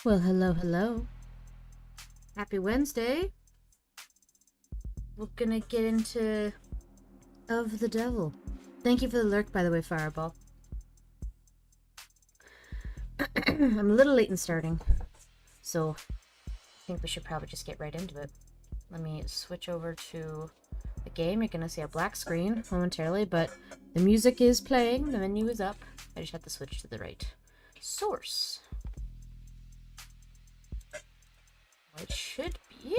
Well, hello, hello. Happy Wednesday. We're gonna get into Of the Devil. Thank you for the lurk, by the way, Fireball. I'm a little late in starting, so I think we should probably just get right into it. Let me switch over to the game. You're gonna see a black screen momentarily, but the music is playing, the menu is up. I just have to switch to the right source. It should be.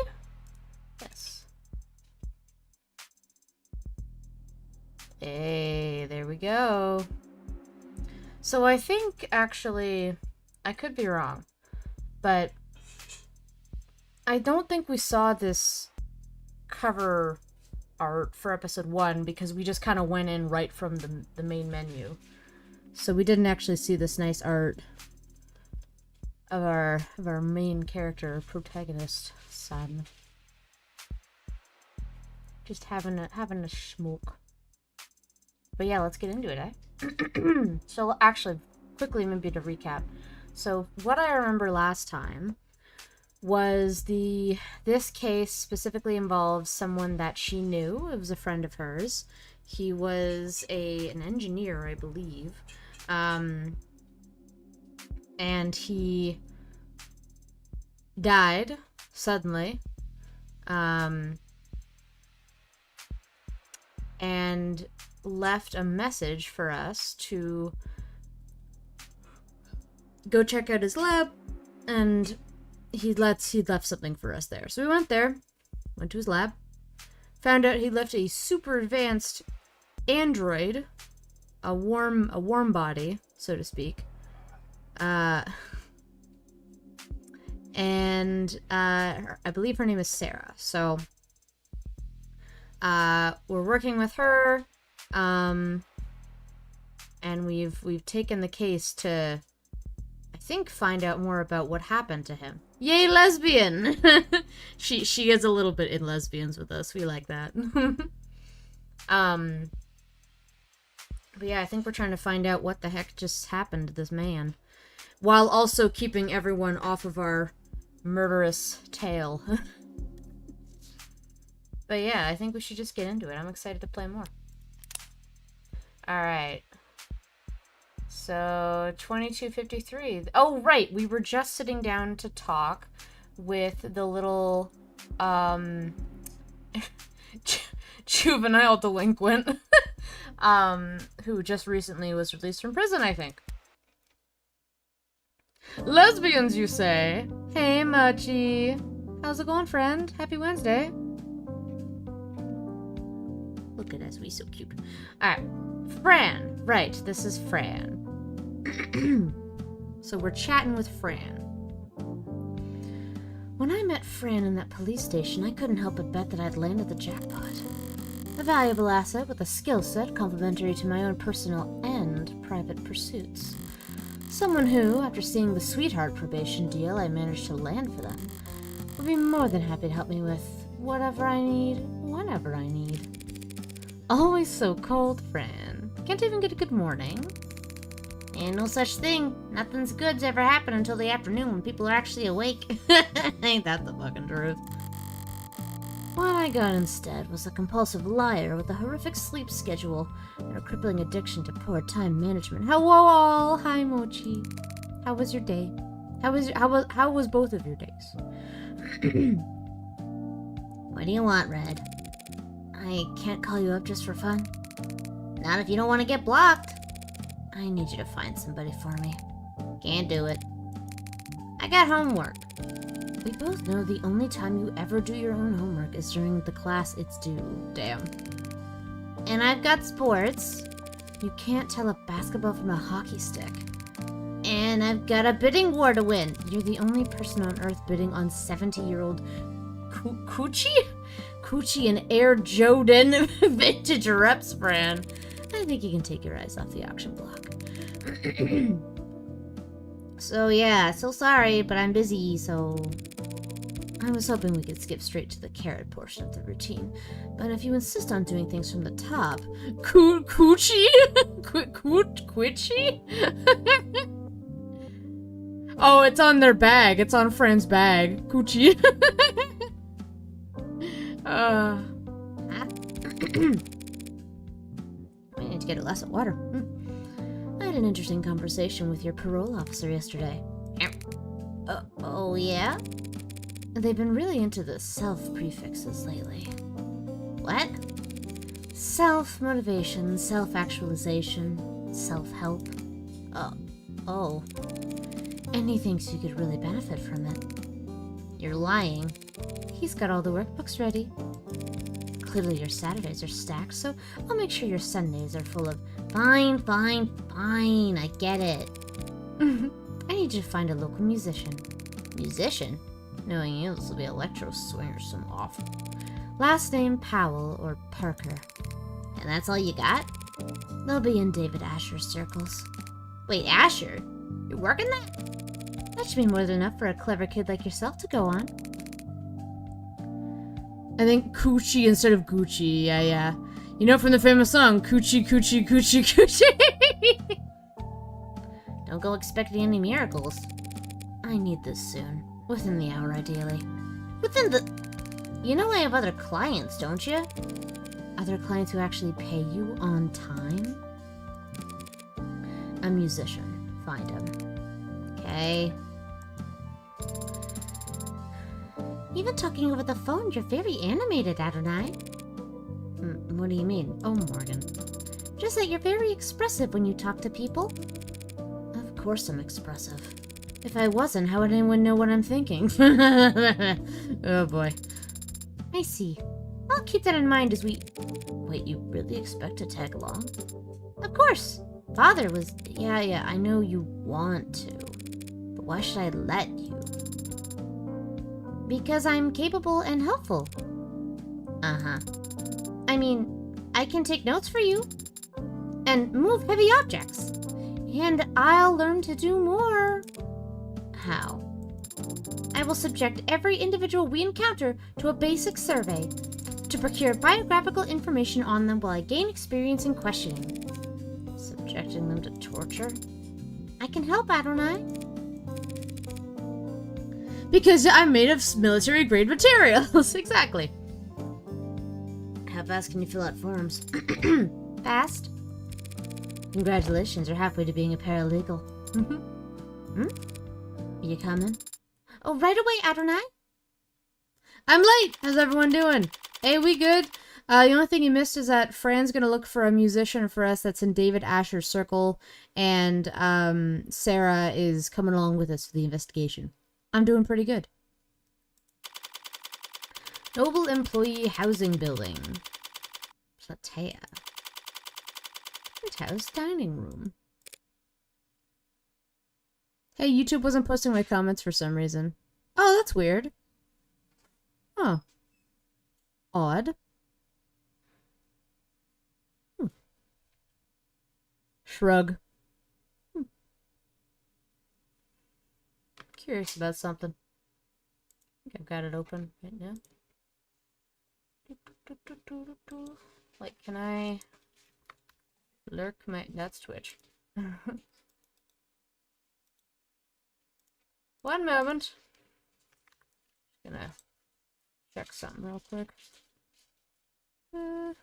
Yes. Hey, there we go. So I think, actually, I could be wrong, but I don't think we saw this cover art for episode 1 because we just kind of went in right from the main menu. So we didn't actually see this nice art of our main character, protagonist, son. Just having a smoke. But yeah, let's get into it, eh? So actually, quickly maybe to recap. So what I remember last time was this case specifically involves someone that she knew. It was a friend of hers. He was an engineer, I believe. And he died suddenly. And left a message for us to go check out his lab, and he left something for us there. So we went there, went to his lab, found out he left a super advanced android, a warm body, so to speak. And I believe her name is Sarah. So we're working with her, and we've taken the case to, I think, find out more about what happened to him. Yay, lesbian! She is a little bit in lesbians with us. We like that. But yeah, I think we're trying to find out what the heck just happened to this man, while also keeping everyone off of our murderous tail. But yeah, I think we should just get into it. I'm excited to play more. Alright. So, 2253. Oh, right! We were just sitting down to talk with the little, juvenile delinquent, who just recently was released from prison, I think. Lesbians, you say? Hey, Muchie. How's it going, friend? Happy Wednesday. Look at us, we so cute. Alright. Fran. Right, this is Fran. So we're chatting with Fran. When I met Fran in that police station, I couldn't help but bet that I'd landed the jackpot. A valuable asset with a skill set complementary to my own personal and private pursuits. Someone who, after seeing the sweetheart probation deal I managed to land for them, would be more than happy to help me with whatever I need, whenever I need. Always so cold, Fran. Can't even get a good morning. Ain't no such thing. Nothing's good's ever happened until the afternoon when people are actually awake. Ain't that the fucking truth? What I got instead was a compulsive liar with a horrific sleep schedule and a crippling addiction to poor time management. Hello, hi Mochi. How was your day? How was both of your days? What do you want, Red? I can't call you up just for fun. Not if you don't want to get blocked. I need you to find somebody for me. Can't do it. I got homework. We both know the only time you ever do your own homework is during the class it's due. Damn. And I've got sports. You can't tell a basketball from a hockey stick. And I've got a bidding war to win. You're the only person on Earth bidding on 70-year-old Coochie? Coochie and Air Jordan vintage reps, Fran. I think you can take your eyes off the auction block. So yeah, so sorry, but I'm busy, so... I was hoping we could skip straight to the carrot portion of the routine. But if you insist on doing things from the top... Coochie? Quitchy? Oh, it's on their bag. It's on Fran's bag. Coochie. I need to get a glass of water. I had an interesting conversation with your parole officer yesterday. Oh yeah? They've been really into the self prefixes lately. What? Self-motivation, self-actualization, self-help. Oh. And he thinks you could really benefit from it. You're lying. He's got all the workbooks ready. Clearly your Saturdays are stacked, so I'll make sure your Sundays are full of fine, I get it. I need you to find a local musician. Musician? Knowing you, this will be electro swing or some awful. Last name Powell or Parker. And that's all you got? They'll be in David Asher's circles. Wait, Asher? You're working that? That should be more than enough for a clever kid like yourself to go on. I think Coochie instead of Gucci. Yeah. You know from the famous song, Coochie, Coochie, Coochie, Coochie. Don't go expecting any miracles. I need this soon. Within the hour, ideally. You know I have other clients, don't you? Other clients who actually pay you on time? A musician. Find him. Okay. Even talking over the phone, you're very animated, Adonai. What do you mean? Oh, Morgan. Just that you're very expressive when you talk to people. Of course I'm expressive. If I wasn't, how would anyone know what I'm thinking? Oh boy. I see. I'll keep that in mind as we... Wait, you really expect to tag along? Of course! Father was... Yeah, I know you want to. But why should I let you? Because I'm capable and helpful. Uh-huh. I mean, I can take notes for you. And move heavy objects. And I'll learn to do more. How? I will subject every individual we encounter to a basic survey to procure biographical information on them while I gain experience in questioning. Subjecting them to torture? I can help, Adonai. Because I'm made of military-grade materials. Exactly. How fast can you fill out forms? Fast? Congratulations, you're halfway to being a paralegal. You coming? Oh, right away, Adonai. I'm late. How's everyone doing? Hey, we good? The only thing you missed is that Fran's gonna look for a musician for us that's in David Asher's circle, and Sarah is coming along with us for the investigation. I'm doing pretty good. Noble Employee Housing Building. Platea. Penthouse Dining Room. Hey, YouTube wasn't posting my comments for some reason. Oh, that's weird. Huh. Odd. Shrug. Curious about something. I think I've got it open right now. Like, can I lurk my... That's Twitch. One moment. Just gonna check something real quick. Oh,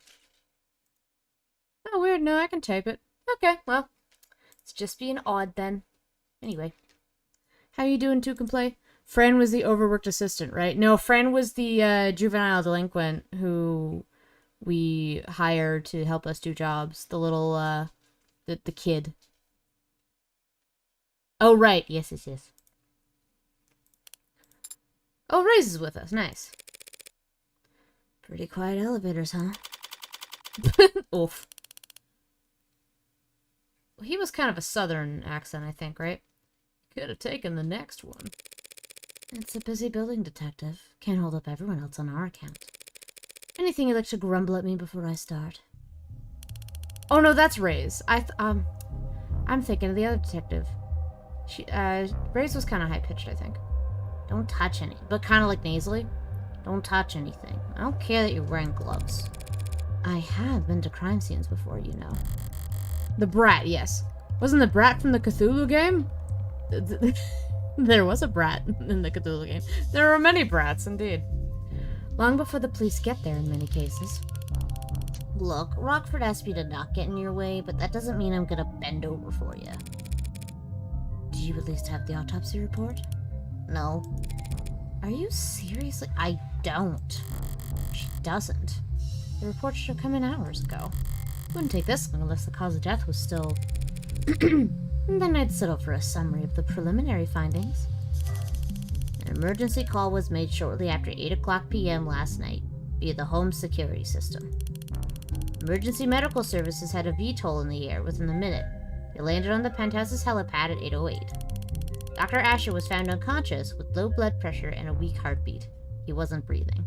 weird. No, I can type it. Okay, well, it's just being odd then. Anyway. How you doing, Two Can Play? Fran was the overworked assistant, right? No, Fran was the juvenile delinquent who we hire to help us do jobs. The little, the kid. Oh, right. Yes. Oh, Ray's is with us. Nice. Pretty quiet elevators, huh? Oof. Well, he was kind of a southern accent, I think, right? Could have taken the next one. It's a busy building, detective. Can't hold up everyone else on our account. Anything you'd like to grumble at me before I start? Oh no, that's Ray's. I'm thinking of the other detective. Ray's was kind of high-pitched, I think. Don't touch any, but kind of like nasally. Don't touch anything. I don't care that you're wearing gloves. I have been to crime scenes before, you know. The Brat, yes. Wasn't the Brat from the Cthulhu game? There was a brat in the Cthulhu game. There were many brats, indeed. Long before the police get there in many cases. Look, Rockford asked me to not get in your way, but that doesn't mean I'm gonna bend over for you. Do you at least have the autopsy report? No. Are you seriously? I don't. She doesn't. The report should have come in hours ago. Wouldn't take this long unless the cause of death was still... Then I'd settle for a summary of the preliminary findings. An emergency call was made shortly after 8 o'clock p.m. last night via the home security system. Emergency medical services had a VTOL in the air within a minute. It landed on the penthouse's helipad at 8:08. Dr. Asher was found unconscious with low blood pressure and a weak heartbeat. He wasn't breathing.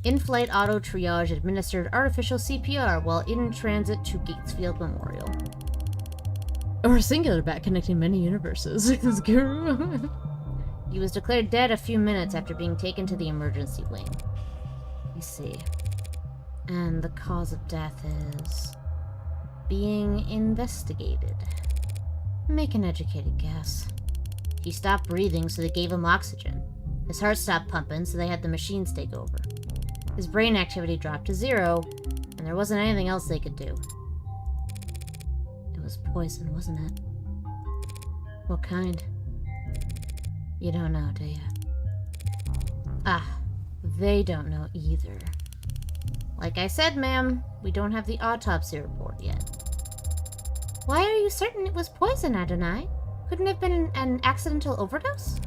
In-flight auto triage administered artificial CPR while in transit to Gatesfield Memorial. Or a singular bat connecting many universes. He was declared dead a few minutes after being taken to the emergency wing. I see. And the cause of death is... being investigated. Make an educated guess. He stopped breathing, so they gave him oxygen. His heart stopped pumping, so they had the machines take over. His brain activity dropped to 0, and there wasn't anything else they could do. It was poison, wasn't it? What kind? You don't know, do you? Ah, they don't know either. Like I said, ma'am, we don't have the autopsy report yet. Why are you certain it was poison, Adonai? Couldn't it have been an accidental overdose?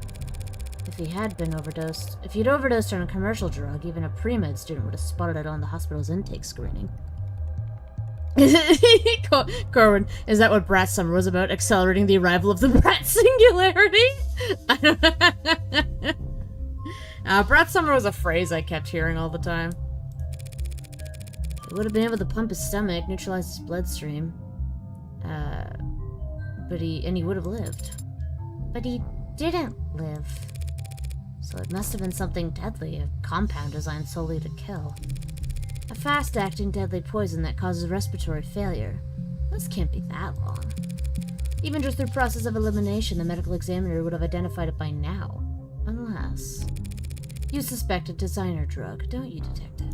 If he had been overdosed, if he'd overdosed on a commercial drug, even a pre-med student would have spotted it on the hospital's intake screening. Corwin, is that what Brat Summer was about? Accelerating the arrival of the Brat Singularity? Brat Summer was a phrase I kept hearing all the time. He would have been able to pump his stomach, neutralize his bloodstream. But he would have lived. But he didn't live. So it must have been something deadly, a compound designed solely to kill. A fast-acting deadly poison that causes respiratory failure. This can't be that long. Even just through process of elimination, the medical examiner would have identified it by now. Unless... You suspect a designer drug, don't you, detective?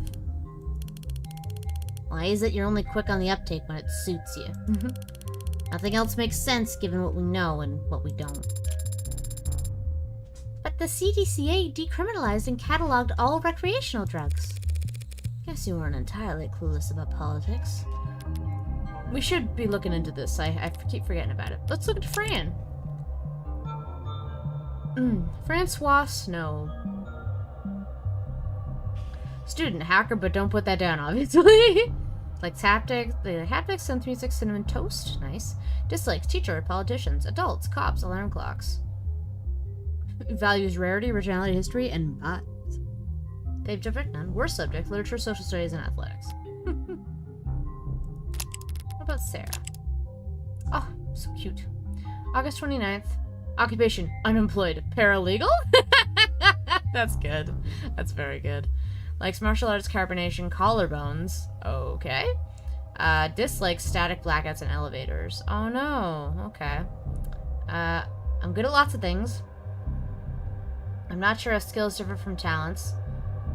Why is it you're only quick on the uptake when it suits you? Nothing else makes sense given what we know and what we don't. But the CDCA decriminalized and cataloged all recreational drugs. Guess you weren't entirely clueless about politics. We should be looking into this. I keep forgetting about it. Let's look at Fran. Francois Snow. Student, hacker, but don't put that down, obviously. Likes haptics, synth music, cinnamon toast. Nice. Dislikes teacher, politicians, adults, cops, alarm clocks. Values rarity, originality, history, and bots. Favorite subject? None. Worst subject? Literature, social studies, and athletics. What about Sarah? Oh, so cute. August 29th. Occupation, unemployed. Paralegal? That's good. That's very good. Likes martial arts, carbonation, collarbones. Okay. Dislikes static blackouts and elevators. Oh no. Okay. I'm good at lots of things. I'm not sure if skills differ from talents.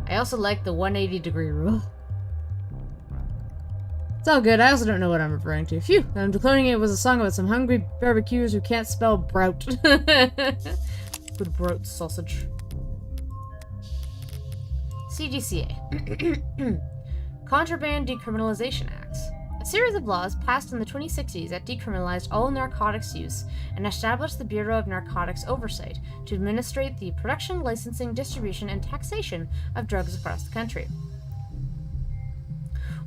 I also like the 180-degree rule. It's all good. I also don't know what I'm referring to. Phew. I'm declaring it was a song about some hungry barbecuers who can't spell brout. Good brout sausage. CDCA. Contraband Decriminalization Acts. A series of laws passed in the 2060s that decriminalized all narcotics use and established the Bureau of Narcotics Oversight to administrate the production, licensing, distribution, and taxation of drugs across the country.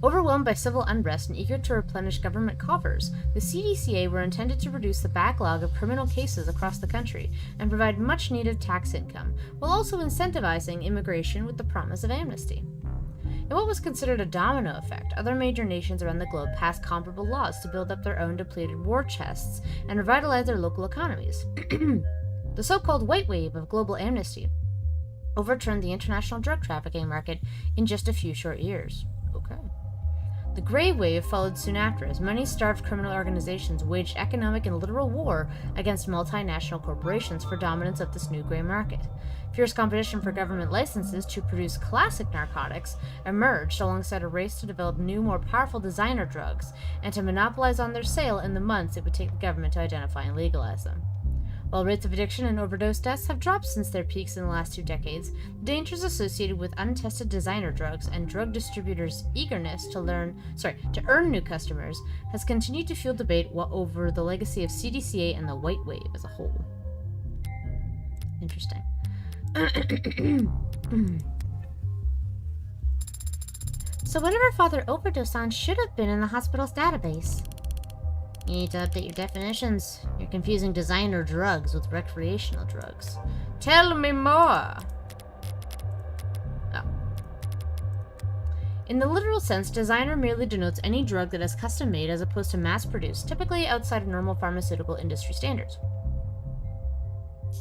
Overwhelmed by civil unrest and eager to replenish government coffers, the CDCA were intended to reduce the backlog of criminal cases across the country and provide much-needed tax income, while also incentivizing immigration with the promise of amnesty. In what was considered a domino effect, other major nations around the globe passed comparable laws to build up their own depleted war chests and revitalize their local economies. The so-called white wave of global amnesty overturned the international drug trafficking market in just a few short years. Okay. The Grey Wave followed soon after, as money-starved criminal organizations waged economic and literal war against multinational corporations for dominance of this new grey market. Fierce competition for government licenses to produce classic narcotics emerged alongside a race to develop new, more powerful designer drugs and to monopolize on their sale in the months it would take the government to identify and legalize them. While rates of addiction and overdose deaths have dropped since their peaks in the last 2 decades, the dangers associated with untested designer drugs and drug distributors' eagerness to earn new customers has continued to fuel debate over the legacy of CDCA and the White Wave as a whole. Interesting. So whatever Father overdosed on should have been in the hospital's database. You need to update your definitions. You're confusing designer drugs with recreational drugs. Tell me more! Oh. In the literal sense, designer merely denotes any drug that is custom-made as opposed to mass-produced, typically outside of normal pharmaceutical industry standards.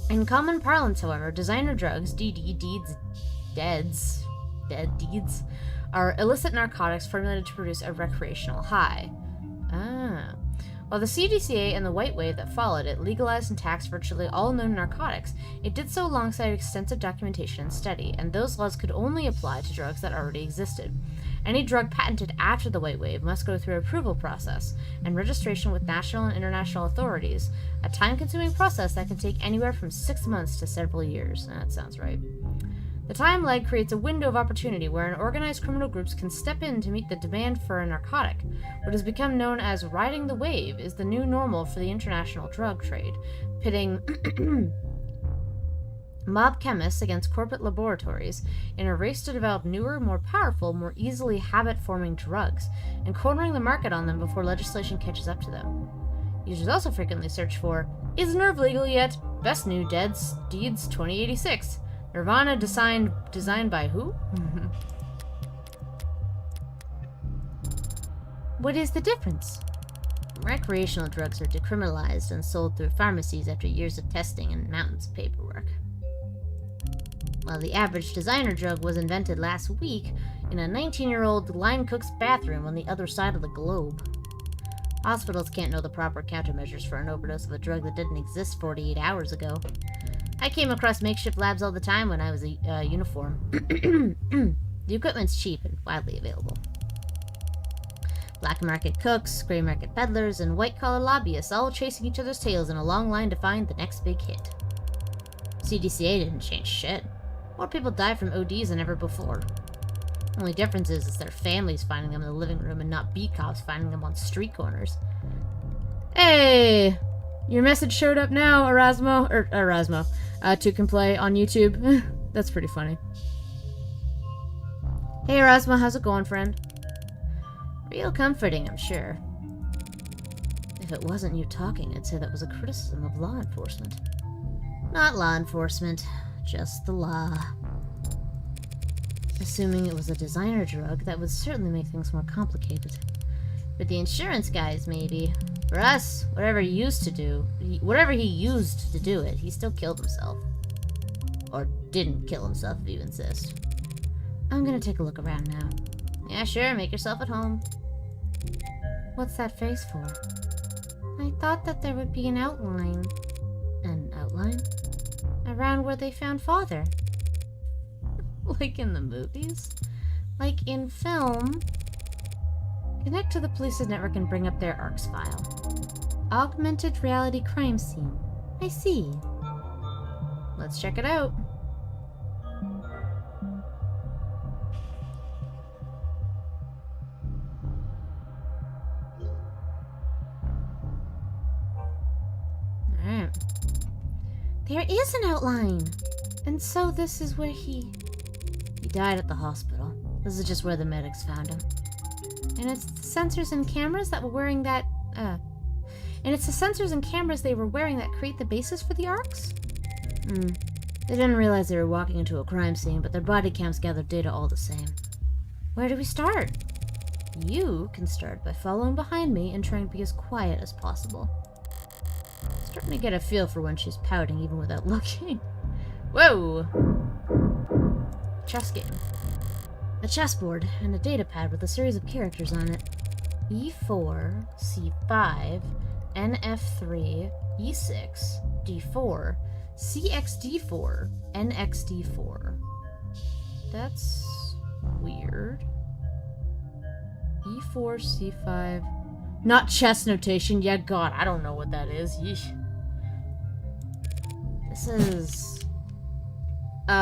In common parlance, however, designer drugs, dead deeds, are illicit narcotics formulated to produce a recreational high. While the CDCA and the White Wave that followed it legalized and taxed virtually all known narcotics, it did so alongside extensive documentation and study, and those laws could only apply to drugs that already existed. Any drug patented after the White Wave must go through an approval process and registration with national and international authorities, a time-consuming process that can take anywhere from 6 months to several years. That sounds right. The time lag creates a window of opportunity where organized criminal groups can step in to meet the demand for a narcotic. What has become known as riding the wave is the new normal for the international drug trade, pitting mob chemists against corporate laboratories in a race to develop newer, more powerful, more easily habit-forming drugs, and cornering the market on them before legislation catches up to them. Users also frequently search for, "Is Nerve legal yet? Best new deeds 2086. Nirvana designed by who?" What is the difference? Recreational drugs are decriminalized and sold through pharmacies after years of testing and mountains of paperwork. While the average designer drug was invented last week in a 19-year-old line cook's bathroom on the other side of the globe. Hospitals can't know the proper countermeasures for an overdose of a drug that didn't exist 48 hours ago. I came across makeshift labs all the time when I was a uniform. The equipment's cheap and widely available. Black market cooks, gray market peddlers, and white-collar lobbyists all chasing each other's tails in a long line to find the next big hit. CDCA didn't change shit. More people die from ODs than ever before. Only difference is their families finding them in the living room and not beat cops finding them on street corners. Hey! Your message showed up now, Erasmo. To can play on YouTube. That's pretty funny. Hey, Erasmo, how's it going, friend? Real comforting, I'm sure. If it wasn't you talking, I'd say that was a criticism of law enforcement. Not law enforcement, just the law. Assuming it was a designer drug, that would certainly make things more complicated. For the insurance guys, maybe. For us, whatever he used to do it, he still killed himself. Or didn't kill himself, if you insist. I'm gonna take a look around now. Yeah, sure, make yourself at home. What's that face for? I thought that there would be an outline. An outline? Around where they found Father. Like in the movies? Like in film. Connect to the police's network and bring up their ARCS file. Augmented reality crime scene. I see. Let's check it out. Alright. There is an outline! And so this is where he died at the hospital. This is just where the medics found him. And it's the sensors and cameras that were wearing that, And it's the sensors and cameras they were wearing that create the basis for the ARCs? They didn't realize they were walking into a crime scene, but their body cams gathered data all the same. Where do we start? You can start by following behind me and trying to be as quiet as possible. Starting to get a feel for when she's pouting even without looking. Whoa! Chess game. A chessboard and a datapad with a series of characters on it. E4, C5, NF3, E6, D4, CXD4, NXD4. That's weird. E4, C5. Not chess notation. Yeah, God, I don't know what that is. Yeesh. This is... A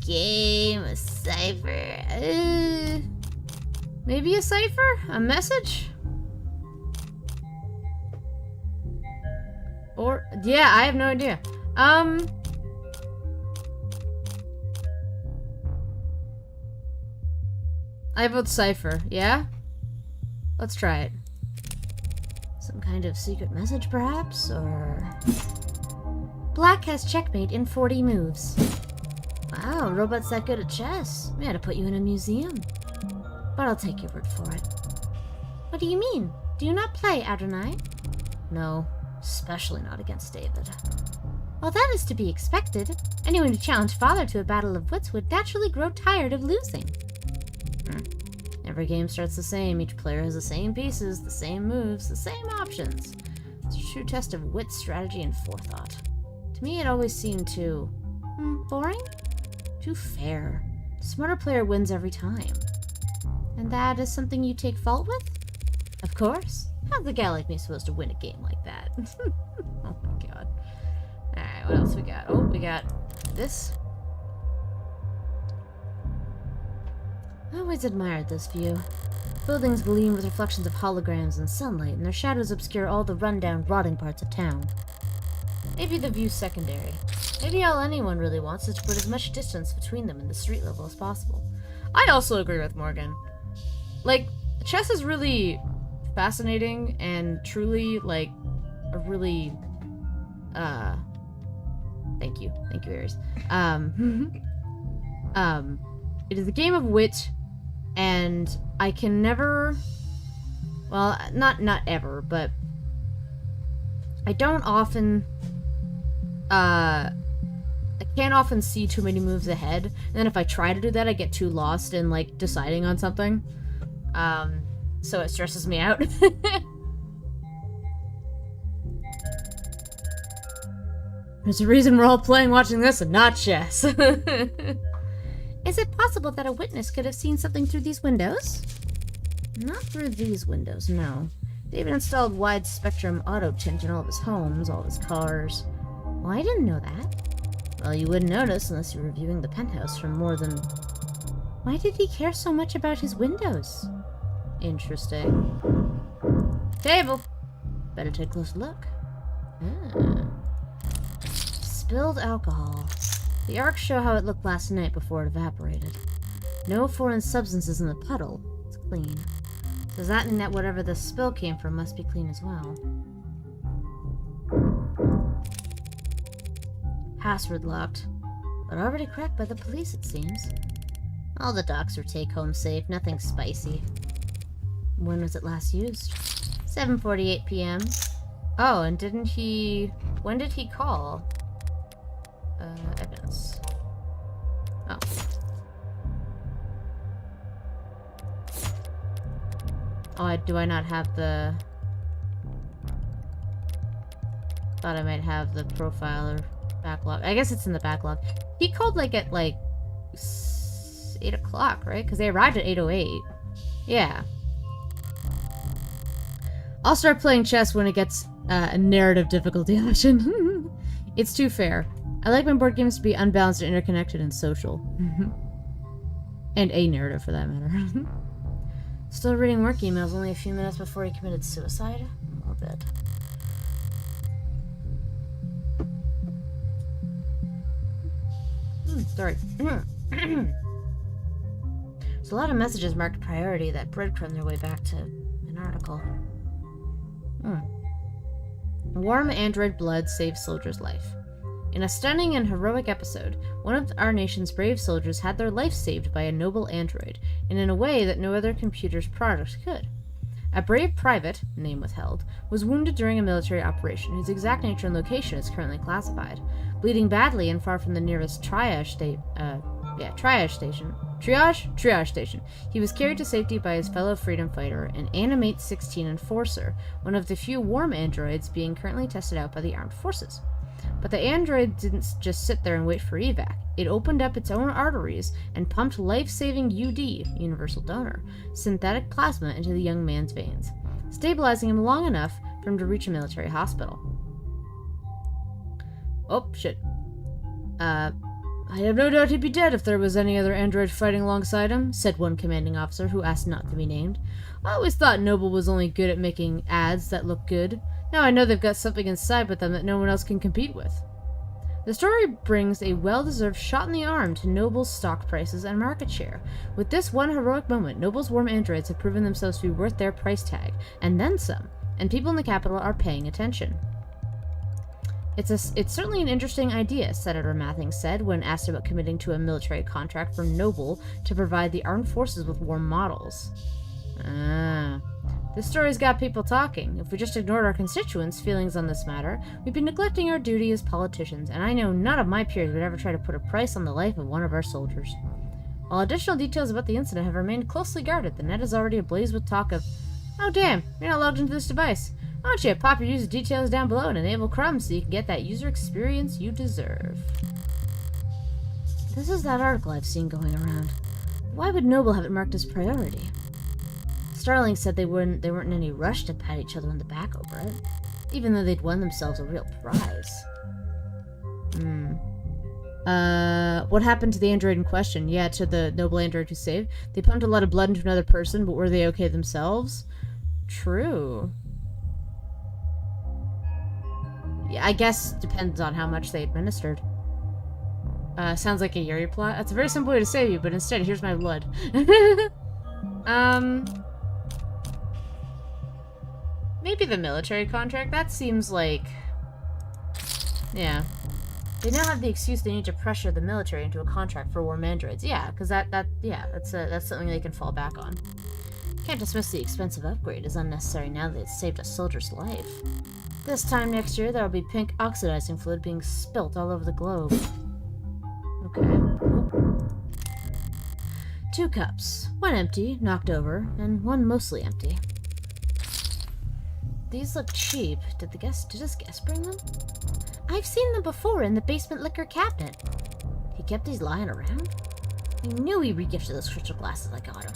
game, a cipher. Maybe a cipher? A message? Or, yeah, I have no idea. I vote cipher, yeah? Let's try it. Some kind of secret message, perhaps? Or... Black has checkmate in 40 moves. Wow, robot's that good at chess. We had to put you in a museum. But I'll take your word for it. What do you mean? Do you not play, Adonai? No, especially not against David. Well, that is to be expected. Anyone who challenged Father to a battle of wits would naturally grow tired of losing. Every game starts the same. Each player has the same pieces, the same moves, the same options. It's a true test of wit, strategy, and forethought. To me, it always seemed too... boring? Too fair. The smarter player wins every time. And that is something you take fault with? Of course. How's a guy like me supposed to win a game like that? Oh my god. Alright, what else we got? Oh, we got this. I always admired this view. Buildings gleam with reflections of holograms and sunlight, and their shadows obscure all the rundown, rotting parts of town. Maybe the view's secondary. Maybe all anyone really wants is to put as much distance between them and the street level as possible. I also agree with Morgan. Like, chess is really fascinating and truly, like, a really, thank you, Aries. It is a game of wit, and I can never, well, not ever, but I don't often, I can't often see too many moves ahead, and then if I try to do that, I get too lost in, like, deciding on something, so it stresses me out. There's a reason we're all playing watching this and not chess. Is it possible that a witness could have seen something through these windows? Not through these windows, no. David installed wide spectrum auto tint in all of his homes, all of his cars. Well, I didn't know that. Well, you wouldn't notice unless you were viewing the penthouse from more than... Why did he care so much about his windows? Interesting. Table! Better take a close look. Spilled alcohol. The arcs show how it looked last night before it evaporated. No foreign substances in the puddle. It's clean. Does that mean that whatever the spill came from must be clean as well? Password locked. But already cracked by the police, it seems. All the docs are take-home safe, nothing spicy. When was it last used? 7:48 p.m. Oh, and didn't he... When did he call? Evidence. Oh. Oh, do I not have the... Thought I might have the profile or backlog. I guess it's in the backlog. He called, like, at, like, 8 o'clock, right? Because they arrived at 8:08. Yeah. I'll start playing chess when it gets a narrative difficulty option. It's too fair. I like my board games to be unbalanced and interconnected and social. And a narrative, for that matter. Still reading work emails only a few minutes before he committed suicide? A little bit. Sorry. There's a lot of messages marked priority that breadcrumb their way back to an article. Warm android blood saves soldier's life. In a stunning and heroic episode, one of our nation's brave soldiers had their life saved by a noble android, and in a way that no other computer's product could. A brave private, name withheld, was wounded during a military operation whose exact nature and location is currently classified. Bleeding badly and far from the nearest triage station, he was carried to safety by his fellow freedom fighter, an Animate 16 Enforcer, one of the few warm androids being currently tested out by the armed forces. But the android didn't just sit there and wait for evac. It opened up its own arteries and pumped life-saving UD, universal donor, synthetic plasma into the young man's veins, stabilizing him long enough for him to reach a military hospital. Oh, shit. I have no doubt he'd be dead if there was any other android fighting alongside him, said one commanding officer who asked not to be named. I always thought Noble was only good at making ads that look good. Now I know they've got something inside with them that no one else can compete with. The story brings a well-deserved shot in the arm to Noble's stock prices and market share. With this one heroic moment, Noble's warm androids have proven themselves to be worth their price tag, and then some, and people in the capital are paying attention. It's certainly an interesting idea, Senator Mathing said when asked about committing to a military contract from Noble to provide the armed forces with warm models. This story's got people talking. If we just ignored our constituents' feelings on this matter, we'd be neglecting our duty as politicians, and I know none of my peers would ever try to put a price on the life of one of our soldiers. While additional details about the incident have remained closely guarded, the net is already ablaze with talk of, "Oh damn, you're not logged into this device. Why don't you pop your user details down below and enable crumbs so you can get that user experience you deserve?" This is that article I've seen going around. Why would Noble have it marked as priority? Starling said they weren't in any rush to pat each other on the back over it, even though they'd won themselves a real prize. What happened to the android in question? Yeah, to the Noble android who saved. They pumped a lot of blood into another person, but were they okay themselves? True. Yeah, I guess depends on how much they administered. Sounds like a Yuri plot. That's a very simple way to save you, but instead, here's my blood. Maybe the military contract? That seems like... Yeah. They now have the excuse they need to pressure the military into a contract for warm androids. Yeah, because that's something they can fall back on. Can't dismiss the expensive upgrade as unnecessary now that it's saved a soldier's life. This time next year, there'll be pink oxidizing fluid being spilt all over the globe. Okay. 2 cups. One empty, knocked over, and one mostly empty. These look cheap. Did his guest bring them? I've seen them before in the basement liquor cabinet. He kept these lying around? I knew he regifted those crystal glasses I got him.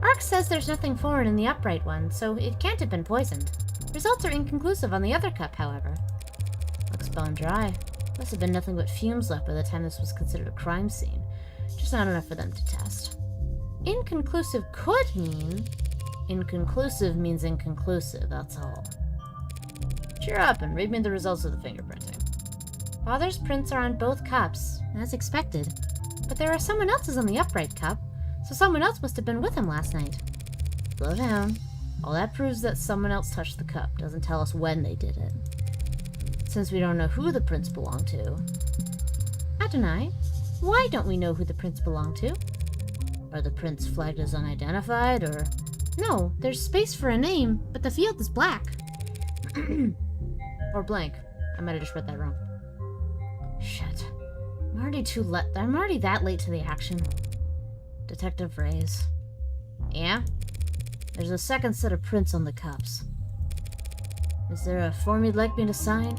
Ark says there's nothing foreign in the upright one, so it can't have been poisoned. Results are inconclusive on the other cup, however. Looks bone dry. Must have been nothing but fumes left by the time this was considered a crime scene. Just not enough for them to test. Inconclusive could mean... Inconclusive means inconclusive, that's all. Cheer up and read me the results of the fingerprinting. Father's prints are on both cups, as expected. But there are someone else's on the upright cup, so someone else must have been with him last night. Slow down. All that proves that someone else touched the cup. Doesn't tell us when they did it. Since we don't know who the prints belong to. Adonai, why don't we know who the prints belong to? Are the prints flagged as unidentified, or... No, there's space for a name, but the field is black. Or blank. I might have just read that wrong. Shit. I'm already that late to the action. Detective Reyes. Yeah? There's a second set of prints on the cups. Is there a form you'd like me to sign?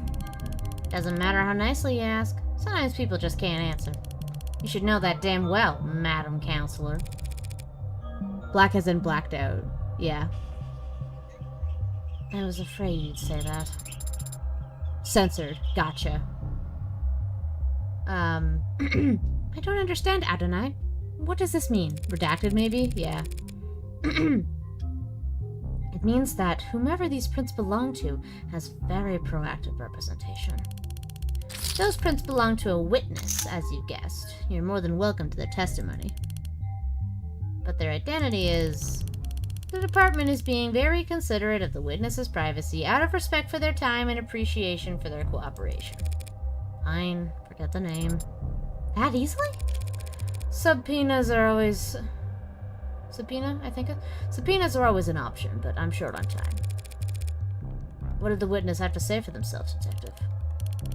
Doesn't matter how nicely you ask. Sometimes people just can't answer. You should know that damn well, Madam Counselor. Black as in blacked out. Yeah. I was afraid you'd say that. Censored. Gotcha. I don't understand, Adonai. What does this mean? Redacted, maybe? Yeah. It means that whomever these prints belong to has very proactive representation. Those prints belong to a witness, as you guessed. You're more than welcome to their testimony. But their identity is... The department is being very considerate of the witness's privacy out of respect for their time and appreciation for their cooperation. Fine, forget the name. That easily? Subpoenas are always subpoena, I think. Subpoenas are always an option, but I'm short on time. What did the witness have to say for themselves, Detective?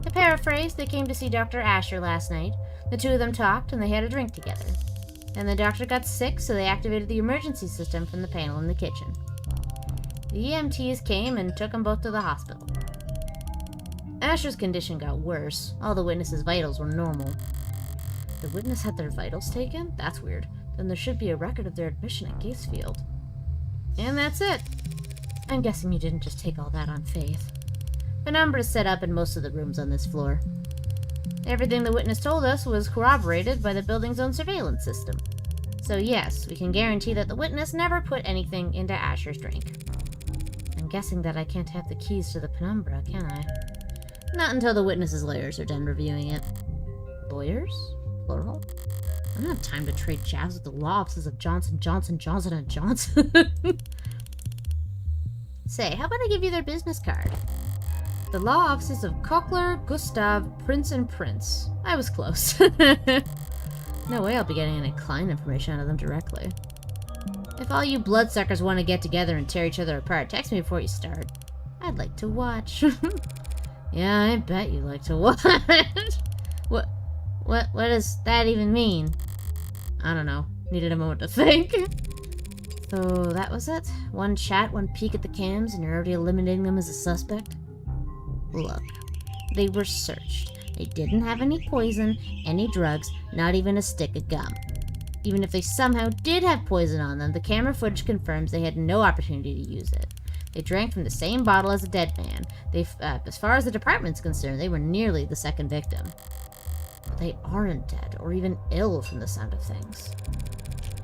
To paraphrase, they came to see Dr. Asher last night. The two of them talked, and they had a drink together. And the doctor got sick, so they activated the emergency system from the panel in the kitchen. The EMTs came and took them both to the hospital. Asher's condition got worse. All the witness's vitals were normal. The witness had their vitals taken? That's weird. Then there should be a record of their admission at Gacefield. And that's it. I'm guessing you didn't just take all that on faith. Penumbra is set up in most of the rooms on this floor. Everything the witness told us was corroborated by the building's own surveillance system. So yes, we can guarantee that the witness never put anything into Asher's drink. I'm guessing that I can't have the keys to the Penumbra, can I? Not until the witness's lawyers are done reviewing it. Lawyers? Plural? I don't have time to trade jabs with the law offices of Johnson, Johnson, Johnson & Johnson. Say, how about I give you their business card? The law offices of Kochler, Gustav, Prince & Prince. I was close. No way I'll be getting any client information out of them directly. If all you bloodsuckers want to get together and tear each other apart, text me before you start. I'd like to watch. Yeah, I bet you like to watch. What does that even mean? I don't know. Needed a moment to think. So that was it? One chat, one peek at the cams, and you're already eliminating them as a suspect? Look, they were searched. They didn't have any poison, any drugs, not even a stick of gum. Even if they somehow did have poison on them, the camera footage confirms they had no opportunity to use it. They drank from the same bottle as a dead man. As far as the department's concerned, they were nearly the second victim. But they aren't dead, or even ill from the sound of things.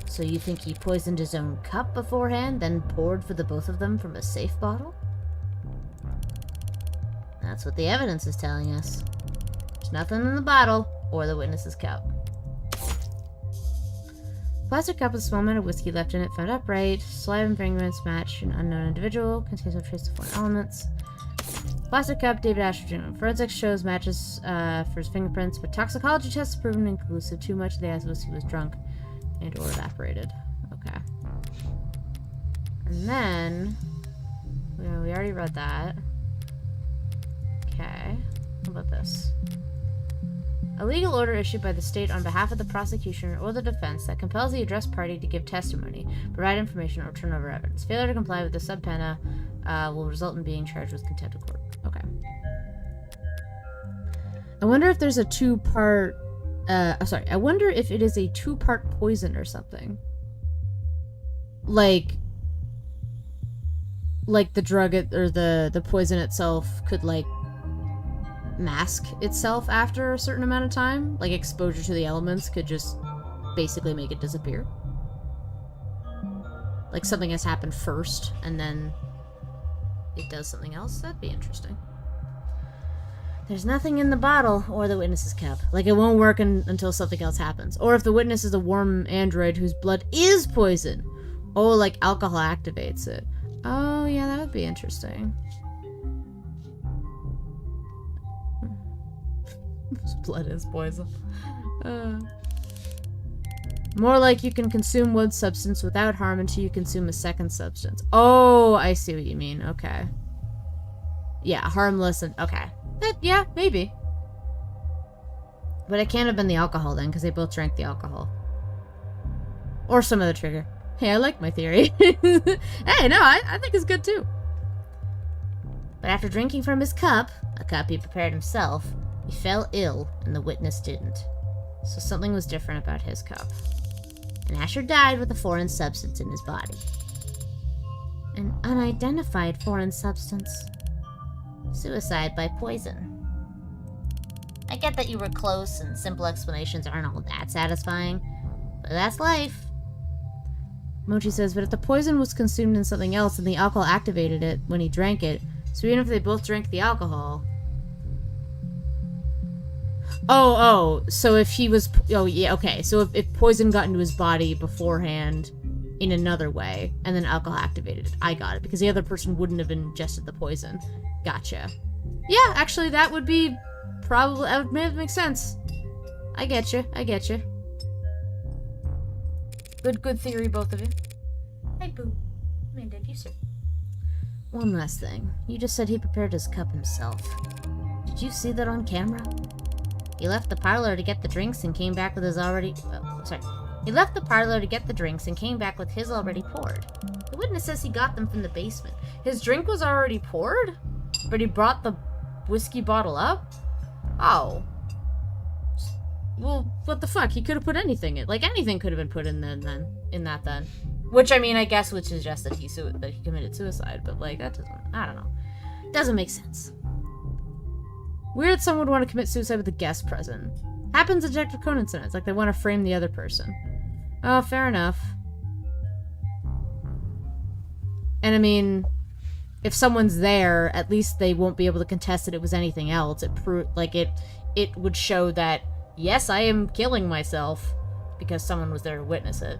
So you think he poisoned his own cup beforehand, then poured for the both of them from a safe bottle? That's what the evidence is telling us. There's nothing in the bottle, or the witness's cup. Plastic cup with a small amount of whiskey left in it, found upright. Saliva and fingerprints match an unknown individual. Contains no trace of foreign elements. Plastic cup, David Asher Jr. Forensics shows matches for his fingerprints, but toxicology tests proven inconclusive. Too much of the whiskey was drunk and or evaporated. Okay. And then we already read that. Okay. How about this? A legal order issued by the state on behalf of the prosecution or the defense that compels the addressed party to give testimony, provide information, or turn over evidence. Failure to comply with the subpoena will result in being charged with contempt of court. Okay. I wonder if there's a two-part... I wonder if it is a two-part poison or something. Like the drug or the poison itself could, like, mask itself after a certain amount of time. Like, exposure to the elements could just basically make it disappear. Like, something has happened first, and then it does something else. That'd be interesting. There's nothing in the bottle or the witness's cup. Like, it won't work until something else happens. Or if the witness is a warm android whose blood is poison. Oh, like alcohol activates it. Oh, yeah, that would be interesting. His blood is poison. More like you can consume one substance without harm until you consume a second substance. Oh, I see what you mean. Okay. Yeah, harmless and... Okay. Yeah, maybe. But it can't have been the alcohol then, because they both drank the alcohol. Or some other trigger. Hey, I like my theory. Hey, no, I think it's good too. But after drinking from his cup, a cup he prepared himself, he fell ill, and the witness didn't. So something was different about his cup. And Asher died with a foreign substance in his body. An unidentified foreign substance. Suicide by poison. I get that you were close, and simple explanations aren't all that satisfying, but that's life. Mochi says, but if the poison was consumed in something else, and the alcohol activated it when he drank it, so even if they both drank the alcohol... Oh, so if he was... Oh, yeah, okay. So if poison got into his body beforehand in another way, and then alcohol activated it. I got it, because the other person wouldn't have ingested the poison. Gotcha. Yeah, actually, that would be probably... That would make sense. I get you. Good theory, both of you. Boo. Come in, Dave, you sir. One last thing. You just said he prepared his cup himself. Did you see that on camera? He left the parlor to get the drinks and came back with his already... He left the parlor to get the drinks and came back with his already poured. The witness says he got them from the basement. His drink was already poured? But he brought the whiskey bottle up? Oh. Well, what the fuck? He could have put anything in. Like, anything could have been put in that then. Which, I mean, I guess would suggest that he committed suicide, but, like, that doesn't... I don't know. Doesn't make sense. Weird someone would want to commit suicide with a guest present. Happens in Detective Conan sometimes. Like, they want to frame the other person. Oh, fair enough. And, I mean... if someone's there, at least they won't be able to contest that it was anything else. It would show that, yes, I am killing myself because someone was there to witness it.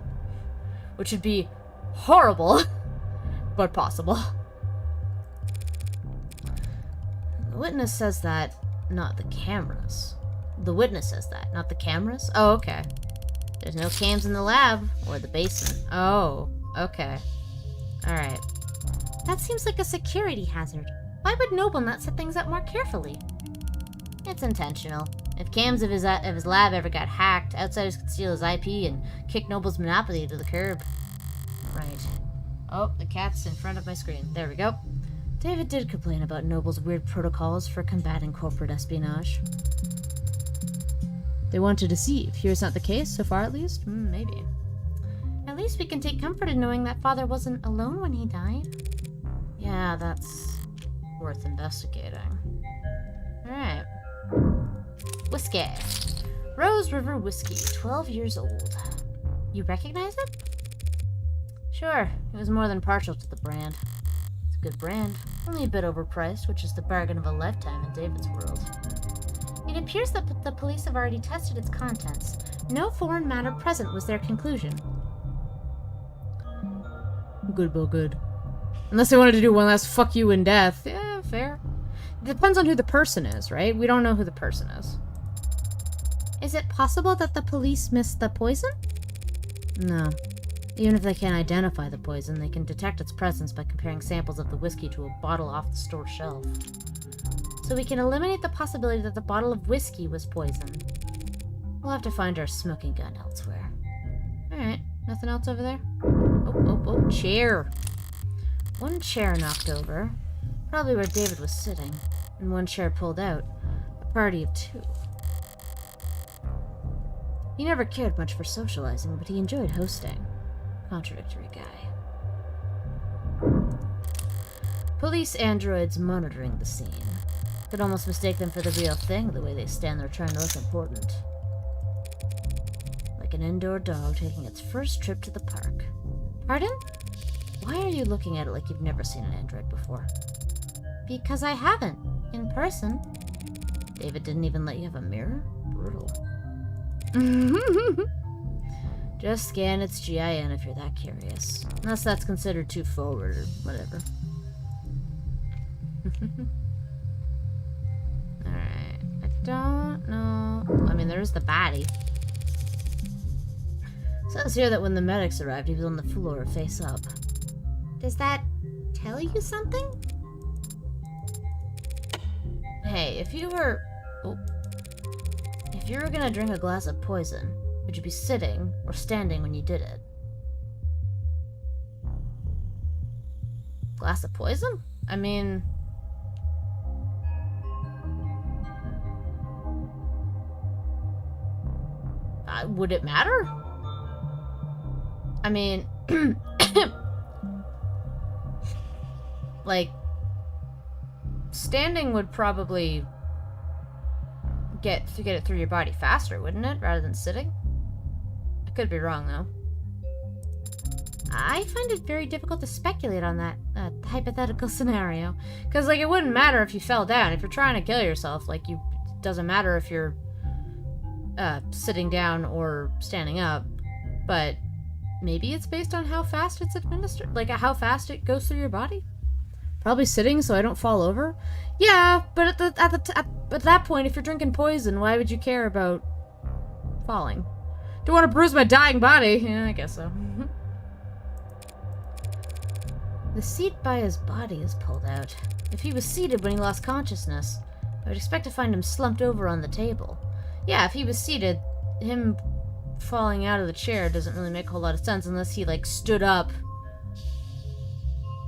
Which would be horrible, but possible. The witness says that, not the cameras. The witness says that, not the cameras? Oh, okay. There's no cams in the lab or the basement. Oh, okay. Alright. That seems like a security hazard. Why would Noble not set things up more carefully? It's intentional. If cams of his lab ever got hacked, outsiders could steal his IP and kick Noble's monopoly to the curb. Right. Oh, the cat's in front of my screen. There we go. David did complain about Noble's weird protocols for combating corporate espionage. They want to deceive. Here's not the case, so far at least? Maybe. At least we can take comfort in knowing that Father wasn't alone when he died. Yeah, that's worth investigating. Alright. Whiskey. Rose River Whiskey, 12 years old. You recognize it? Sure, it was more than partial to the brand. It's a good brand, only a bit overpriced, which is the bargain of a lifetime in David's world. It appears that the police have already tested its contents. No foreign matter present was their conclusion. Good, Bill, good. Unless they wanted to do one last fuck you in death. Yeah, fair. It depends on who the person is, right? We don't know who the person is. Is it possible that the police missed the poison? No. Even if they can't identify the poison, they can detect its presence by comparing samples of the whiskey to a bottle off the store shelf. So we can eliminate the possibility that the bottle of whiskey was poisoned. We'll have to find our smoking gun elsewhere. Alright, nothing else over there? Oh, chair! One chair knocked over, probably where David was sitting, and one chair pulled out. A party of two. He never cared much for socializing, but he enjoyed hosting. Contradictory guy. Police androids monitoring the scene. Could almost mistake them for the real thing, the way they stand there trying to look important. Like an indoor dog taking its first trip to the park. Pardon? Why are you looking at it like you've never seen an android before? Because I haven't. In person. David didn't even let you have a mirror? Brutal. Just scan its GIN if you're that curious. Unless that's considered too forward or whatever. Alright. I don't know. I mean, there's the baddie. It says here that when the medics arrived, he was on the floor, face up. Does that tell you something? Hey, if you were gonna drink a glass of poison, would you be sitting or standing when you did it? Glass of poison? I mean... would it matter? I mean... like... standing would probably... get it through your body faster, wouldn't it? Rather than sitting? I could be wrong, though. I find it very difficult to speculate on that hypothetical scenario. Because, like, it wouldn't matter if you fell down. If you're trying to kill yourself, like, it doesn't matter if you're sitting down or standing up. But maybe it's based on how fast it's administered. Like, how fast it goes through your body? Probably sitting so I don't fall over? Yeah, but at that point, if you're drinking poison, why would you care about falling? Don't want to bruise my dying body. Yeah, I guess so. The seat by his body is pulled out. If he was seated when he lost consciousness, I would expect to find him slumped over on the table. Yeah, if he was seated, him falling out of the chair doesn't really make a whole lot of sense unless he, like, stood up.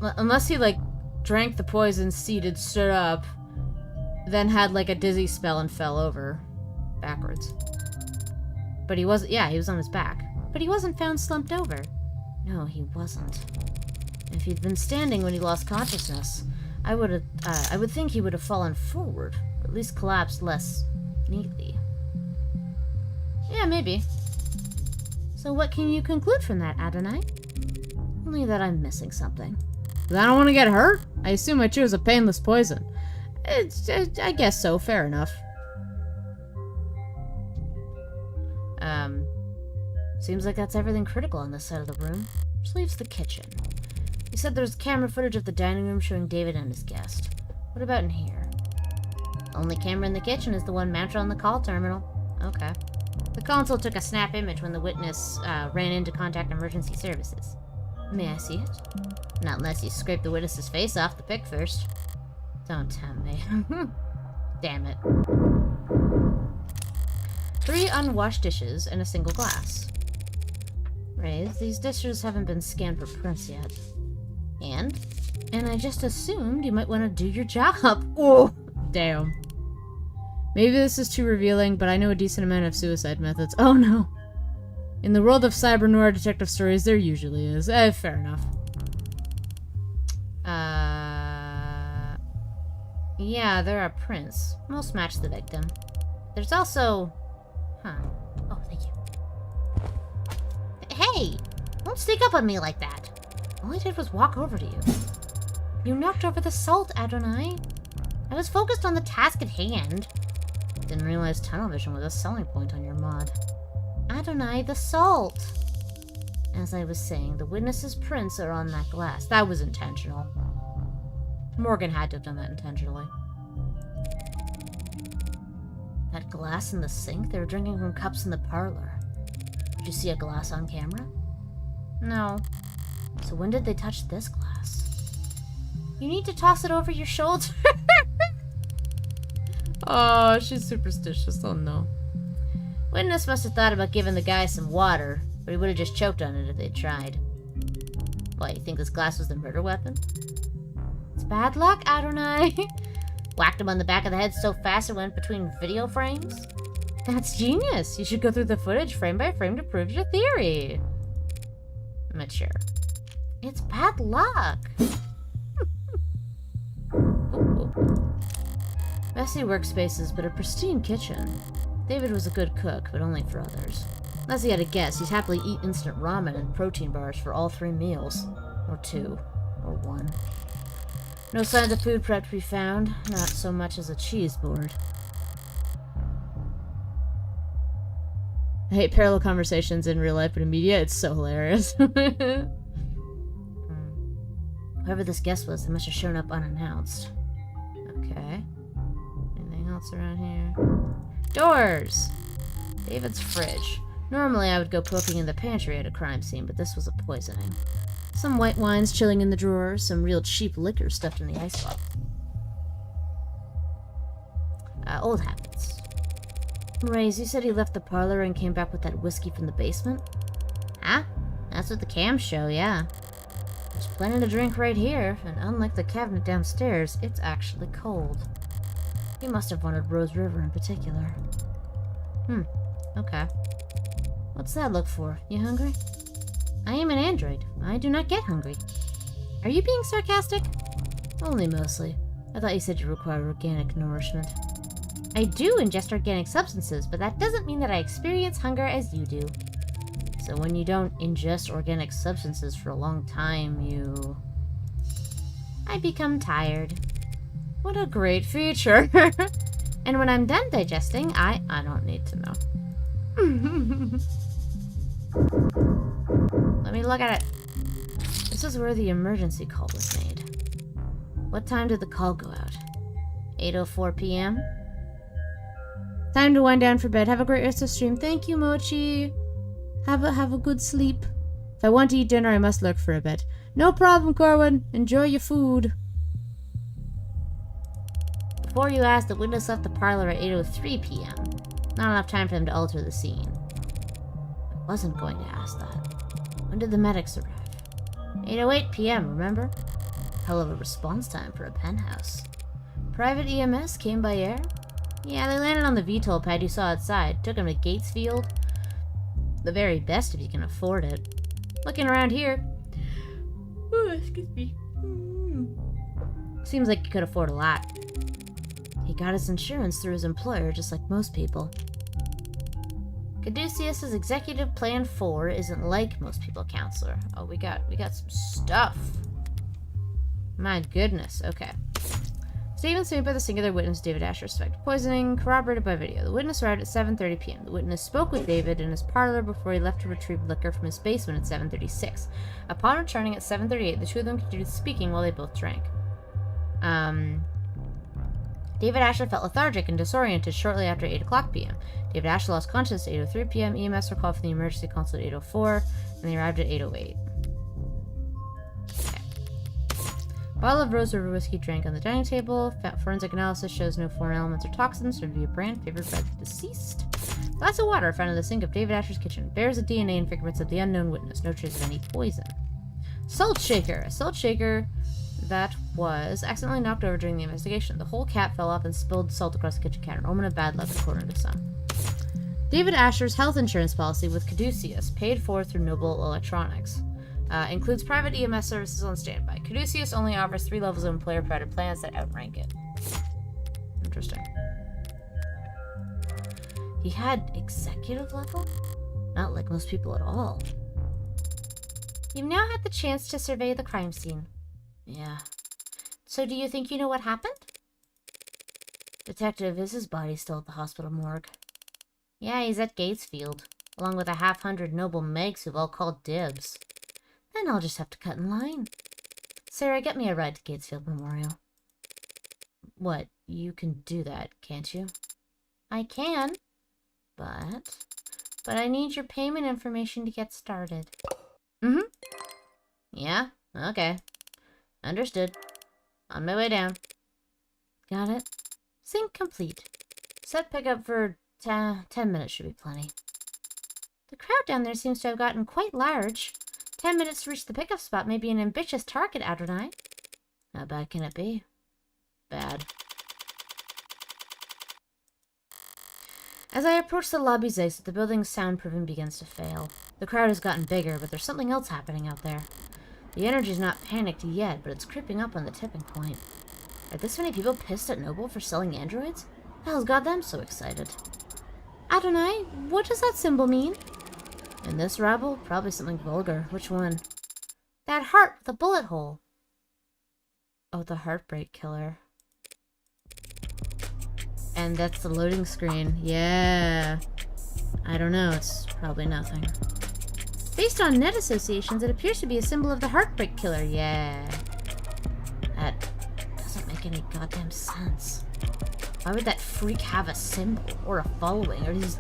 Unless he, like, drank the poison, seated, stood up, then had, like, a dizzy spell and fell over backwards. But he wasn't, yeah, he was on his back. But he wasn't found slumped over. No, he wasn't. If he'd been standing when he lost consciousness, I would think he would have fallen forward, or at least collapsed less neatly. Yeah, maybe. So what can you conclude from that, Adonai? Only that I'm missing something. But I don't want to get hurt. I assume I chose a painless poison. I guess so, fair enough. Seems like that's everything critical on this side of the room. Which leaves the kitchen. You said there's camera footage of the dining room showing David and his guest. What about in here? The only camera in the kitchen is the one mounted on the call terminal. Okay. The console took a snap image when the witness ran in to contact emergency services. May I see it? Not unless you scrape the witness's face off the pic first. Don't tempt me. Damn it. 3 unwashed dishes and a single glass. Raise, these dishes haven't been scanned for prints yet. And I just assumed you might want to do your job. Oh, damn. Maybe this is too revealing, but I know a decent amount of suicide methods. Oh no. In the world of cyber noir detective stories, there usually is. Fair enough. Yeah, there are prints. Most match the victim. There's also... Huh. Oh, thank you. Hey! Don't sneak up on me like that. All I did was walk over to you. You knocked over the salt, Adonai. I was focused on the task at hand. Didn't realize tunnel vision was a selling point on your mod. Adonai, the salt! As I was saying, the witness's prints are on that glass. That was intentional. Morgan had to have done that intentionally. That glass in the sink? They were drinking from cups in the parlor. Did you see a glass on camera? No. So when did they touch this glass? You need to toss it over your shoulder. Oh, she's superstitious. Oh no. Witness must have thought about giving the guy some water, but he would have just choked on it if they'd tried. What, you think this glass was the murder weapon? It's bad luck, Adonai. Whacked him on the back of the head so fast it went between video frames? That's genius. You should go through the footage frame by frame to prove your theory. Mature. It's bad luck. Messy workspaces, but a pristine kitchen. David was a good cook, but only for others. Unless he had a guess, he'd happily eat instant ramen and protein bars for all 3 meals. Or 2. Or 1. No signs of food prep to be found. Not so much as a cheese board. I hate parallel conversations in real life, but in media, it's so hilarious. Whoever this guest was, they must have shown up unannounced. Okay. Anything else around here? Doors! David's fridge. Normally I would go poking in the pantry at a crime scene, but this was a poisoning. Some white wines chilling in the drawer, some real cheap liquor stuffed in the icebox. Old habits. Raze, you said he left the parlor and came back with that whiskey from the basement? Huh? That's what the cams show, yeah. There's plenty to drink right here, and unlike the cabinet downstairs, it's actually cold. He must have wanted Rose River in particular. Okay. What's that look for? You hungry? I am an android. I do not get hungry. Are you being sarcastic? Only mostly. I thought you said you require organic nourishment. I do ingest organic substances, but that doesn't mean that I experience hunger as you do. So when you don't ingest organic substances for a long time, you... I become tired. What a great feature. And when I'm done digesting, I don't need to know. Let me look at it. This is where the emergency call was made. What time did the call go out? 8:04 p.m.? Time to wind down for bed. Have a great rest of the stream. Thank you, Mochi. Have a good sleep. If I want to eat dinner, I must lurk for a bit. No problem, Corwin. Enjoy your food. Before you ask, the witness left the parlor at 8:03 p.m. Not enough time for them to alter the scene. I wasn't going to ask that. When did the medics arrive? 8:08 p.m., remember? Hell of a response time for a penthouse. Private EMS came by air? Yeah, they landed on the VTOL pad you saw outside. Took them to Gatesfield. The very best if you can afford it. Looking around here. Ooh, excuse me. Seems like you could afford a lot. He got his insurance through his employer, just like most people. Caduceus's executive plan 4 isn't like most people, counselor. Oh, we got some stuff. My goodness. Okay. Statements made by the singular witness, David Asher, suspected poisoning, corroborated by video. The witness arrived at 7:30 p.m. The witness spoke with David in his parlor before he left to retrieve liquor from his basement at 7:36. Upon returning at 7:38, the two of them continued speaking while they both drank. David Asher felt lethargic and disoriented shortly after 8 o'clock p.m. David Asher lost consciousness at 8:03 p.m. EMS were called from the emergency console at 8:04, and they arrived at 8:08. Bottle of Rose River whiskey drank on the dining table. Forensic analysis shows no foreign elements or toxins, or to be a brand favored by the deceased. Glass of water found in the sink of David Asher's kitchen bears the DNA and fingerprints of the unknown witness. No trace of any poison. Salt shaker. A salt shaker that was accidentally knocked over during the investigation. The whole cap fell off and spilled salt across the kitchen counter. Omen of bad luck, according to some. David Asher's health insurance policy with Caduceus, paid for through Noble Electronics. Includes private EMS services on standby. Caduceus only offers 3 levels of employer-provided plans that outrank it. Interesting. He had executive level? Not like most people at all. You've now had the chance to survey the crime scene. Yeah. So do you think you know what happened? Detective, is his body still at the hospital morgue? Yeah, he's at Gatesfield, along with 100 noble Megs who've all called dibs. Then I'll just have to cut in line. Sarah, get me a ride to Gatesfield Memorial. What? You can do that, can't you? I can. But I need your payment information to get started. Mm-hmm. Yeah? Okay. Understood. On my way down. Got it. Sync complete. Set pickup for 10 minutes should be plenty. The crowd down there seems to have gotten quite large. 10 minutes to reach the pickup spot may be an ambitious target, Adonai. How bad can it be? Bad. As I approach the lobby's exit, the building's soundproofing begins to fail. The crowd has gotten bigger, but there's something else happening out there. The energy's not panicked yet, but it's creeping up on the tipping point. Are this many people pissed at Noble for selling androids? The hell's got them so excited? Adonai, what does that symbol mean? In this rabble, probably something vulgar. Which one? That heart with a bullet hole. Oh, the Heartbreak Killer. And that's the loading screen. Yeah. I don't know. It's probably nothing. Based on net associations, it appears to be a symbol of the Heartbreak Killer. Yeah. That doesn't make any goddamn sense. Why would that freak have a symbol or a following or these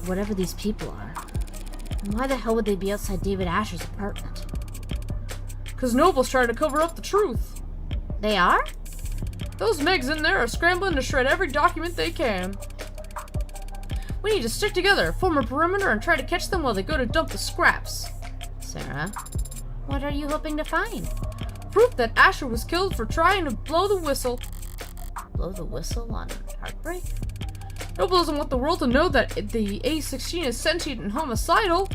whatever these people are? And why the hell would they be outside David Asher's apartment? 'Cause Noble's trying to cover up the truth. They are? Those Megs in there are scrambling to shred every document they can. We need to stick together, form a perimeter, and try to catch them while they go to dump the scraps. Sarah, what are you hoping to find? Proof that Asher was killed for trying to blow the whistle. Blow the whistle on Heartbreak? Noble doesn't want the world to know that the A-16 is sentient and homicidal.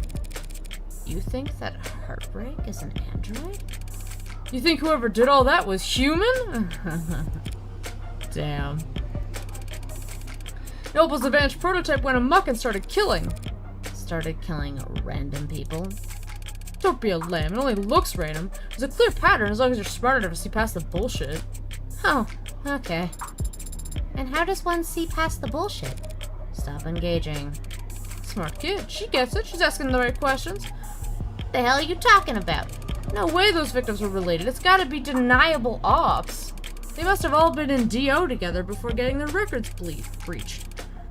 You think that Heartbreak is an android? You think whoever did all that was human? Damn. Noble's advanced prototype went amok and started killing. Started killing random people? Don't be a lamb, it only looks random. There's a clear pattern as long as you're smart enough to see past the bullshit. Oh, okay. And how does one see past the bullshit? Stop engaging. Smart kid, she gets it, she's asking the right questions. What the hell are you talking about? No way those victims were related, it's gotta be deniable ops. They must have all been in DO together before getting their records breached.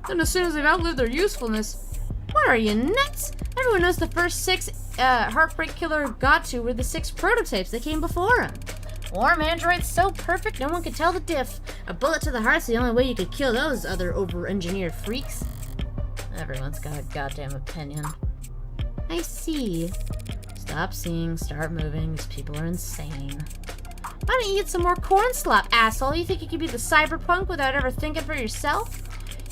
Then as soon as they've outlived their usefulness... What are you, nuts? Everyone knows the first 6 Heartbreak Killer got to were the 6 prototypes that came before him. Warm androids so perfect no one could tell the diff. A bullet to the heart's the only way you could kill those other over-engineered freaks. Everyone's got a goddamn opinion. I see. Stop seeing, start moving. These people are insane. Why don't you eat some more corn slop, asshole? You think you could be the cyberpunk without ever thinking for yourself?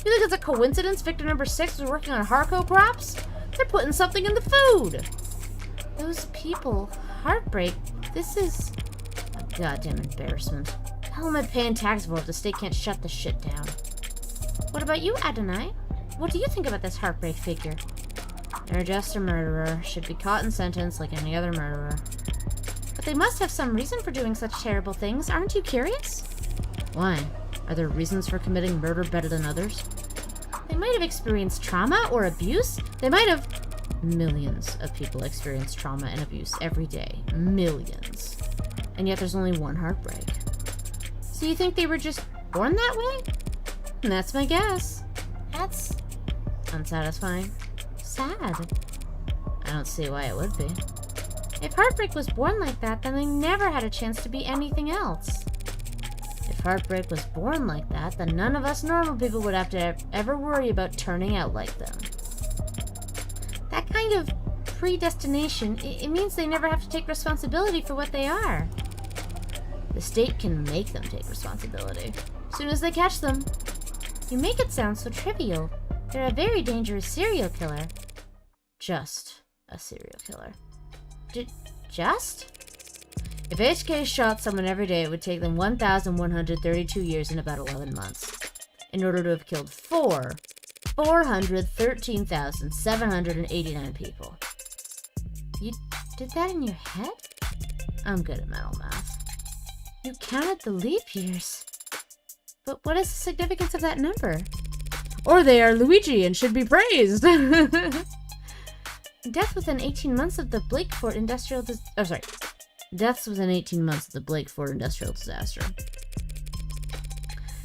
You think it's a coincidence victim number 6 was working on Harco crops? They're putting something in the food. Those people, Heartbreak, this is a goddamn embarrassment. How am I paying tax for if the state can't shut this shit down? What about you, Adonai? What do you think about this Heartbreak figure? They're just a murderer. Should be caught and sentenced like any other murderer. But they must have some reason for doing such terrible things. Aren't you curious? Why? Are there reasons for committing murder better than others? They might have experienced trauma or abuse. They might have... Millions of people experience trauma and abuse every day. Millions. And yet there's only one heartbreak. So you think they were just born that way? And that's my guess. That's unsatisfying. Sad. I don't see why it would be. If Heartbreak was born like that, then they never had a chance to be anything else. If Heartbreak was born like that, then none of us normal people would have to ever worry about turning out like them. That kind of predestination, it means they never have to take responsibility for what they are. The state can make them take responsibility, as soon as they catch them. You make it sound so trivial. They're a very dangerous serial killer. Just a serial killer. Just? If HK shot someone every day, it would take them 1,132 years and about 11 months. In order to have killed 413,789 people. You did that in your head? I'm good at mental math. You counted the leap years. But what is the significance of that number? Or they are Luigi and should be praised! Death within 18 months of the Blakeford industrial Deaths within 18 months of the Blakeford industrial disaster.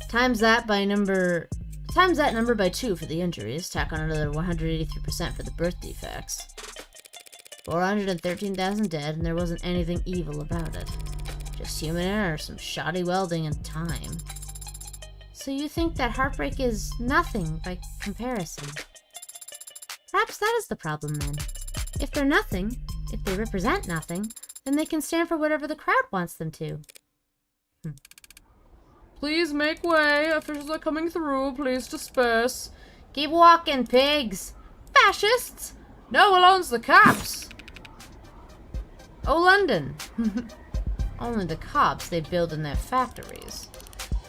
Times that number by 2 for the injuries. Tack on another 183% for the birth defects. 413,000 dead, and there wasn't anything evil about it. Just human error, some shoddy welding, and time. So you think that Heartbreak is nothing by comparison? Perhaps that is the problem then. If they're nothing, if they represent nothing, then they can stand for whatever the crowd wants them to. Please make way. Officials are coming through. Please disperse. Keep walking, pigs! Fascists! No one owns the cops. Oh, London. Only the cops they build in their factories.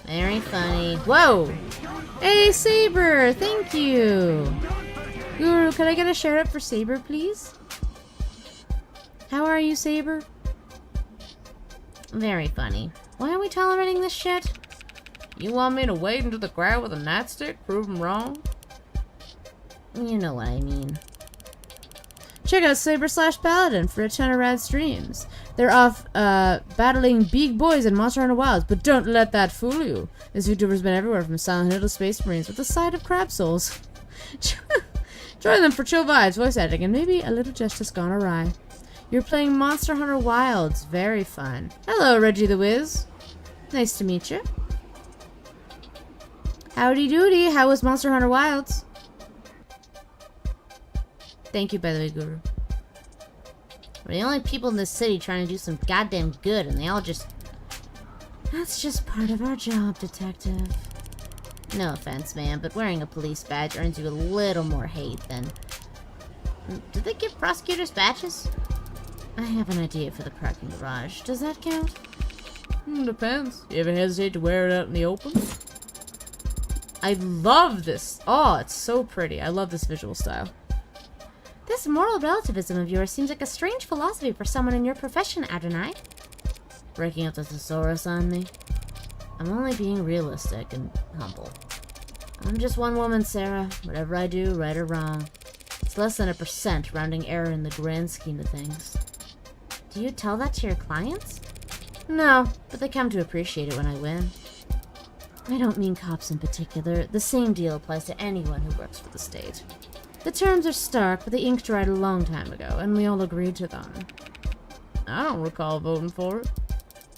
Very funny. Whoa! Hey, Saber! Thank you! Guru, could I get a shout out for Saber, please? How are you, Saber? Very funny. Why are we tolerating this shit? You want me to wade into the crowd with a nightstick? Prove them wrong? You know what I mean. Check out Saber/Paladin for a ton of rad streams. They're off battling big boys in Monster Hunter Wilds, but don't let that fool you. This YouTuber's been everywhere from Silent Hill to Space Marines with a side of crab souls. Join them for chill vibes, voice acting, and maybe a little justice gone awry. You're playing Monster Hunter Wilds. Very fun. Hello, Reggie the Wiz. Nice to meet you. Howdy doody. How was Monster Hunter Wilds? Thank you, by the way, Guru. We're the only people in this city trying to do some goddamn good, and they all just... That's just part of our job, detective. No offense, man, but wearing a police badge earns you a little more hate than... Do they give prosecutors badges? I have an idea for the parking garage. Does that count? Depends. You ever hesitate to wear it out in the open? I love this. Oh, it's so pretty. I love this visual style. This moral relativism of yours seems like a strange philosophy for someone in your profession, Adonai. Breaking up the thesaurus on me? I'm only being realistic and humble. I'm just one woman, Sarah. Whatever I do, right or wrong, it's less than 1% rounding error in the grand scheme of things. Do you tell that to your clients? No, but they come to appreciate it when I win. I don't mean cops in particular. The same deal applies to anyone who works for the state. The terms are stark, but the ink dried a long time ago, and we all agreed to them. I don't recall voting for it.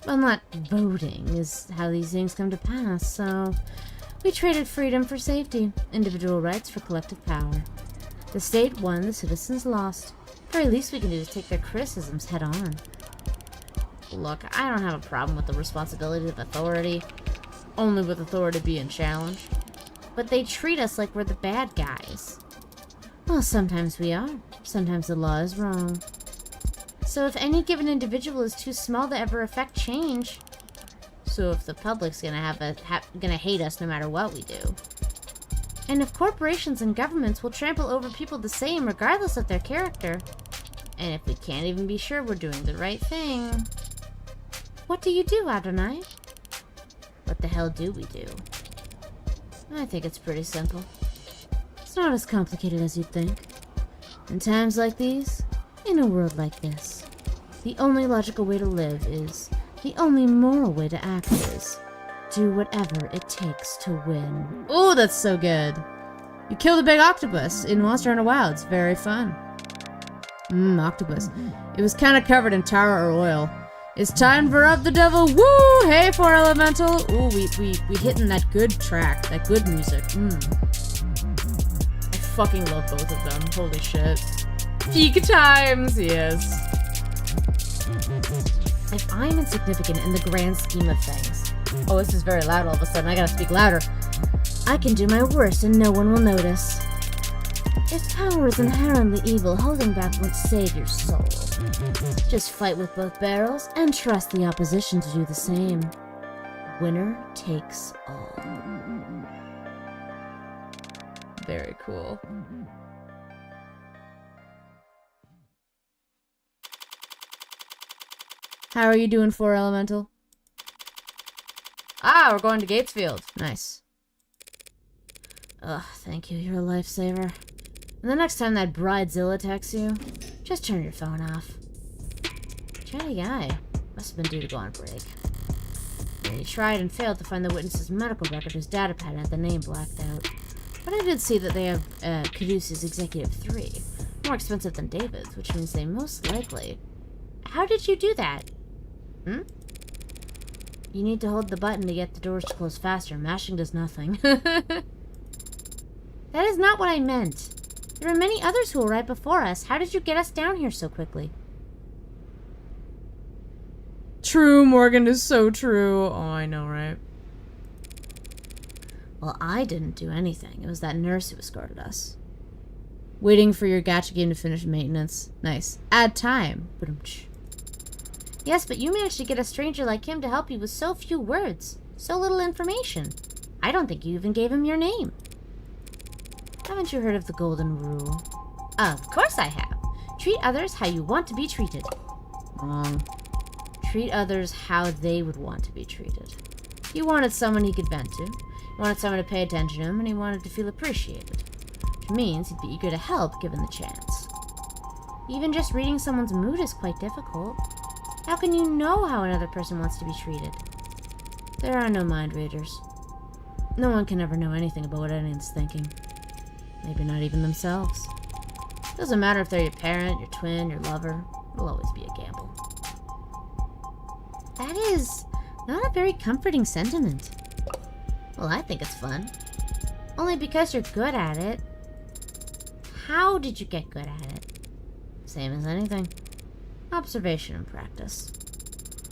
Well, not voting is how these things come to pass, so we traded freedom for safety, individual rights for collective power. The state won, the citizens lost. The very least we can do is take their criticisms head on. Look, I don't have a problem with the responsibility of authority, Only with authority being challenged. but they treat us like we're the bad guys. Well, sometimes we are. Sometimes the law is wrong. So if any given individual is too small to ever affect change, so if the public's gonna hate us no matter what we do, and if corporations and governments will trample over people the same regardless of their character, and if we can't even be sure we're doing the right thing, What do you do, Adonai? what the hell do we do? I think it's pretty simple. It's not as complicated as you'd think. In times like these, in a world like this, the only logical way to live is, the only moral way to act is, do whatever it takes to win. Oh, that's so good. You kill the big octopus in Monster Hunter Wilds. Very fun. Octopus. It was kind of covered in tar or oil. It's time for Up the Devil. Woo! Hey, 4 Elemental. Ooh, we hitting that good track, that good music. I fucking love both of them. Holy shit. Peak times, yes. If I'm insignificant in the grand scheme of things, oh, this is very loud all of a sudden, I gotta speak louder, I can do my worst and no one will notice. If power is inherently evil, holding back won't save your soul. Just fight with both barrels and trust the opposition to do the same. Winner takes all. Very cool. How are you doing, 4 Elemental? Ah, we're going to Gatesfield. Nice. Ugh, thank you, you're a lifesaver. And the next time that bridezilla texts you, just turn your phone off. Chatty guy. Must have been due to go on break. And he tried and failed to find the witness's medical record whose data pad had the name blacked out. But I did see that they have Caduceus Executive 3. More expensive than David's, which means they most likely... How did you do that? You need to hold the button to get the doors to close faster. Mashing does nothing. That is not what I meant. There are many others who will right before us. How did you get us down here so quickly? True, Morgan is so true. Oh, I know, right? Well, I didn't do anything. It was that nurse who escorted us. Waiting for your gacha game to finish maintenance. Nice. Add time. Ba-dum-tsh. Yes, but you managed to get a stranger like him to help you with so few words. So little information. I don't think you even gave him your name. Haven't you heard of the golden rule? Of course I have. Treat others how you want to be treated. Wrong. Treat others how they would want to be treated. He wanted someone he could vent to. He wanted someone to pay attention to him, and he wanted to feel appreciated. Which means he'd be eager to help given the chance. Even just reading someone's mood is quite difficult. How can you know how another person wants to be treated? There are no mind readers. No one can ever know anything about what anyone's thinking. Maybe not even themselves. Doesn't matter if they're your parent, your twin, your lover. It'll always be a gamble. That is not a very comforting sentiment. Well, I think it's fun. Only because you're good at it. How did you get good at it? Same as anything. Observation and practice.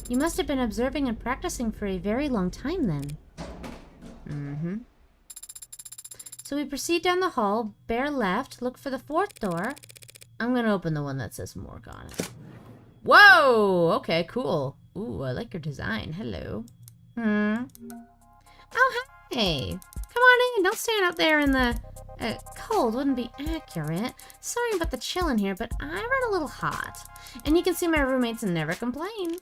You must have been observing and practicing for a very long time then. So we proceed down the hall, bear left, look for the 4th door. I'm gonna open the one that says Morg on it. Whoa! Okay, cool. Ooh, I like your design. Hello. Oh, hey! Come on in, don't stand out there in the... cold wouldn't be accurate. Sorry about the chill in here, but I run a little hot. And you can see my roommates never complain.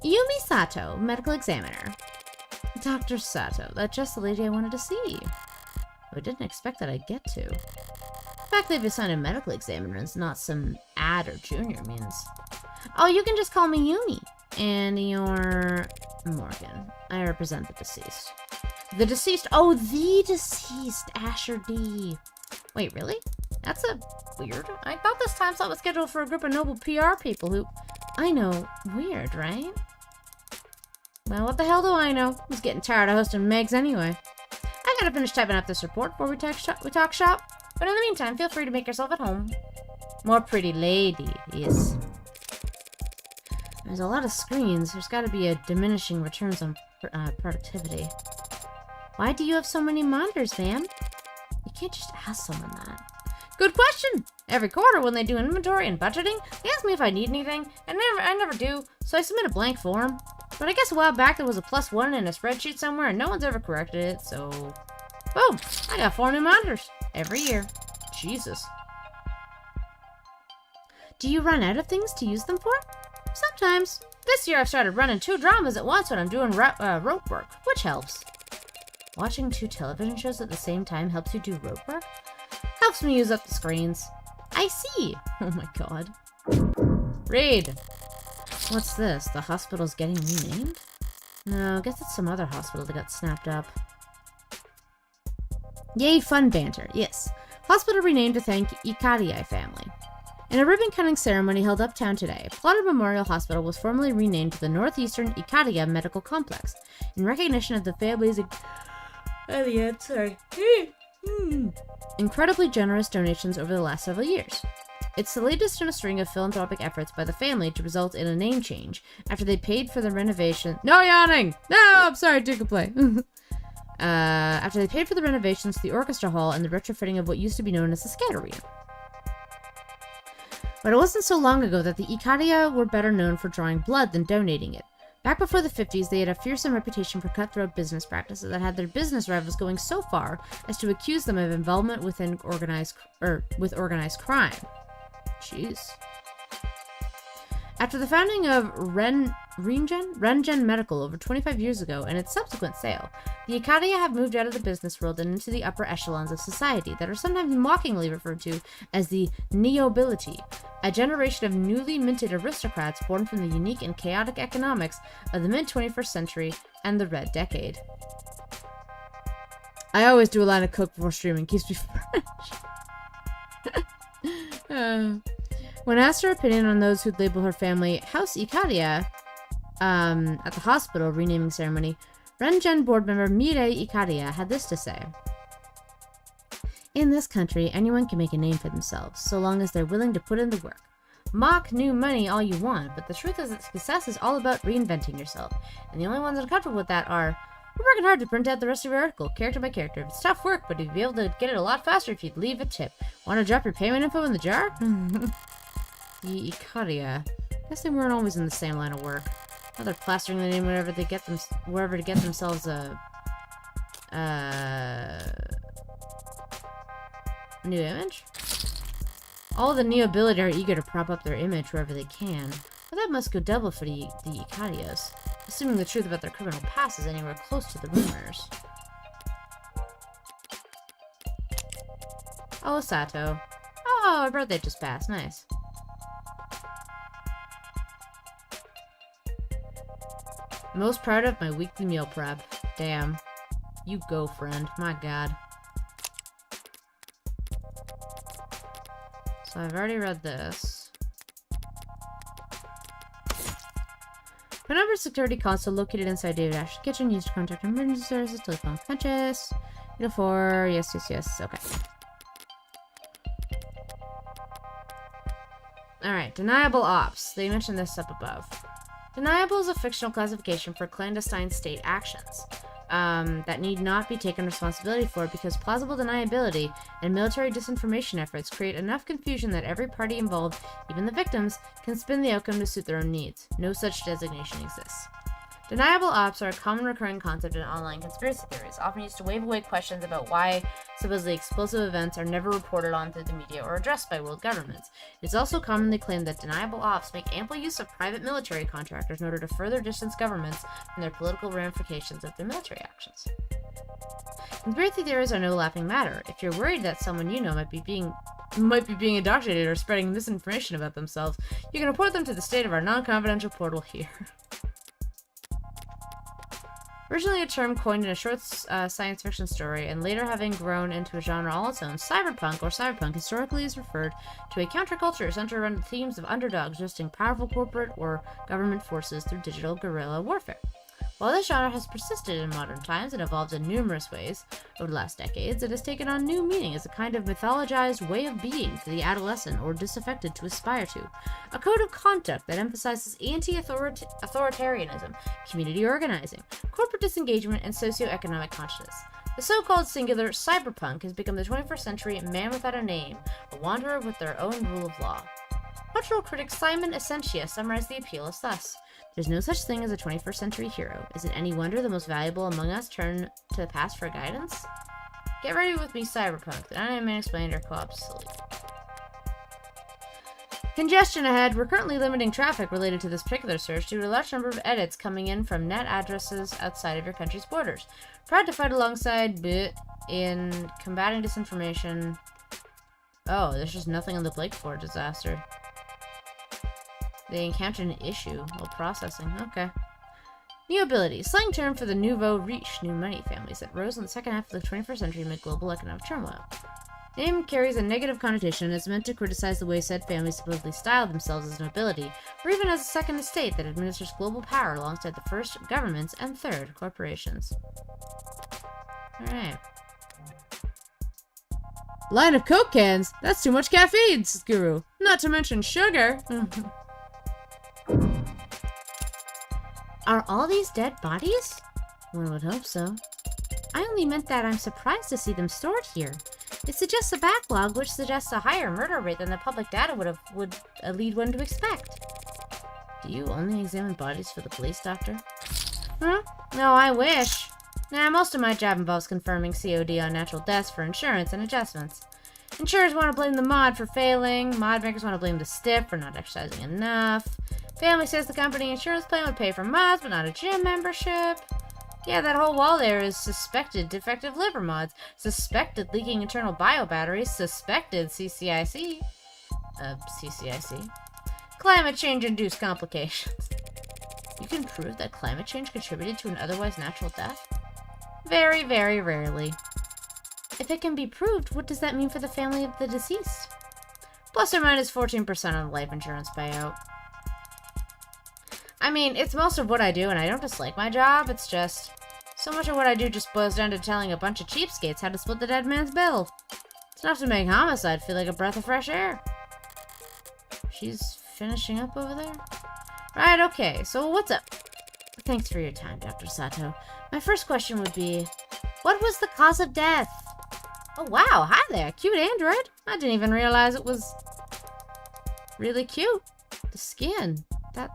Yumi Sato, medical examiner. Dr. Sato, that's just the lady I wanted to see. I didn't expect that I'd get to. The fact they've assigned a medical examiner is not some ad or junior means. Oh, you can just call me Yumi. And you're Morgan. I represent the deceased. The deceased? Oh, the deceased, Asher D. Wait, really? That's weird. I thought this time slot was scheduled for a group of noble PR people who... I know. Weird, right? Well, what the hell do I know? I was getting tired of hosting Megs anyway. I gotta finish typing up this report before we talk shop. But in the meantime, feel free to make yourself at home. More pretty lady, yes. There's a lot of screens. There's gotta be a diminishing returns on productivity. Why do you have so many monitors, ma'am? You can't just ask someone that. Good question! Every quarter when they do inventory and budgeting, they ask me if I need anything, and I never do, so I submit a blank form. But I guess a while back there was a +1 in a spreadsheet somewhere and no one's ever corrected it, so... Boom! I got 4 new monitors. Every year. Jesus. Do you run out of things to use them for? Sometimes. This year I've started running 2 dramas at once when I'm doing rope work, which helps. Watching 2 television shows at the same time helps you do rope work? Helps me use up the screens. I see! Oh my god. Read! What's this? The hospital's getting renamed? No, I guess it's some other hospital that got snapped up. Yay, fun banter. Yes. Hospital renamed to thank Ikaria family. In a ribbon-cutting ceremony held uptown today, Plodder Memorial Hospital was formally renamed to the Northeastern Ikaria Medical Complex in recognition of the family's incredibly generous donations over the last several years. It's the latest in a string of philanthropic efforts by the family to result in a name change after they paid for the renovation. No yawning! No, I'm sorry, do play. After they paid for the renovations to the orchestra hall and the retrofitting of what used to be known as the Scat Arena. But it wasn't so long ago that the Ikaria were better known for drawing blood than donating it. Back before the 50s, they had a fearsome reputation for cutthroat business practices that had their business rivals going so far as to accuse them of involvement with organized crime. Jeez. After the founding of Rengen Medical over 25 years ago and its subsequent sale, the Ikaria have moved out of the business world and into the upper echelons of society that are sometimes mockingly referred to as the Neobility, a generation of newly minted aristocrats born from the unique and chaotic economics of the mid-21st century and the Red Decade. I always do a line of coke before streaming, keeps me fresh. When asked her opinion on those who'd label her family House Ikaria at the hospital renaming ceremony, Rengen board member Mirei Ikaria had this to say. In this country, anyone can make a name for themselves, so long as they're willing to put in the work. Mock new money all you want, but the truth is that success is all about reinventing yourself, and the only ones uncomfortable with that are, we're working hard to print out the rest of your article, character by character. It's tough work, but you'd be able to get it a lot faster if you'd leave a tip. Want to drop your payment info in the jar? The Ikaria. Guess they weren't always in the same line of work. Now they're plastering the name wherever to get themselves a new image. All the Neobility are eager to prop up their image wherever they can, but that must go double for the Ikarios, assuming the truth about their criminal past is anywhere close to the rumors. Oh, Sato. Oh, her birthday just passed. Nice. Most proud of my weekly meal prep. Damn. You go, friend. My god. So I've already read this. Penumbra security console located inside David Ash's kitchen. Used to contact emergency services. Telephone conscious. 804. Yes. Okay. Alright. Deniable ops. They mentioned this up above. Deniable is a fictional classification for clandestine state actions that need not be taken responsibility for because plausible deniability and military disinformation efforts create enough confusion that every party involved, even the victims, can spin the outcome to suit their own needs. No such designation exists. Deniable ops are a common recurring concept in online conspiracy theories, often used to wave away questions about why supposedly explosive events are never reported on through the media or addressed by world governments. It is also commonly claimed that deniable ops make ample use of private military contractors in order to further distance governments from their political ramifications of their military actions. Conspiracy theories are no laughing matter. If you're worried that someone you know might be being indoctrinated or spreading misinformation about themselves, you can report them to the state of our non-confidential portal here. Originally a term coined in a short science fiction story, and later having grown into a genre all its own, cyberpunk, or cyberpunk, historically is referred to a counterculture centered around the themes of underdogs resisting powerful corporate or government forces through digital guerrilla warfare. While this genre has persisted in modern times and evolved in numerous ways over the last decades, it has taken on new meaning as a kind of mythologized way of being for the adolescent or disaffected to aspire to. A code of conduct that emphasizes anti-authoritarianism, community organizing, corporate disengagement, and socioeconomic consciousness. The so-called singular cyberpunk has become the 21st century man without a name, a wanderer with their own rule of law. Cultural critic Simon Essentia summarized the appeal as thus: "There's no such thing as a 21st century hero. Is it any wonder the most valuable among us turn to the past for guidance? Get ready with me, cyberpunk. The anime explained are co-obsolete." Congestion ahead. We're currently limiting traffic related to this particular search due to a large number of edits coming in from net addresses outside of your country's borders. Proud to fight alongside BIT in combating disinformation. Oh, there's just nothing on the Blake Ford disaster. They encountered an issue while processing. Okay. New abilities. Slang term for the nouveau riche, new money families that rose in the second half of the 21st century amid global economic turmoil. Name carries a negative connotation and is meant to criticize the way said families supposedly style themselves as nobility, or even as a second estate that administers global power alongside the first governments and third corporations. Alright. Line of Coke cans? That's too much caffeine, says Guru. Not to mention sugar. Are all these dead bodies? One would hope so. I only meant that I'm surprised to see them stored here. It suggests a backlog, which suggests a higher murder rate than the public data would lead one to expect. Do you only examine bodies for the police, Doctor? Huh? No, I wish. Nah, most of my job involves confirming COD on natural deaths for insurance and adjustments. Insurers want to blame the mod for failing, mod makers want to blame the stiff for not exercising enough. Family says the company insurance plan would pay for mods, but not a gym membership. Yeah, that whole wall there is suspected defective liver mods, suspected leaking internal bio batteries, suspected CCIC. CCIC. Climate change-induced complications. You can prove that climate change contributed to an otherwise natural death? Very, very rarely. If it can be proved, what does that mean for the family of the deceased? Plus or minus 14% on the life insurance payout. I mean, it's most of what I do, and I don't dislike my job. It's just, so much of what I do just boils down to telling a bunch of cheapskates how to split the dead man's bill. It's enough to make homicide feel like a breath of fresh air. She's finishing up over there? Right, okay, so what's up? Thanks for your time, Dr. Sato. My first question would be, what was the cause of death? Oh wow, hi there, cute android. I didn't even realize it was really cute. The skin.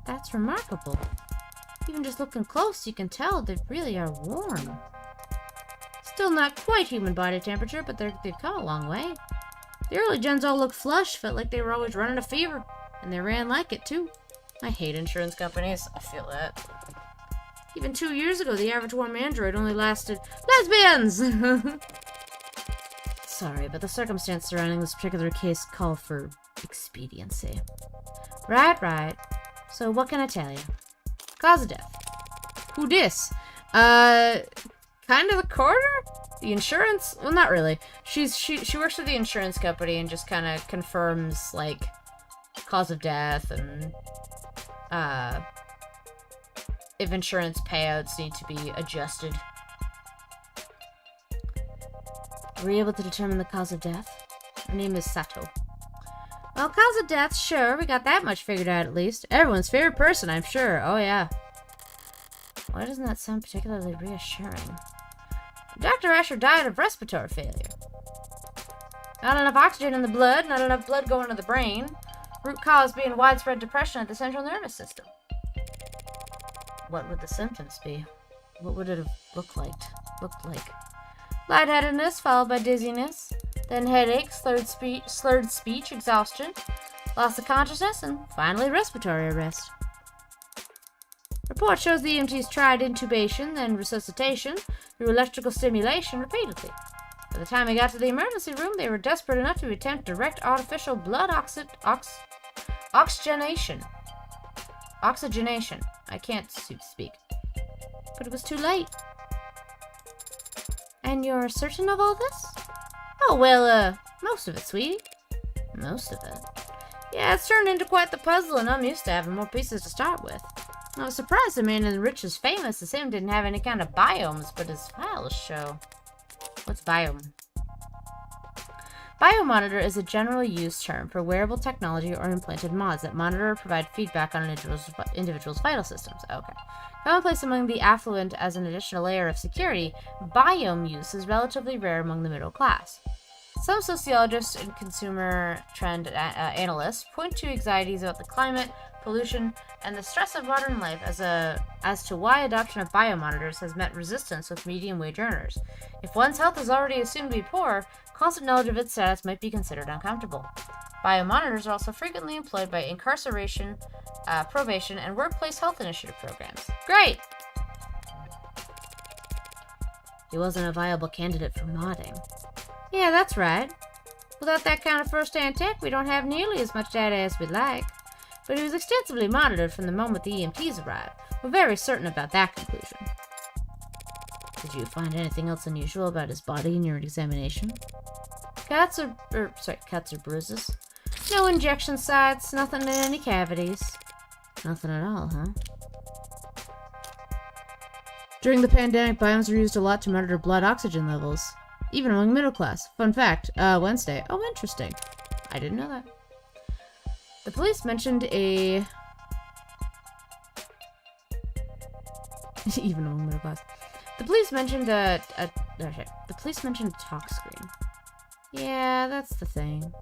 That's remarkable. Even just looking close, you can tell they really are warm. Still not quite human body temperature, but they've come a long way. The early gens all looked flush, felt like they were always running a fever. And they ran like it, too. I hate insurance companies. I feel that. Even 2 years ago, the average warm android only lasted... Lesbians! Sorry, but the circumstances surrounding this particular case call for expediency. Right. So what can I tell you? Cause of death. Who dis? Kind of the coroner? The insurance? Well, not really. She works for the insurance company and just kind of confirms, like, cause of death and, if insurance payouts need to be adjusted. Were you able to determine the cause of death? Her name is Sato. Well, cause of death, sure. We got that much figured out at least. Everyone's favorite person, I'm sure. Oh, yeah. Why doesn't that sound particularly reassuring? Dr. Asher died of respiratory failure. Not enough oxygen in the blood, not enough blood going to the brain. Root cause being widespread depression of the central nervous system. What would the symptoms be? What would it have looked like? Lightheadedness followed by dizziness, then headache, slurred speech, exhaustion, loss of consciousness, and finally respiratory arrest. Report shows the EMTs tried intubation, then resuscitation through electrical stimulation repeatedly. By the time they got to the emergency room, they were desperate enough to attempt direct artificial blood oxygenation. I can't speak. But it was too late. And you're certain of all this? Oh, well, most of it, sweetie. Most of it. Yeah, it's turned into quite the puzzle, and I'm used to having more pieces to start with. I was surprised a man as rich as famous as him didn't have any kind of biomes, but his files show. What's biome? Biomonitor is a generally used term for wearable technology or implanted mods that monitor or provide feedback on an individual's vital systems. Okay. Commonplace among the affluent as an additional layer of security, biome use is relatively rare among the middle class. Some sociologists and consumer trend analysts point to anxieties about the climate, pollution, and the stress of modern life as to why adoption of biomonitors has met resistance with medium-wage earners. If one's health is already assumed to be poor, constant knowledge of its status might be considered uncomfortable. Biomonitors are also frequently employed by incarceration, probation, and workplace health initiative programs. Great! He wasn't a viable candidate for modding. Yeah, that's right. Without that kind of first-hand tech, we don't have nearly as much data as we'd like. But he was extensively monitored from the moment the EMTs arrived. We're very certain about that conclusion. Did you find anything else unusual about his body in your examination? Cuts or bruises. No injection sites, nothing in any cavities. Nothing at all, huh? During the pandemic, biomes were used a lot to monitor blood oxygen levels, even among middle class. Fun fact, Wednesday. Oh, interesting. I didn't know that. The police mentioned a... even among middle class. The police mentioned a talk screen. Yeah, that's the thing.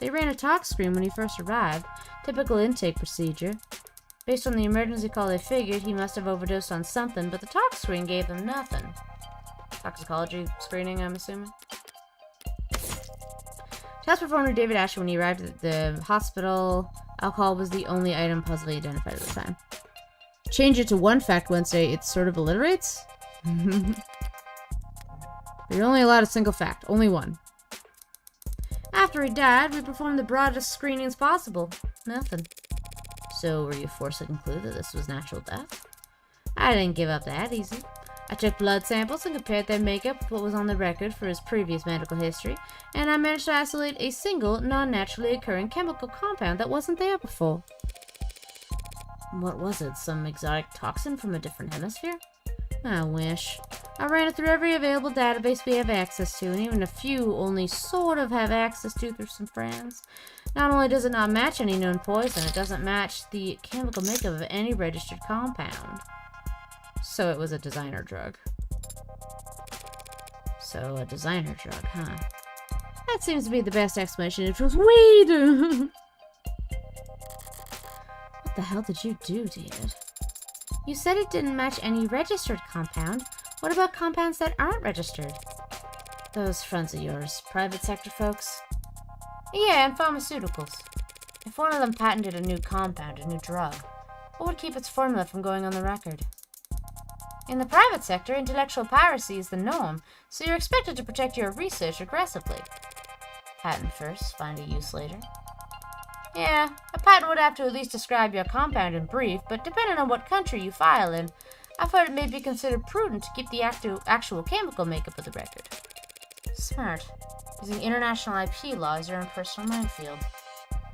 They ran a talk screen when he first arrived. Typical intake procedure. Based on the emergency call, they figured he must have overdosed on something, but the talk screen gave them nothing. Toxicology screening, I'm assuming. Test performed on David Asher when he arrived at the hospital. Alcohol was the only item possibly identified at the time. Change it to one fact Wednesday, it sort of alliterates? You're only allowed a single fact. Only one. After he died, we performed the broadest screenings possible. Nothing. So, were you forced to conclude that this was natural death? I didn't give up that easy. I took blood samples and compared their makeup with what was on the record for his previous medical history, and I managed to isolate a single, non-naturally occurring chemical compound that wasn't there before. What was it? Some exotic toxin from a different hemisphere? I wish. I ran it through every available database we have access to, and even a few only sort of have access to through some friends. Not only does it not match any known poison, it doesn't match the chemical makeup of any registered compound. So it was a designer drug. So a designer drug, huh? That seems to be the best explanation. It was weed! What the hell did you do, David? You said it didn't match any registered compound. What about compounds that aren't registered? Those friends of yours, private sector folks? Yeah, and pharmaceuticals. If one of them patented a new compound, a new drug, what would keep its formula from going on the record? In the private sector, intellectual piracy is the norm, so you're expected to protect your research aggressively. Patent first, find a use later. Yeah, a patent would have to at least describe your compound in brief, but depending on what country you file in, I've heard it may be considered prudent to keep the actual chemical makeup of the record. Smart. Using international IP law as your own personal minefield.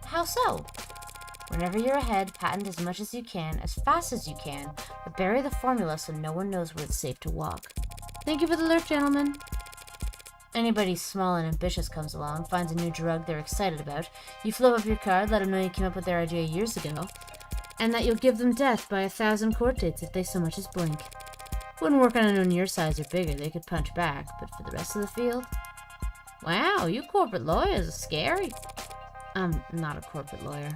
How so? Whenever you're ahead, patent as much as you can, as fast as you can, but bury the formula so no one knows where it's safe to walk. Thank you for the alert, gentlemen. Anybody small and ambitious comes along, finds a new drug they're excited about, you flip up your card, let them know you came up with their idea years ago, and that you'll give them death by 1,000 court dates if they so much as blink. Wouldn't work on anyone your size or bigger, they could punch back, but for the rest of the field? Wow, you corporate lawyers are scary. I'm not a corporate lawyer.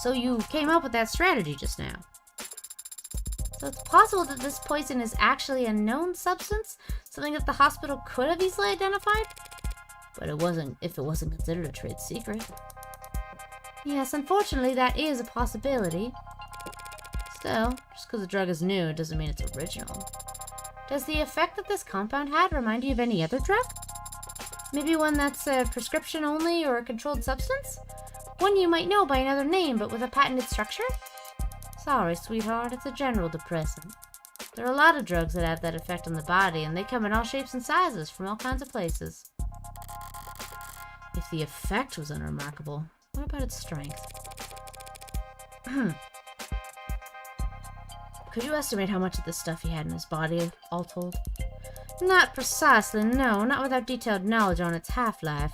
So you came up with that strategy just now. So it's possible that this poison is actually a known substance? Something that the hospital could have easily identified? But it wasn't, if it wasn't considered a trade secret. Yes, unfortunately that is a possibility. Still, just because the drug is new doesn't mean it's original. Does the effect that this compound had remind you of any other drug? Maybe one that's a prescription only or a controlled substance? One you might know by another name but with a patented structure? Sorry, sweetheart, it's a general depressant. There are a lot of drugs that have that effect on the body, and they come in all shapes and sizes from all kinds of places. If the effect was unremarkable, what about its strength? Could you estimate how much of this stuff he had in his body, all told? Not precisely, no, not without detailed knowledge on its half-life.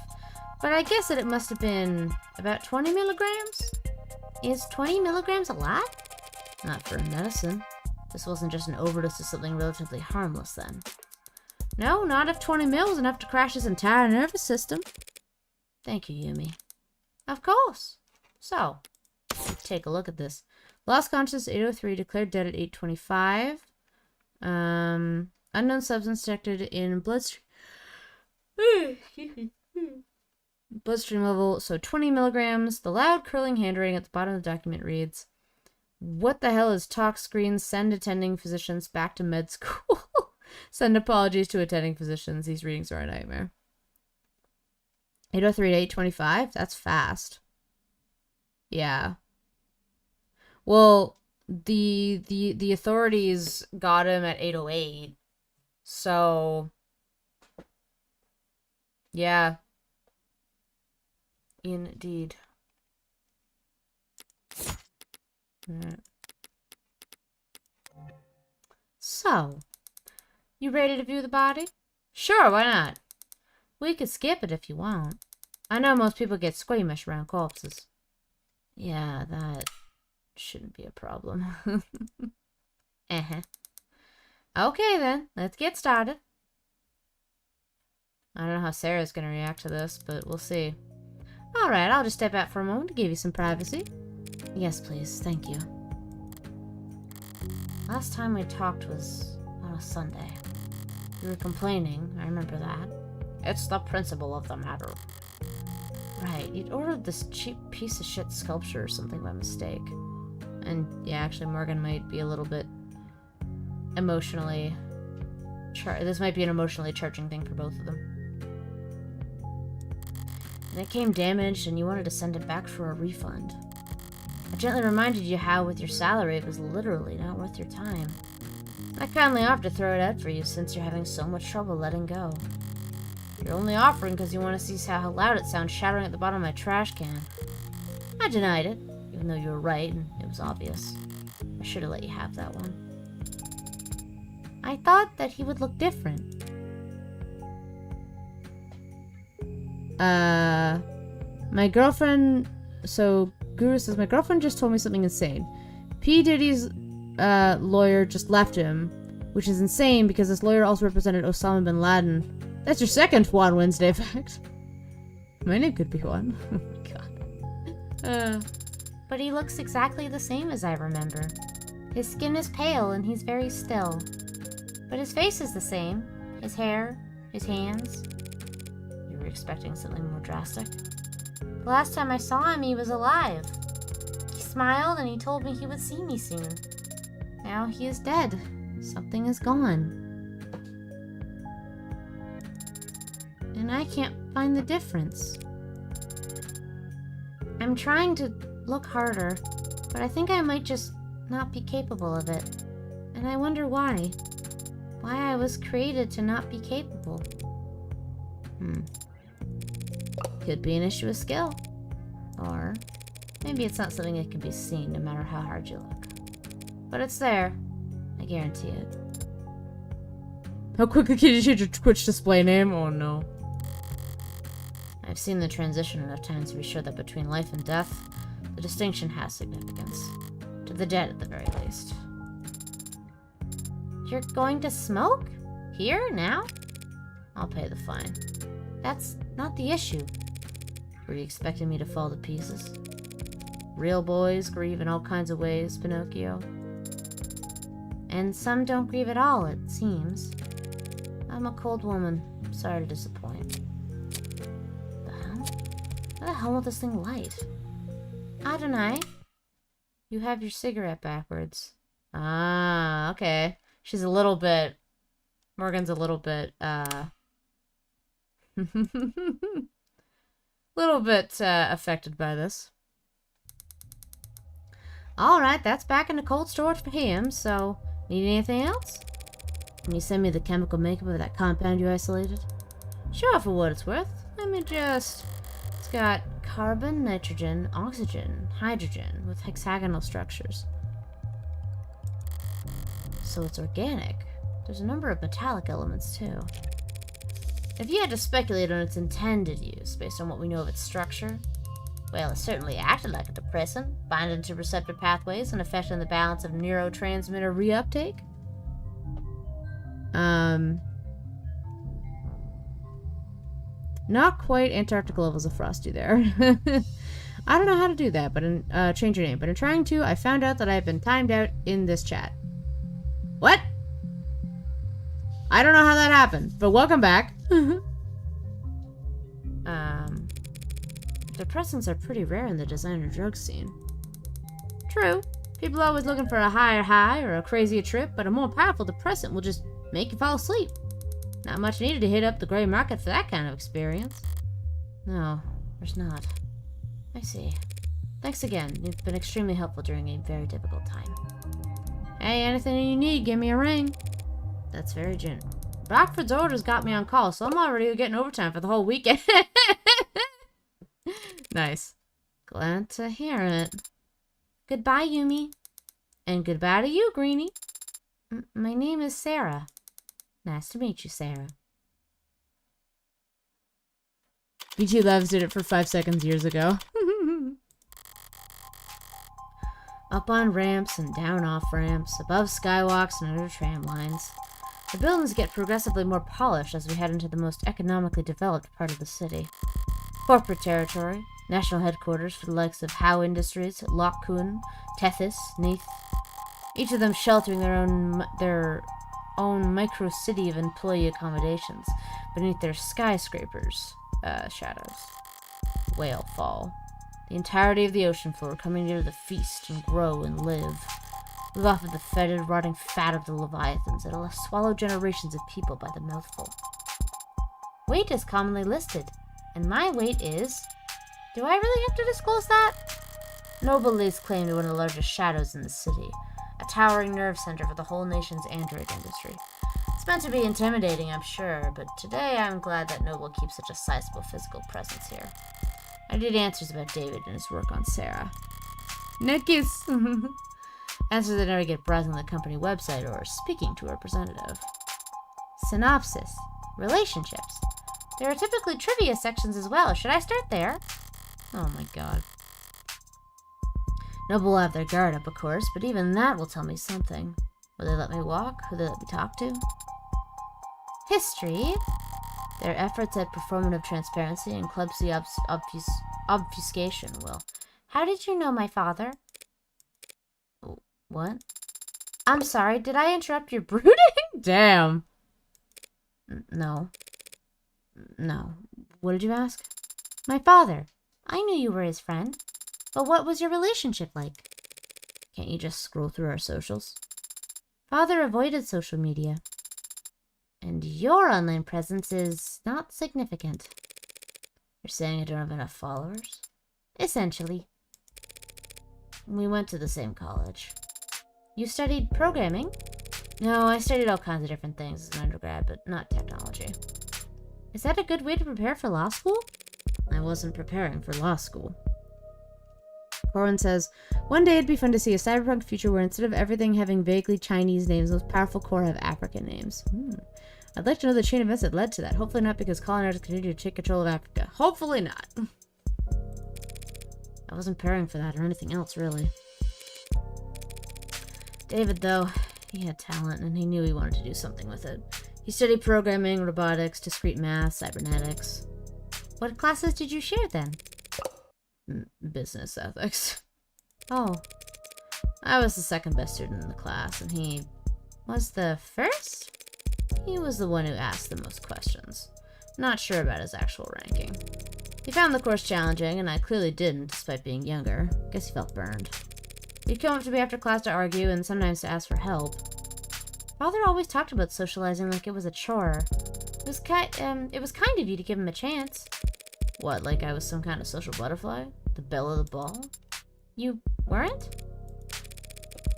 But I guess that it must have been about 20 milligrams? Is 20 milligrams a lot? Not for a medicine. This wasn't just an overdose of something relatively harmless, then. No, not if 20 mil was enough to crash his entire nervous system. Thank you, Yumi. Of course. So, take a look at this. Lost consciousness 803, declared dead at 825. Unknown substance detected in bloodstream. Bloodstream level, so 20 milligrams. The loud curling handwriting at the bottom of the document reads, "What the hell is talk screen? Send attending physicians back to med school." Send apologies to attending physicians. These readings are a nightmare. 803 to 825? That's fast. Yeah. Well, the authorities got him at 808. So, yeah. Indeed. Right. So, you ready to view the body? Sure, why not? We could skip it if you want. I know most people get squeamish around corpses. Yeah, that shouldn't be a problem. Okay then, let's get started. I don't know how Sarah's gonna react to this, but we'll see. Alright, I'll just step out for a moment to give you some privacy. Yes, please, thank you. Last time we talked was on a Sunday. You were complaining, I remember that. It's the principle of the matter. Right, you'd ordered this cheap piece of shit sculpture or something by mistake. And yeah, actually Morgan might be a little bit emotionally... this might be an emotionally charging thing for both of them. And it came damaged and you wanted to send it back for a refund. I gently reminded you how with your salary it was literally not worth your time. I kindly offered to throw it out for you since you're having so much trouble letting go. You're only offering because you want to see how loud it sounds shattering at the bottom of my trash can. I denied it, even though you were right and it was obvious. I should have let you have that one. I thought that he would look different. My girlfriend... So, Guru says, my girlfriend just told me something insane. P. Diddy's lawyer just left him, which is insane because this lawyer also represented Osama bin Laden. That's your second Juan Wednesday fact. My name could be Juan. Oh my god. But he looks exactly the same as I remember. His skin is pale and he's very still. But his face is the same. His hair, his hands. You were expecting something more drastic? The last time I saw him, he was alive. He smiled and he told me he would see me soon. Now he is dead. Something is gone. And I can't find the difference. I'm trying to look harder, but I think I might just not be capable of it. And I wonder why. Why I was created to not be capable. Could be an issue of skill. Or maybe it's not something that can be seen no matter how hard you look. But it's there. I guarantee it. How quickly can you change your Twitch display name? Oh no. I've seen the transition enough times to be sure that between life and death, the distinction has significance. To the dead, at the very least. You're going to smoke? Here? Now? I'll pay the fine. That's not the issue. Were you expecting me to fall to pieces? Real boys grieve in all kinds of ways, Pinocchio. And some don't grieve at all, it seems. I'm a cold woman. Sorry to disappoint. How the hell will this thing light? Adonai? You have your cigarette backwards. Ah, okay. She's a little bit... Morgan's a little bit, little bit, affected by this. Alright, that's back in the cold storage for him, so... Need anything else? Can you send me the chemical makeup of that compound you isolated? Sure, for what it's worth. Let me just... It's got carbon, nitrogen, oxygen, hydrogen, with hexagonal structures. So it's organic. There's a number of metallic elements, too. If you had to speculate on its intended use, based on what we know of its structure, well, it certainly acted like a depressant, binding to receptor pathways and affecting the balance of neurotransmitter reuptake. Not quite Antarctic levels of frosty there. I don't know how to do that, but change your name. But in trying to, I found out that I have been timed out in this chat. What? I don't know how that happened, but welcome back. Depressants are pretty rare in the designer drug scene. True. People are always looking for a higher high or a crazier trip, but a more powerful depressant will just make you fall asleep. Not much needed to hit up the gray market for that kind of experience. No, there's not. I see. Thanks again. You've been extremely helpful during a very difficult time. Hey, anything you need, give me a ring. That's very generous. Rockford's orders got me on call, so I'm already getting overtime for the whole weekend. Nice. Glad to hear it. Goodbye, Yumi. And goodbye to you, Greenie. My name is Sarah. Nice to meet you, Sarah. BG Loves did it for 5 seconds years ago. Up on ramps and down off ramps, above skywalks and under tram lines. The buildings get progressively more polished as we head into the most economically developed part of the city. Corporate territory, national headquarters for the likes of Howe Industries, Lockcoon, Tethys, Neath. Each of them sheltering their own micro-city of employee accommodations beneath their skyscrapers' shadows. Whale Fall. The entirety of the ocean floor coming here to feast and grow and live off of the fetid, rotting fat of the leviathans that'll swallow generations of people by the mouthful. Weight is commonly listed, and my weight is... Do I really have to disclose that? Noble lays claim to one of the largest shadows in the city, a towering nerve center for the whole nation's android industry. It's meant to be intimidating, I'm sure, but today I'm glad that Noble keeps such a sizable physical presence here. I need answers about David and his work on Sarah. Netkiss. Answers that never get browsing the company website or speaking to a representative. Synopsis. Relationships. There are typically trivia sections as well. Should I start there? Oh my god. Noble will have their guard up, of course, but even that will tell me something. Will they let me walk? Will they let me talk to? History. Their efforts at performative transparency and clumsy obfuscation. Well, how did you know my father? What? I'm sorry, did I interrupt your brooding? Damn. No. No. What did you ask? My father. I knew you were his friend. But what was your relationship like? Can't you just scroll through our socials? Father avoided social media. And your online presence is not significant. You're saying I don't have enough followers? Essentially. We went to the same college. You studied programming? No, I studied all kinds of different things as an undergrad, but not technology. Is that a good way to prepare for law school? I wasn't preparing for law school. Corwin says, one day it'd be fun to see a cyberpunk future where instead of everything having vaguely Chinese names, the most powerful core have African names. I'd like to know the chain of events that led to that. Hopefully not because colonizers continue to take control of Africa. Hopefully not. I wasn't preparing for that or anything else, really. David, though, he had talent and he knew he wanted to do something with it. He studied programming, robotics, discrete math, cybernetics. What classes did you share then? Business ethics. Oh. I was the second best student in the class, and he was the first? He was the one who asked the most questions. Not sure about his actual ranking. He found the course challenging, and I clearly didn't, despite being younger. Guess he felt burned. He'd come up to me after class to argue, and sometimes to ask for help. Father always talked about socializing like it was a chore. It was kind of you to give him a chance. What, like I was some kind of social butterfly? The belle of the ball? You weren't?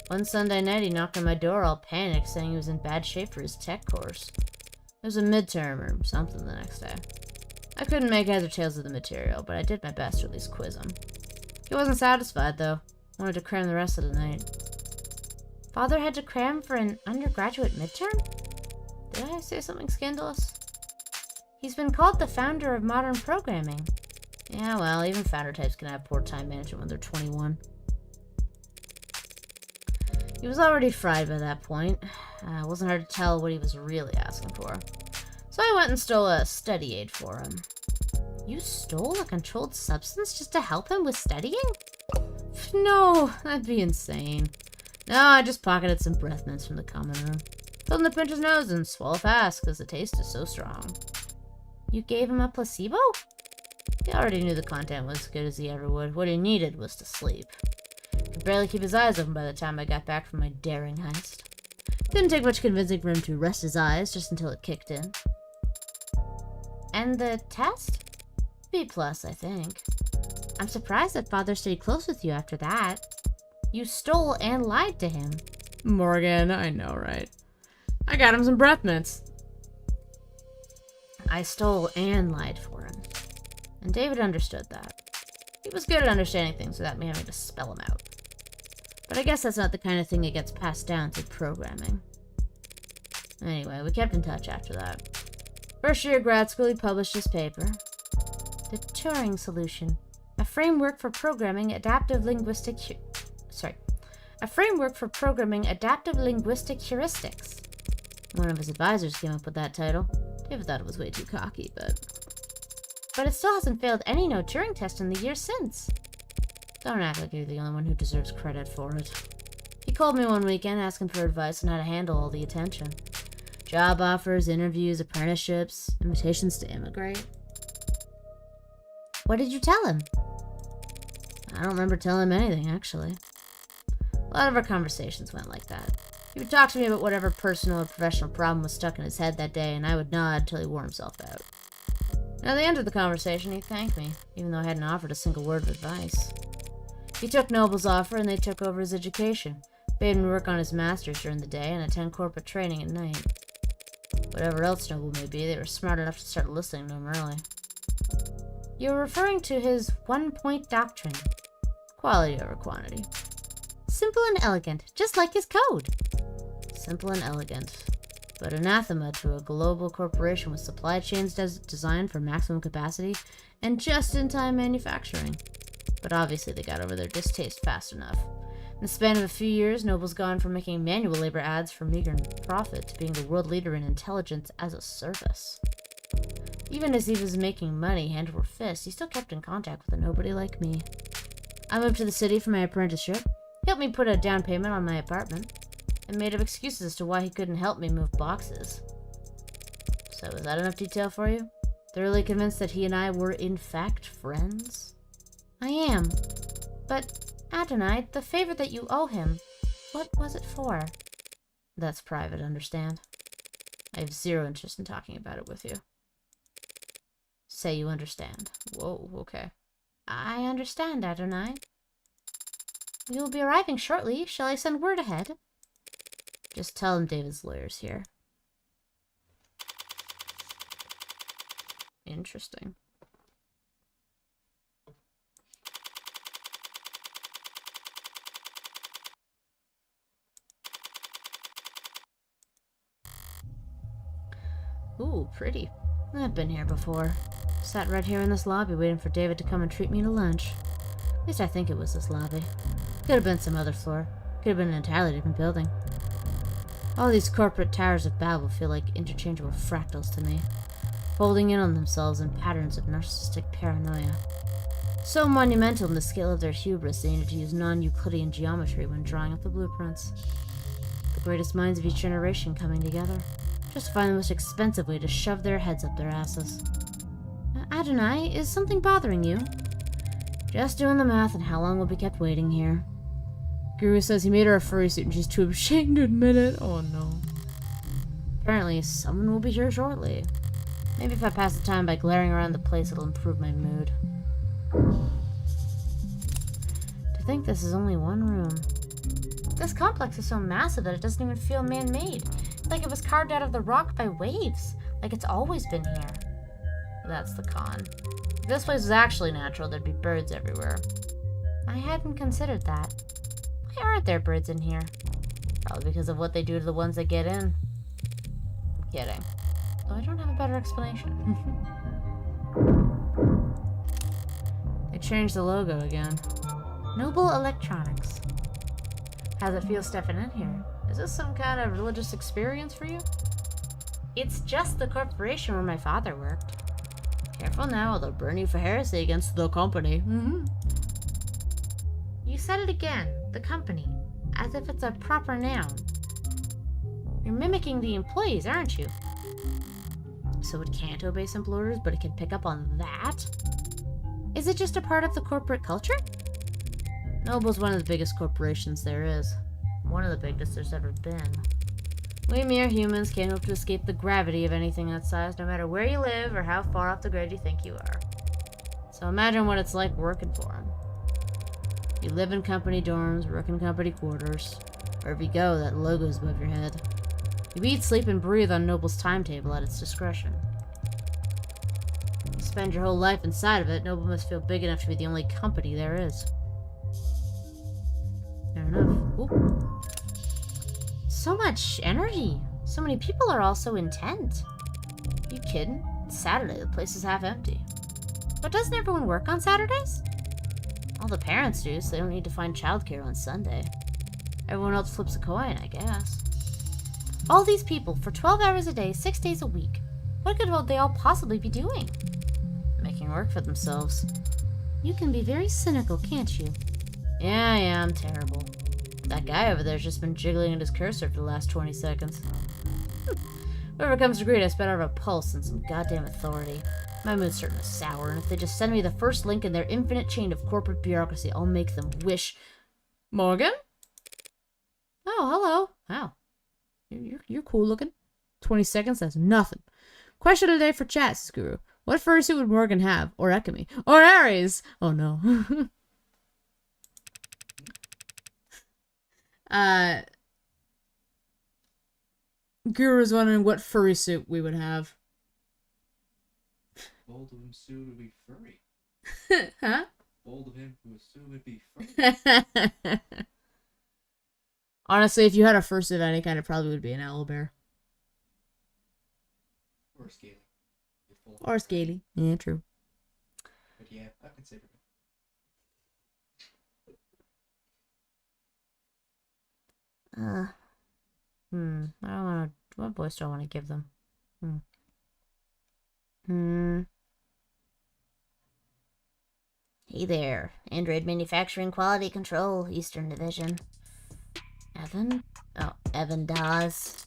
One Sunday night, he knocked on my door all panicked, saying he was in bad shape for his tech course. There was a midterm or something the next day. I couldn't make heads or tails of the material, but I did my best to at least quiz him. He wasn't satisfied, though. Wanted to cram the rest of the night. Father had to cram for an undergraduate midterm? Did I say something scandalous? He's been called the founder of modern programming. Yeah, well, even founder types can have poor time management when they're 21. He was already fried by that point. It wasn't hard to tell what he was really asking for. So I went and stole a study aid for him. You stole a controlled substance just to help him with studying? No, that'd be insane. No, I just pocketed some breath mints from the common room. Told him to pinch his nose and swallow fast because the taste is so strong. You gave him a placebo? He already knew the content was as good as he ever would. What he needed was to sleep. He could barely keep his eyes open by the time I got back from my daring heist. Didn't take much convincing for him to rest his eyes just until it kicked in. And the test? B+, I think. I'm surprised that Father stayed close with you after that. You stole and lied to him. Morgan, I know, right? I got him some breath mints. I stole and lied for him. And David understood that. He was good at understanding things without me having to spell them out. But I guess that's not the kind of thing that gets passed down through programming. Anyway, we kept in touch after that. First year grad school, he published his paper. The Turing Solution. A framework for programming adaptive linguistic heuristics. One of his advisors came up with that title. David thought it was way too cocky, but it still hasn't failed any no Turing test in the years since. Don't act like you're the only one who deserves credit for it. He called me one weekend asking for advice on how to handle all the attention. Job offers, interviews, apprenticeships, invitations to immigrate. What did you tell him? I don't remember telling him anything, actually. A lot of our conversations went like that. He would talk to me about whatever personal or professional problem was stuck in his head that day, and I would nod till he wore himself out. And at the end of the conversation, he thanked me, even though I hadn't offered a single word of advice. He took Noble's offer, and they took over his education, paid him to work on his master's during the day and attend corporate training at night. Whatever else Noble may be, they were smart enough to start listening to him early. You're referring to his one-point doctrine. Quality over quantity. Simple and elegant, just like his code. Simple and elegant, but anathema to a global corporation with supply chains designed for maximum capacity and just-in-time manufacturing. But obviously they got over their distaste fast enough. In the span of a few years, Noble's gone from making manual labor ads for meager profit to being the world leader in intelligence as a service. Even as he was making money hand over fist, he still kept in contact with a nobody like me. I moved to the city for my apprenticeship. He helped me put a down payment on my apartment, and made up excuses as to why he couldn't help me move boxes. So is that enough detail for you? Thoroughly convinced that he and I were in fact friends? I am. But, Adonai, the favor that you owe him, what was it for? That's private, understand? I have zero interest in talking about it with you. Say you understand. Whoa, okay. I understand, Adonai. We will be arriving shortly. Shall I send word ahead? Just tell him David's lawyer's here. Interesting. Ooh, pretty. I've been here before. Sat right here in this lobby waiting for David to come and treat me to lunch. At least I think it was this lobby. Could have been some other floor. Could have been an entirely different building. All these corporate towers of Babel feel like interchangeable fractals to me, folding in on themselves in patterns of narcissistic paranoia. So monumental in the scale of their hubris, they needed to use non-Euclidean geometry when drawing up the blueprints. The greatest minds of each generation coming together, just to find the most expensive way to shove their heads up their asses. Adonai, is something bothering you? Just doing the math on how long we'll be kept waiting here. Guru says he made her a furry suit and she's too ashamed to admit it. Oh no. Apparently, someone will be here shortly. Maybe if I pass the time by glaring around the place, it'll improve my mood. To think this is only one room. This complex is so massive that it doesn't even feel man-made. Like it was carved out of the rock by waves. Like it's always been here. That's the con. If this place was actually natural, there'd be birds everywhere. I hadn't considered that. Why aren't there birds in here? Probably because of what they do to the ones that get in. I'm kidding. Though I don't have a better explanation. They changed the logo again. Noble Electronics. How's it feel stepping in here? Is this some kind of religious experience for you? It's just the corporation where my father worked. Careful now, or they'll burn you for heresy against the company. You said it again. The company. As if it's a proper noun. You're mimicking the employees, aren't you? So it can't obey simple orders, but it can pick up on that? Is it just a part of the corporate culture? Noble's one of the biggest corporations there is. One of the biggest there's ever been. We mere humans can't hope to escape the gravity of anything that size, no matter where you live or how far off the grid you think you are. So imagine what it's like working for them. You live in company dorms, work in company quarters. Wherever you go, that logo's above your head. You eat, sleep, and breathe on Noble's timetable at its discretion. You spend your whole life inside of it, Noble must feel big enough to be the only company there is. Fair enough. Ooh. So much energy. So many people are all so intent. You kidding? It's Saturday, the place is half empty. But doesn't everyone work on Saturdays? All the parents do, so they don't need to find childcare on Sunday. Everyone else flips a coin, I guess. All these people for 12 hours a day, 6 days a week. What could they all possibly be doing? Making work for themselves. You can be very cynical, can't you? Yeah, I'm terrible. That guy over there's just been jiggling at his cursor for the last 20 seconds. Whoever comes to greet us better have a pulse and some goddamn authority. My mood's starting to sour, and if they just send me the first link in their infinite chain of corporate bureaucracy, I'll make them wish... Morgan? Oh, hello. Wow. You're cool looking. 20 seconds, that's nothing. Question of the day for chat, Guru. What fursuit would Morgan have? Or Ekami? Or Ares? Oh no. Guru's wondering what furry suit we would have. Bold of him soon would be furry. Huh? Bold of him to assume it'd be furry. Honestly, if you had a fursuit of any kind, it probably would be an owlbear. Or scaly. Or scaly. Yeah, true. But yeah, I consider it. I don't want to... What voice do I want to give them? Hey there. Android Manufacturing Quality Control, Eastern Division. Evan? Oh, Evan Dawes.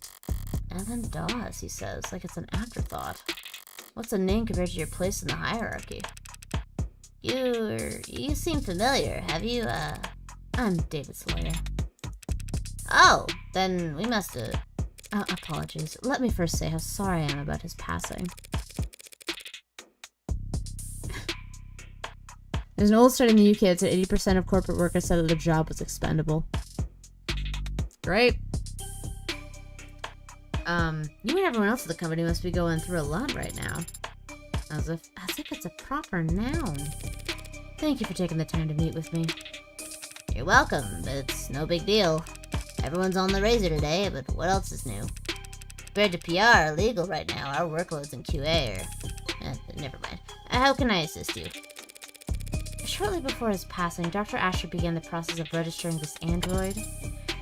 Evan Dawes, he says, like it's an afterthought. What's a name compared to your place in the hierarchy? You seem familiar. Have you, I'm David's lawyer. Oh, then we must have... Apologies. Let me first say how sorry I am about his passing. There's an old study in the UK that said 80% of corporate workers said that their job was expendable. Great. You and everyone else at the company must be going through a lot right now. As if it's a proper noun. Thank you for taking the time to meet with me. You're welcome, but it's no big deal. Everyone's on the razor today, but what else is new? Compared to PR or legal right now, our workloads in QA are... never mind. How can I assist you? Shortly before his passing, Dr. Asher began the process of registering this android.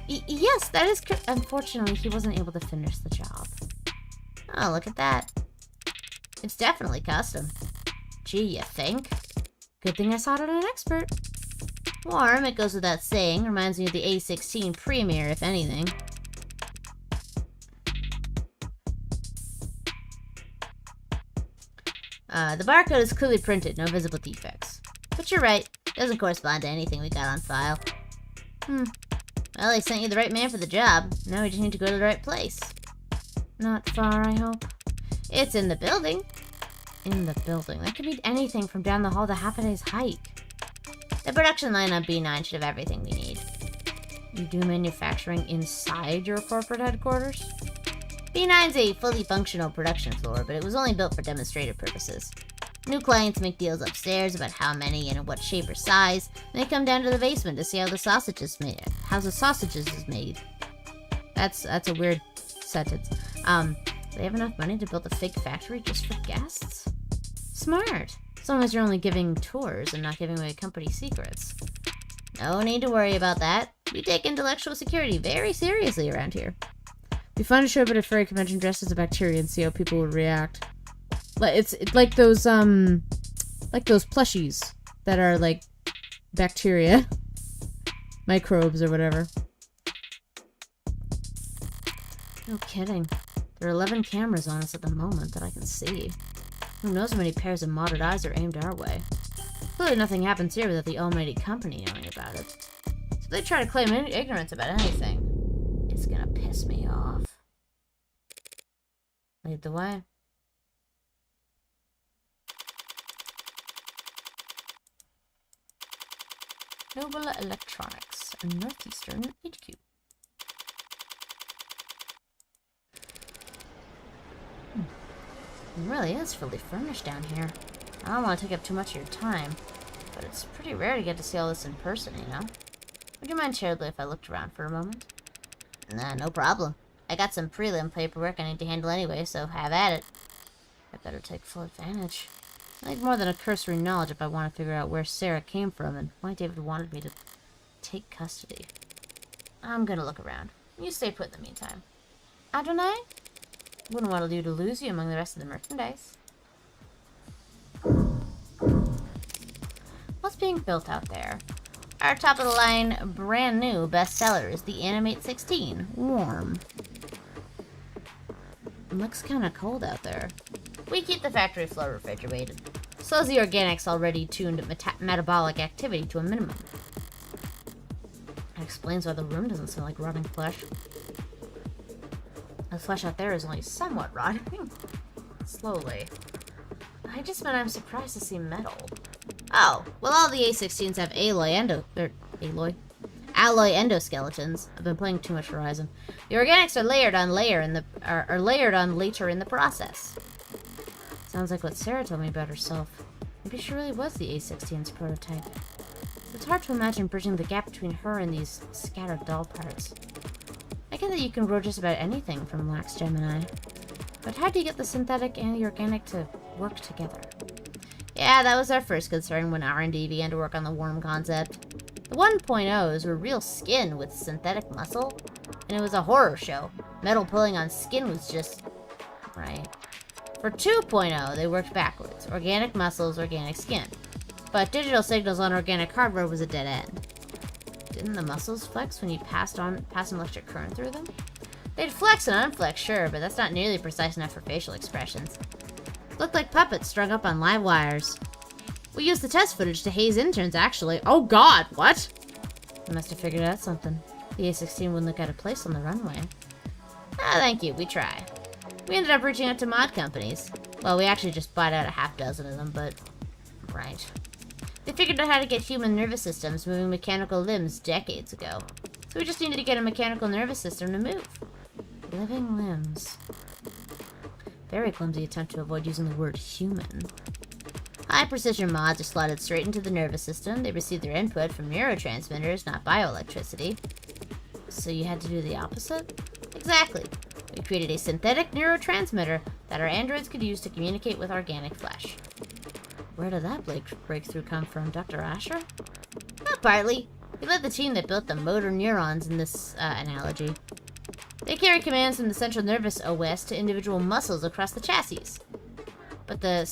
Yes, that is correct. Unfortunately, he wasn't able to finish the job. Oh, look at that. It's definitely custom. Gee, you think? Good thing I sought out an expert. Warm, it goes without saying. Reminds me of the A16 Premier, if anything. The barcode is clearly printed, no visible defects. But you're right, doesn't correspond to anything we got on file. Well, they sent you the right man for the job. Now we just need to go to the right place. Not far, I hope. It's in the building. In the building? That could mean anything from down the hall to half a day's hike. The production line on B9 should have everything we need. You do manufacturing inside your corporate headquarters? B9's a fully functional production floor, but it was only built for demonstrative purposes. New clients make deals upstairs about how many and in what shape or size, and they come down to the basement to see how the sausage is made. That's a weird sentence. Do they have enough money to build a fake factory just for guests? Smart. As long as you're only giving tours and not giving away company secrets. No need to worry about that. We take intellectual security very seriously around here. It'd be fun to show up at a furry convention dressed as a bacteria and see how people would react. It's like those plushies that are like bacteria, microbes or whatever. No kidding. There are 11 cameras on us at the moment that I can see. Who knows how many pairs of modded eyes are aimed our way. Clearly nothing happens here without the almighty company knowing about it. So if they try to claim ignorance about anything, it's gonna piss me off. Lead the way. Noble Electronics, Northeastern HQ. It really is fully furnished down here. I don't want to take up too much of your time, but it's pretty rare to get to see all this in person, you know? Would you mind, Cherdley, if I looked around for a moment? Nah, no problem. I got some prelim paperwork I need to handle anyway, so have at it. I better take full advantage. I need more than a cursory knowledge if I want to figure out where Sarah came from and why David wanted me to take custody. I'm gonna look around. You stay put in the meantime. Adonai? Wouldn't want you to lose you among the rest of the merchandise. What's being built out there? Our top-of-the-line, brand new bestseller is the Animate 16, Warm. It looks kinda cold out there. We keep the factory floor refrigerated. Slows the organics already tuned metabolic activity to a minimum. That explains why the room doesn't smell like rotting flesh. The flesh out there is only somewhat rotting. Slowly. I just meant I'm surprised to see metal. Oh, well, all the A16s have alloy endoskeletons. I've been playing too much Horizon. The organics are layered on later in the process. Sounds like what Sarah told me about herself. Maybe she really was the A16's prototype. It's hard to imagine bridging the gap between her and these scattered doll parts. I get that you can grow just about anything from Lax Gemini, but how do you get the synthetic and the organic to work together? Yeah, that was our first concern when R&D began to work on the worm concept. The 1.0s were real skin with synthetic muscle, and it was a horror show. Metal pulling on skin was just... right. For 2.0, they worked backwards. Organic muscles, organic skin. But digital signals on organic hardware was a dead end. Didn't the muscles flex when you passed an electric current through them? They'd flex and unflex, sure, but that's not nearly precise enough for facial expressions. Looked like puppets strung up on live wires. We used the test footage to haze interns, actually. Oh god, what? I must have figured out something. The A16 wouldn't look out of place on the runway. Ah, thank you, we try. We ended up reaching out to mod companies. Well, we actually just bought out a half dozen of them, but... right. They figured out how to get human nervous systems moving mechanical limbs decades ago. So we just needed to get a mechanical nervous system to move. Living limbs. Very clumsy attempt to avoid using the word human. High-precision mods are slotted straight into the nervous system. They receive their input from neurotransmitters, not bioelectricity. So you had to do the opposite? Exactly. We created a synthetic neurotransmitter that our androids could use to communicate with organic flesh. Where did that breakthrough come from, Dr. Asher? Not partly. He led the team that built the motor neurons in this analogy. They carry commands from the central nervous OS to individual muscles across the chassis. But the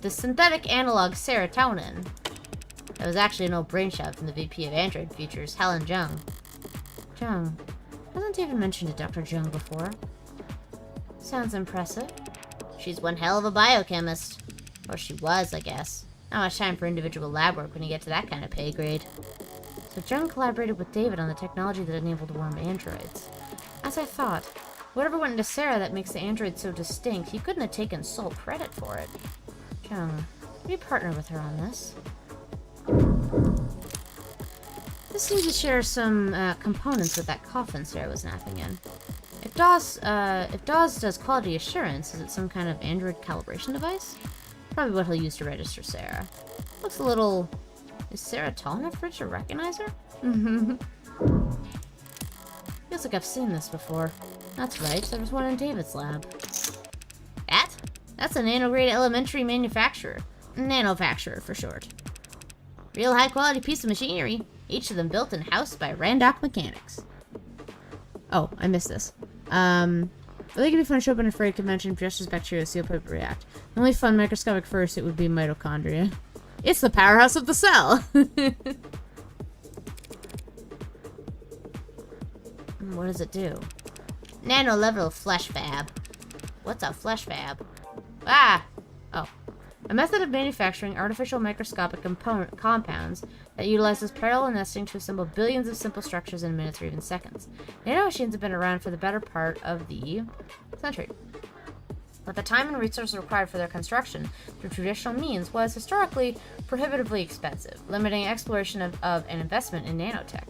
the synthetic analog serotonin, that was actually an old brainchild from the VP of Android Features, Helen Jung. Jung. Hasn't even mentioned a Dr. Jung before. Sounds impressive. She's one hell of a biochemist. Or she was, I guess. Not much time for individual lab work when you get to that kind of pay grade. So Jung collaborated with David on the technology that enabled worm androids. As I thought, whatever went into Sarah that makes the android so distinct, he couldn't have taken sole credit for it. Jung, will you partner with her on this? This seems to share some components with that coffin Sarah was napping in. If Dawes does quality assurance, is it some kind of Android calibration device? Probably what he'll use to register Sarah. Looks a little... Is Sarah tall enough for it to recognize her? Feels like I've seen this before. That's right, there was one in David's lab. That's a nanograde elementary manufacturer. Nanofacturer, for short. Real high-quality piece of machinery. Each of them built in-house by Randock Mechanics. Oh, I missed this. I think it'd be fun to show up in a freight convention just as bacteria seal pipe react. The only fun microscopic first it would be mitochondria. It's the powerhouse of the cell! What does it do? Nano-level flesh fab. What's a flesh fab? Ah! Oh. A method of manufacturing artificial microscopic compounds that utilizes parallel nesting to assemble billions of simple structures in minutes or even seconds. Nanomachines have been around for the better part of the century. But the time and resources required for their construction through traditional means was historically prohibitively expensive, limiting exploration of and investment in nanotech.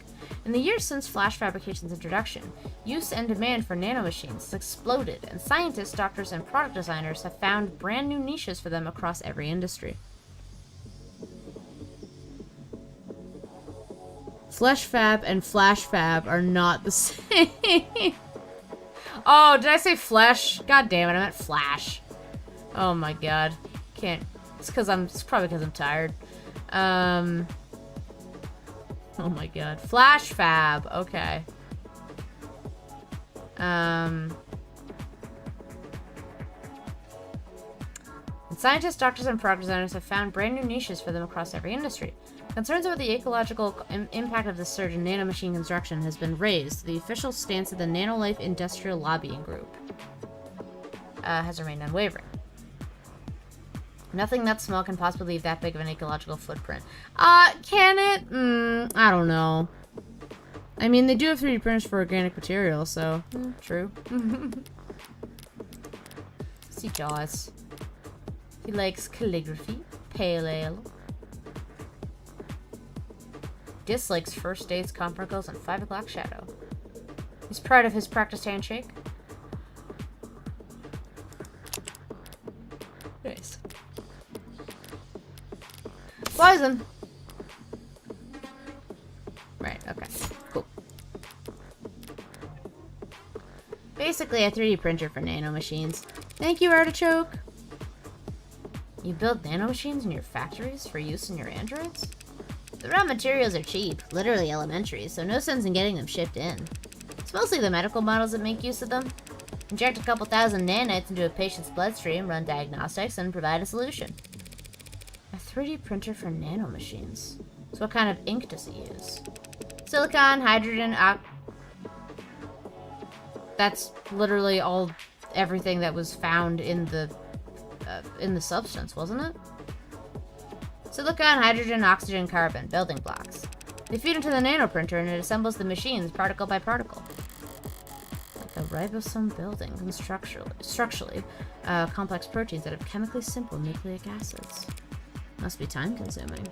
In the years since flash fabrication's introduction, use and demand for nanomachines has exploded, and scientists, doctors, and product designers have found brand new niches for them across every industry. Flesh fab and flash fab are not the same. Oh, did I say flesh? God damn it, I meant flash. Oh my god. Can't. It's probably because I'm tired. Oh my god. Flash fab. Okay. And scientists, doctors, and product designers have found brand new niches for them across every industry. Concerns about the ecological impact of this surge in nanomachine construction has been raised to the official stance of the Nanolife Industrial Lobbying Group. Has remained unwavering. Nothing that small can possibly leave that big of an ecological footprint. Can it? I don't know. I mean, they do have 3D printers for organic material, so... true. See Jaws. He likes calligraphy, pale ale. Dislikes first dates, comparacles, and 5 o'clock shadow. He's proud of his practiced handshake. Nice. Poison! Right, okay. Cool. Basically a 3D printer for nanomachines. Thank you, Artichoke! You build nanomachines in your factories for use in your androids? The raw materials are cheap, literally elementary, so no sense in getting them shipped in. It's mostly the medical models that make use of them. Inject a couple thousand nanites into a patient's bloodstream, run diagnostics, and provide a solution. A 3D printer for nanomachines. So what kind of ink does it use? Silicon, hydrogen, that's literally everything that was found in the substance, wasn't it? Silicon, hydrogen, oxygen, carbon, building blocks. They feed into the nanoprinter and it assembles the machines particle by particle. Like a ribosome building, and structurally complex proteins that have chemically simple nucleic acids. Must be time consuming.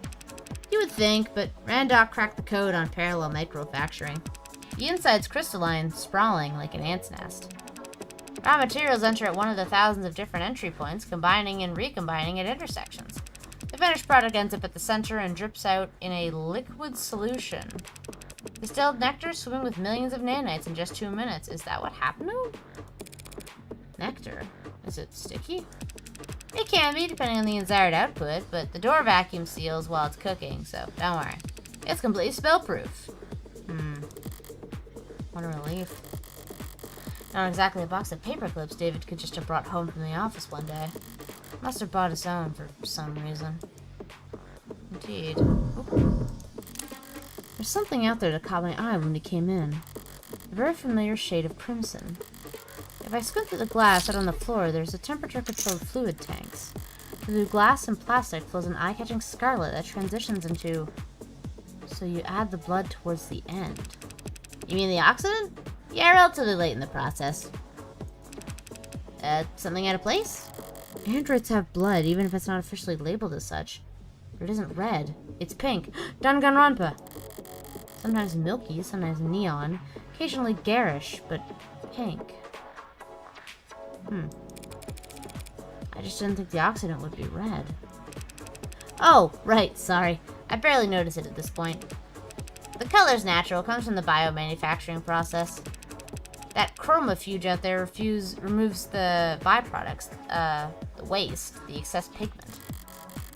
You would think, but Randock cracked the code on parallel microfacturing. The inside's crystalline, sprawling like an ant's nest. Raw materials enter at one of the thousands of different entry points, combining and recombining at intersections. The finished product ends up at the center and drips out in a liquid solution. Distilled nectar swimming with millions of nanites in just 2 minutes. Is that what happened to it? Nectar? Is it sticky? It can be, depending on the desired output, but the door vacuum seals while it's cooking, so don't worry. It's completely spill-proof. What a relief. Not exactly a box of paper clips David could just have brought home from the office one day. Must have bought his own for some reason. Indeed. Ooh. There's something out there that caught my eye when we came in. A very familiar shade of crimson. If I squint through the glass out on the floor, there's a temperature-controlled fluid tanks. Through glass and plastic flows an eye-catching scarlet that transitions into... So you add the blood towards the end. You mean the oxidant? Yeah, relatively late in the process. Something out of place? Androids have blood, even if it's not officially labeled as such. But it isn't red. It's pink. Danganronpa. Sometimes milky, sometimes neon, occasionally garish, but pink. I just didn't think the oxidant would be red. Oh, right, sorry. I barely noticed it at this point. The color's natural, comes from the biomanufacturing process. That chromofuge out there removes the byproducts, the waste, the excess pigment,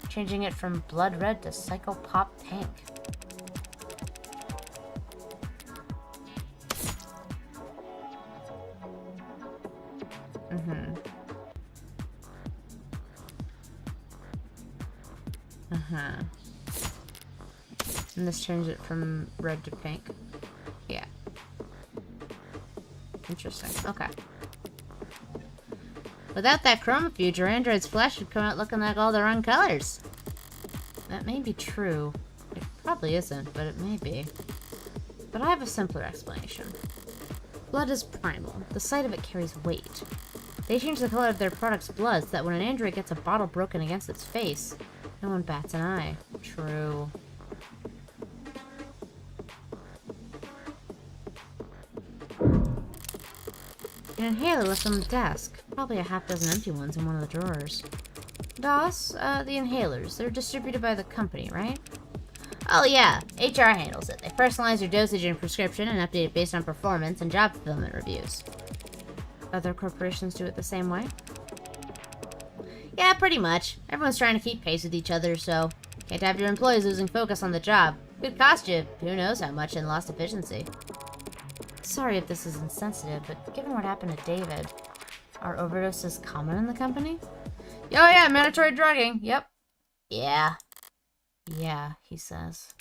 changing it from blood red to psychopop pink. And this turns it from red to pink. Yeah. Interesting. Okay. Without that chromofuge, your android's flesh would come out looking like all the wrong colors. That may be true. It probably isn't, but it may be. But I have a simpler explanation. Blood is primal. The sight of it carries weight. They change the color of their product's blood so that when an android gets a bottle broken against its face, no one bats an eye. True. An inhaler left on the desk. Probably a half-dozen empty ones in one of the drawers. DOS, the inhalers. They're distributed by the company, right? Oh yeah, HR handles it. They personalize your dosage and prescription and update it based on performance and job fulfillment reviews. Other corporations do it the same way? Yeah, pretty much. Everyone's trying to keep pace with each other, so can't have your employees losing focus on the job. Could cost you who knows how much in lost efficiency. Sorry if this is insensitive, but given what happened to David, are overdoses common in the company? Oh yeah, mandatory drugging. Yep. Yeah. Yeah, he says.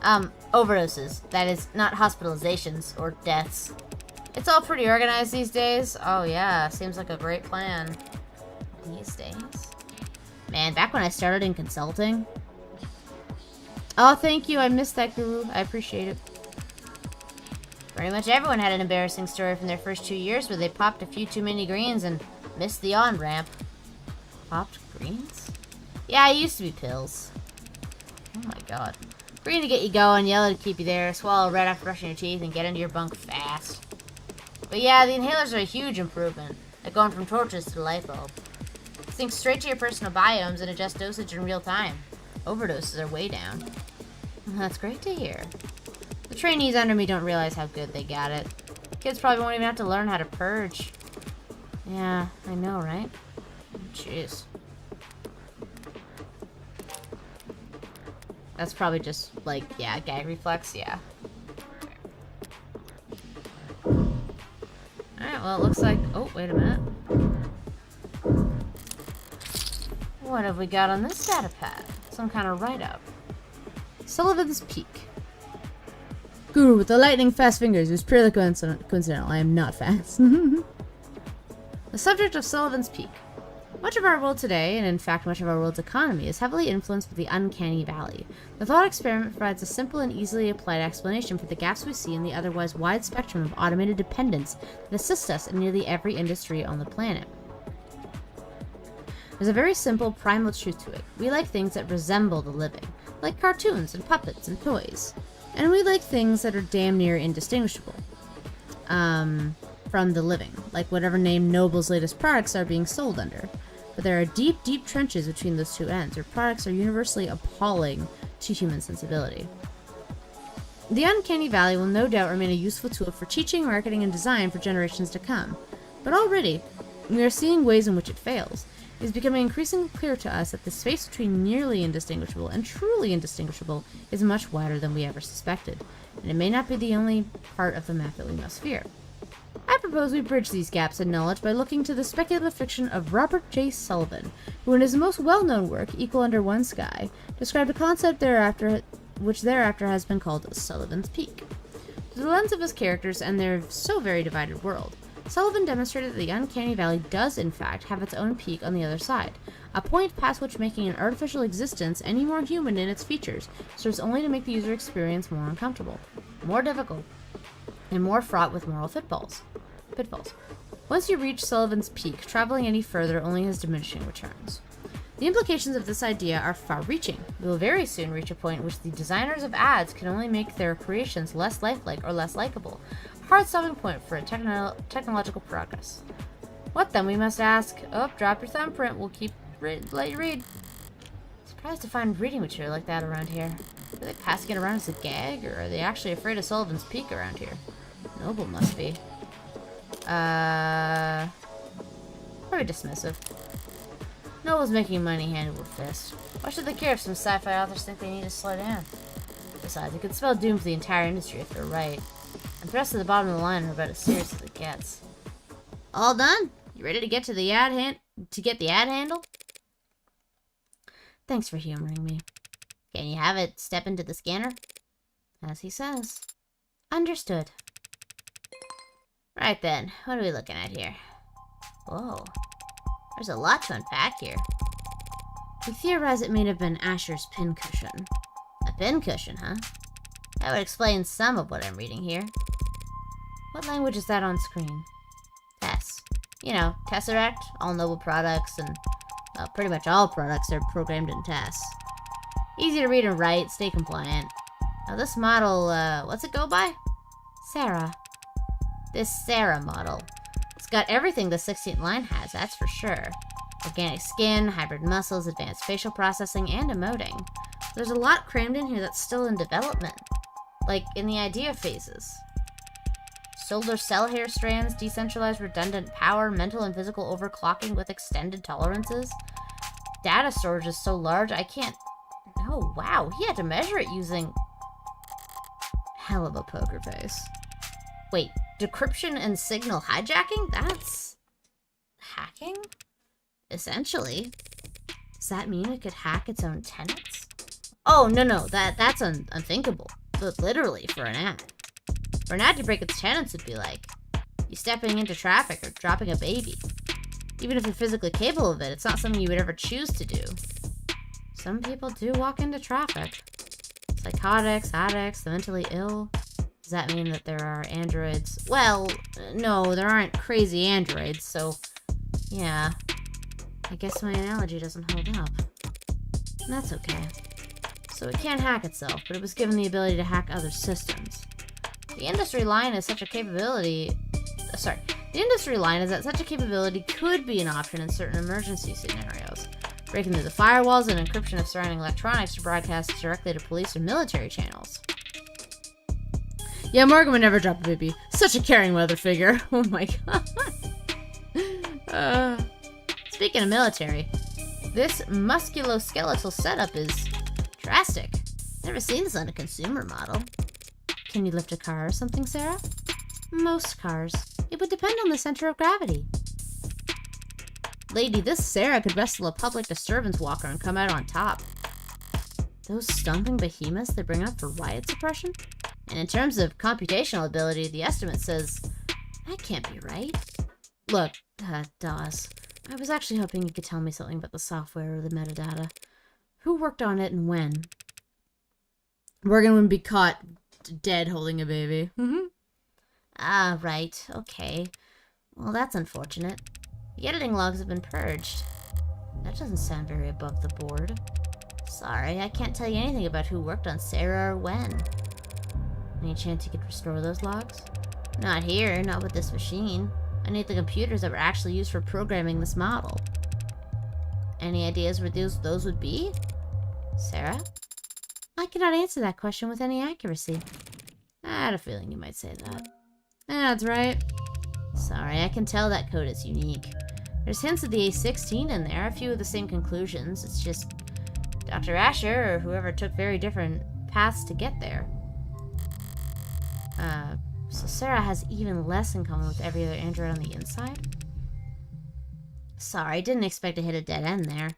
Overdoses. That is, not hospitalizations or deaths. It's all pretty organized these days. Oh yeah, seems like a great plan. These days? Man, back when I started in consulting. Oh, thank you. I missed that, Guru. I appreciate it. Pretty much everyone had an embarrassing story from their first 2 years where they popped a few too many greens and missed the on-ramp. Popped greens? Yeah, it used to be pills. Oh my god. Green to get you going, yellow to keep you there, swallow red after brushing your teeth, and get into your bunk fast. But yeah, the inhalers are a huge improvement, like going from torches to the light bulb. Sync straight to your personal biomes and adjust dosage in real time. Overdoses are way down. That's great to hear. The trainees under me don't realize how good they got it. Kids probably won't even have to learn how to purge. Yeah, I know, right? Jeez. That's probably just, like, yeah, gag reflex, yeah. Alright, well, it looks like... Oh, wait a minute. What have we got on this data pad? Some kind of write-up. Sullivan's Peak. Guru with the lightning fast fingers. It was purely coincidental. I am not fast. The subject of Sullivan's Peak. Much of our world today, and in fact much of our world's economy, is heavily influenced by the uncanny valley. The thought experiment provides a simple and easily applied explanation for the gaps we see in the otherwise wide spectrum of automated dependence that assists us in nearly every industry on the planet. There's a very simple primal truth to it. We like things that resemble the living, like cartoons and puppets and toys. And we like things that are damn near indistinguishable from the living, like whatever name Noble's latest products are being sold under. But there are deep, deep trenches between those two ends, where products are universally appalling to human sensibility. The uncanny valley will no doubt remain a useful tool for teaching, marketing, and design for generations to come. But already, we are seeing ways in which it fails. It is becoming increasingly clear to us that the space between nearly indistinguishable and truly indistinguishable is much wider than we ever suspected, and it may not be the only part of the map that we must fear. I propose we bridge these gaps in knowledge by looking to the speculative fiction of Robert J. Sullivan, who in his most well-known work, Equal Under One Sky, described a concept which thereafter has been called Sullivan's Peak. Through the lens of his characters and their so very divided world, Sullivan demonstrated that the uncanny valley does in fact have its own peak on the other side, a point past which making an artificial existence any more human in its features serves only to make the user experience more uncomfortable, more difficult, and more fraught with moral pitfalls. Once you reach Sullivan's Peak, traveling any further only has diminishing returns. The implications of this idea are far-reaching. We will very soon reach a point in which the designers of ads can only make their creations less lifelike or less likable. A hard stopping point for technological progress. What then, we must ask? Oh, drop your thumbprint. We'll let you read. Surprised to find reading material like that around here. Are they passing it around as a gag, or are they actually afraid of Sullivan's Peak around here? Noble must be. Probably dismissive. Noble's making money hand over fist. Why should they care if some sci-fi authors think they need to slow down? Besides, it could spell doom for the entire industry if they're right. And threats to the bottom of the line are about as serious as it gets. All done? You ready to get to the ad handle? Thanks for humoring me. Can you have it step into the scanner? As he says. Understood. Right then, what are we looking at here? Whoa. There's a lot to unpack here. We theorize it may have been Asher's pincushion. A pincushion, huh? That would explain some of what I'm reading here. What language is that on screen? Tess. You know, Tesseract, all Noble products, and pretty much all products are programmed in Tess. Easy to read and write, stay compliant. Now this model, what's it go by? Sarah. This Sarah model. It's got everything the 16th line has, that's for sure. Organic skin, hybrid muscles, advanced facial processing, and emoting. There's a lot crammed in here that's still in development. Like, in the idea phases. Solar cell hair strands, decentralized redundant power, mental and physical overclocking with extended tolerances. Data storage is so large, I can't... Oh, wow, he had to measure it using... Hell of a poker face. Wait, decryption and signal hijacking? That's... hacking? Essentially. Does that mean it could hack its own tenants? Oh, no, that's unthinkable. But literally, for an ad. For an ad to break its tenants would be like you stepping into traffic or dropping a baby. Even if you're physically capable of it, it's not something you would ever choose to do. Some people do walk into traffic. Psychotics, addicts, the mentally ill. Does that mean that there are androids? Well, no, there aren't crazy androids, so yeah. I guess my analogy doesn't hold up. That's okay. So it can't hack itself, but it was given the ability to hack other systems. The industry line is such a capability... The industry line is that such a capability could be an option in certain emergency scenarios. Breaking through the firewalls and encryption of surrounding electronics to broadcast directly to police or military channels. Yeah, Morgan would never drop a baby. Such a caring mother figure. Oh my god. Speaking of military, this musculoskeletal setup is drastic. Never seen this on a consumer model. Can you lift a car or something, Sarah? Most cars. It would depend on the center of gravity. Lady, this Sarah could wrestle a public disturbance walker and come out on top. Those stomping behemoths they bring up for riot suppression? And in terms of computational ability, the estimate says... That can't be right. Look, Dawes, I was actually hoping you could tell me something about the software or the metadata. Who worked on it and when? Morgan wouldn't be caught dead holding a baby. Ah, right. Okay. Well, that's unfortunate. The editing logs have been purged. That doesn't sound very above the board. Sorry, I can't tell you anything about who worked on Sarah or when. Any chance you could restore those logs? Not here, not with this machine. I need the computers that were actually used for programming this model. Any ideas where those would be? Sarah? I cannot answer that question with any accuracy. I had a feeling you might say that. That's right. Sorry, I can tell that code is unique. There's hints of the A16 in there, a few of the same conclusions. It's just Dr. Asher or whoever took very different paths to get there. So Sarah has even less in common with every other android on the inside? Sorry, didn't expect to hit a dead end there.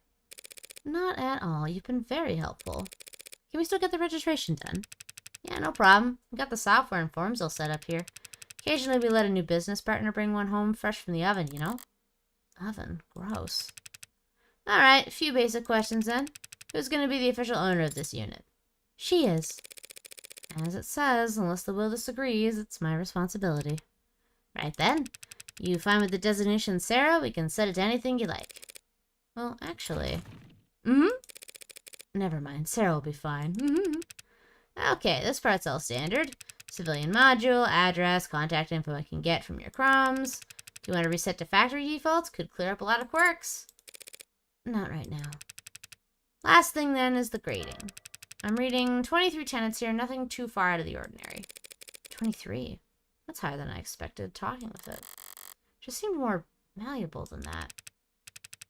Not at all. You've been very helpful. Can we still get the registration done? Yeah, no problem. We got the software and forms all set up here. Occasionally we let a new business partner bring one home fresh from the oven, you know? Oven? Gross. Alright, a few basic questions then. Who's going to be the official owner of this unit? She is. As it says, unless the will disagrees, it's my responsibility. Right then. You fine with the designation Sarah? We can set it to anything you like. Well, actually, Mm-hmm. Never mind, Sarah will be fine. Mm-hmm. Okay, this part's all standard. Civilian module, address, contact info I can get from your crumbs. Do you want to reset to factory defaults? Could clear up a lot of quirks. Not right now. Last thing then is the grading. I'm reading 23 tenants here, nothing too far out of the ordinary. 23? That's higher than I expected, talking with it. Just seemed more malleable than that.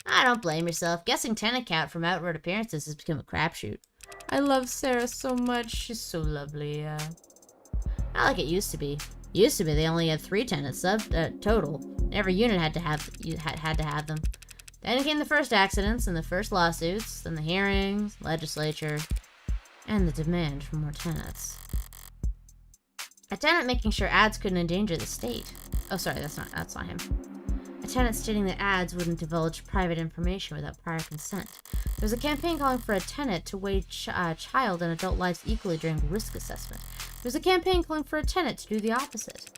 I don't blame yourself. Guessing tenant count from outward appearances has become a crapshoot. I love Sarah so much. She's so lovely. Not like it used to be. Used to be they only had 3 tenants total. Every unit had to have them. Then came the first accidents and the first lawsuits, then the hearings, legislature, and the demand for more tenants. A tenant making sure ads couldn't endanger the state. Oh, sorry, that's not him. A tenant stating that ads wouldn't divulge private information without prior consent. There was a campaign calling for a tenant to weigh child and adult lives equally during risk assessment. There was a campaign calling for a tenant to do the opposite.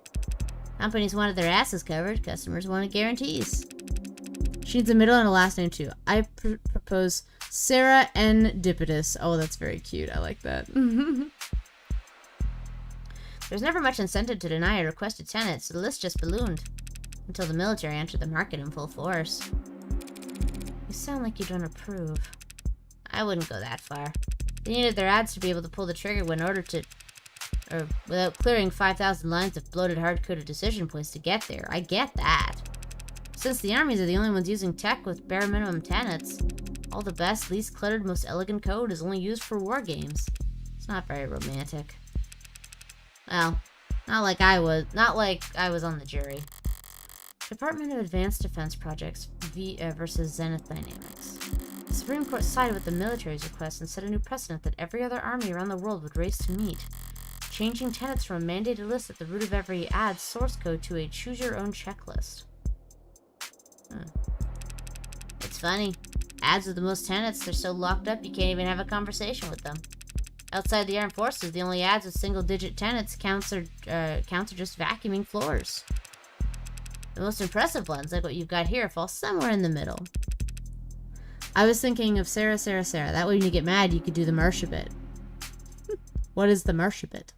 Companies wanted their asses covered. Customers wanted guarantees. She needs a middle and a last name too. I propose Sarah N. Dipitus. Oh, that's very cute. I like that. There's never much incentive to deny a requested tenant, so the list just ballooned. Until the military entered the market in full force. You sound like you don't approve. I wouldn't go that far. They needed their ads to be able to pull the trigger without clearing 5,000 lines of bloated hard-coded decision points to get there. I get that. Since the armies are the only ones using tech with bare minimum tenants, all the best, least cluttered, most elegant code is only used for war games. It's not very romantic. Well, not like I was on the jury. Department of Advanced Defense Projects versus Zenith Dynamics. The Supreme Court sided with the military's request and set a new precedent that every other army around the world would race to meet, changing tenants from a mandated list at the root of every ad source code to a choose-your-own checklist. It's funny. Ads with the most tenants, they're so locked up you can't even have a conversation with them. Outside the armed forces, the only ads with single-digit tenants counts are just vacuuming floors. The most impressive ones, like what you've got here, fall somewhere in the middle. I was thinking of Sarah. That way when you get mad, you could do the Marsha bit. What is the Marsha bit?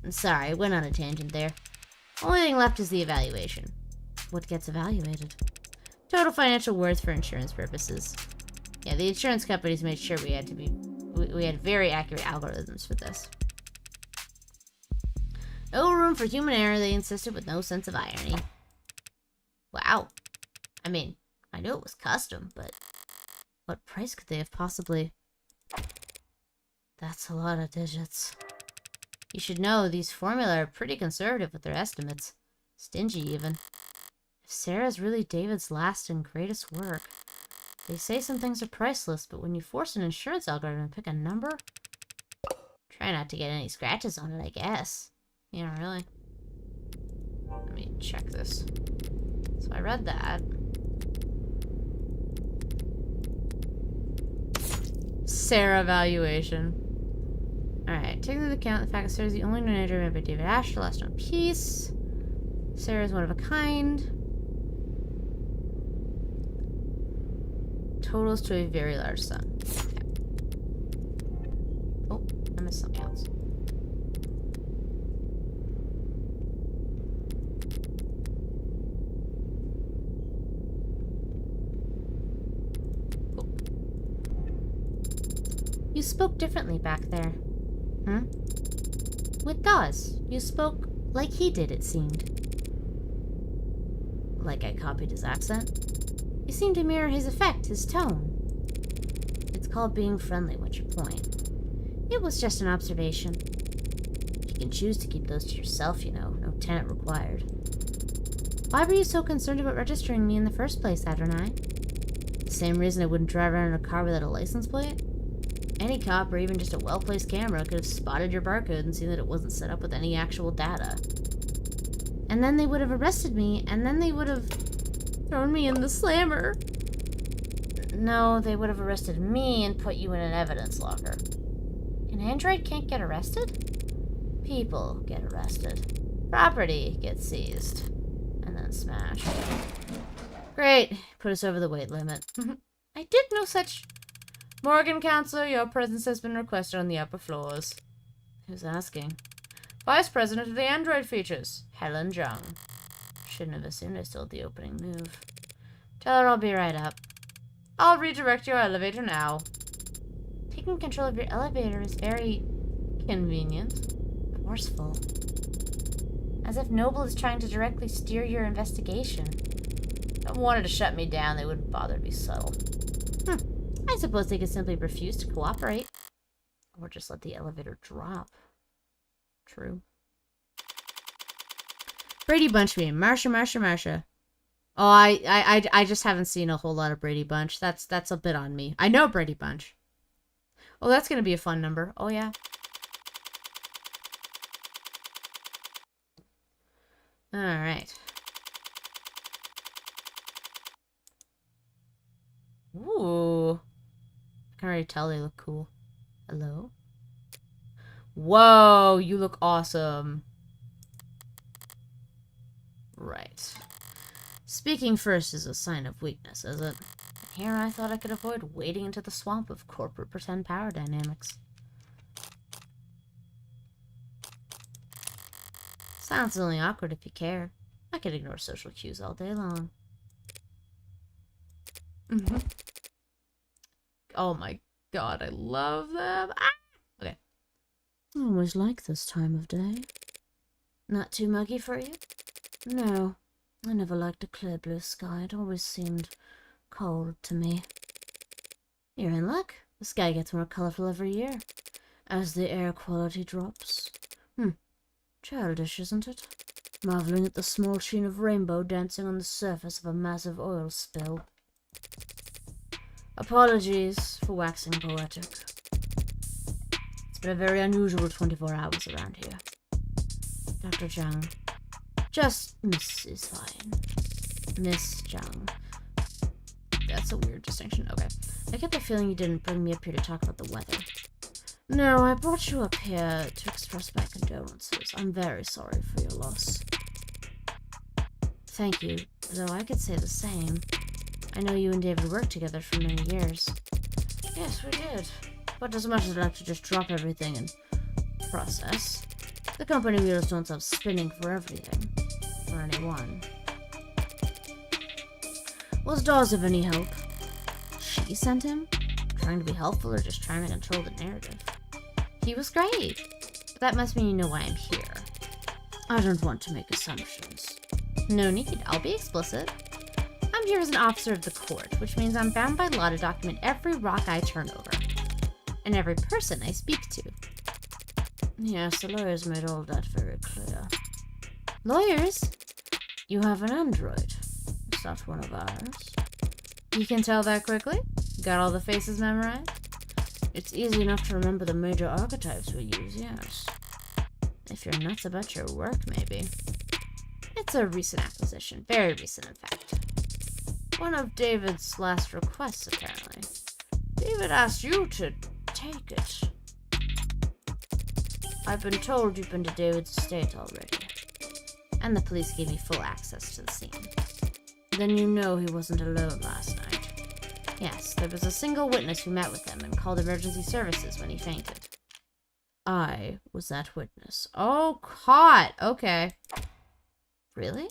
I'm sorry, I went on a tangent there. Only thing left is the evaluation. What gets evaluated? Total financial worth for insurance purposes. Yeah, the insurance companies made sure we had very accurate algorithms for this. No room for human error, they insisted, with no sense of irony. Wow. I mean, I knew it was custom, but what price could they have possibly... That's a lot of digits. You should know, these formulae are pretty conservative with their estimates. Stingy, even. If Sarah's really David's last and greatest work, they say some things are priceless, but when you force an insurance algorithm to pick a number, try not to get any scratches on it, I guess. You know, really. Let me check this. So I read that. Sarah valuation. Alright, taking into account the fact that Sarah's the only manager made by David Asher, last known peace. Sarah's one of a kind. Totals to a very large sum. Okay. Oh, I missed something else. Cool. You spoke differently back there. Hmm? With Dawes, you spoke like he did, it seemed. Like I copied his accent? You seem to mirror his effect, his tone. It's called being friendly, what's your point? It was just an observation. You can choose to keep those to yourself, you know. No tenant required. Why were you so concerned about registering me in the first place, Adonai? The same reason I wouldn't drive around in a car without a license plate? Any cop or even just a well-placed camera could have spotted your barcode and seen that it wasn't set up with any actual data. And then they would have arrested me, and then they would have thrown me in the slammer. No, they would have arrested me and put you in an evidence locker. An android can't get arrested? People get arrested. Property gets seized. And then smashed. Great. Put us over the weight limit. I did no such... Morgan, Counselor, your presence has been requested on the upper floors. Who's asking? Vice President of the Android Features, Helen Jung. Shouldn't have assumed I stole the opening move. Tell her I'll be right up. I'll redirect your elevator now. Taking control of your elevator is very convenient. Forceful. As if Noble is trying to directly steer your investigation. If someone wanted to shut me down, they wouldn't bother to be subtle. I suppose they could simply refuse to cooperate. Or just let the elevator drop. True. Brady Bunch meme. Marsha. Oh, I just haven't seen a whole lot of Brady Bunch. That's a bit on me. I know Brady Bunch. Oh, that's gonna be a fun number. Oh, yeah. Alright. Ooh. I can already tell they look cool. Hello? Whoa, you look awesome. Right. Speaking first is a sign of weakness, is it? Here I thought I could avoid wading into the swamp of corporate pretend power dynamics. Sounds only awkward if you care. I could ignore social cues all day long. Oh my god, I love them. Ah! Okay. I always like this time of day. Not too muggy for you? No. I never liked a clear blue sky. It always seemed cold to me. You're in luck. The sky gets more colorful every year, as the air quality drops. Childish, isn't it? Marveling at the small sheen of rainbow dancing on the surface of a massive oil spill. Apologies for waxing poetic. It's been a very unusual 24 hours around here. Dr. Zhang. Just Miss is fine. Miss Zhang. That's a weird distinction. Okay. I get the feeling you didn't bring me up here to talk about the weather. No, I brought you up here to express my condolences. I'm very sorry for your loss. Thank you, though I could say the same. I know you and David worked together for many years. Yes, we did. But as much as I'd like to just drop everything and process, the company wheels don't stop spinning for everything. For anyone. Was Dawes of any help? She sent him? Trying to be helpful or just trying to control the narrative? He was great. But that must mean you know why I'm here. I don't want to make assumptions. No need. I'll be explicit. I'm here as an officer of the court, which means I'm bound by law to document every rock I turn over. And every person I speak to. Yes, the lawyers made all that very clear. Lawyers? You have an android. It's not one of ours. You can tell that quickly? Got all the faces memorized? It's easy enough to remember the major archetypes we use, yes. If you're nuts about your work, maybe. It's a recent acquisition. Very recent, in fact. One of David's last requests, apparently. David asked you to take it. I've been told you've been to David's estate already. And the police gave me full access to the scene. Then you know he wasn't alone last night. Yes, there was a single witness who met with him and called emergency services when he fainted. I was that witness. Oh, caught! Okay. Really?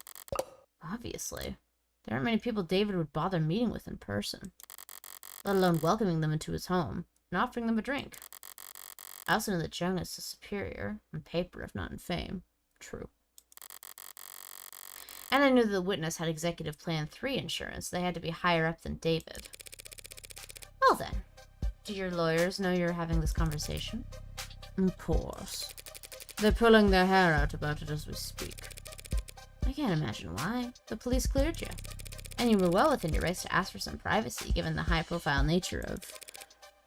Obviously. There aren't many people David would bother meeting with in person. Let alone welcoming them into his home and offering them a drink. I also know that Jung is a superior, on paper if not in fame. True. And I knew that the witness had Executive Plan 3 insurance. They had to be higher up than David. Well then, do your lawyers know you're having this conversation? Of course. They're pulling their hair out about it as we speak. I can't imagine why. The police cleared you. And you were well within your rights to ask for some privacy, given the high-profile nature of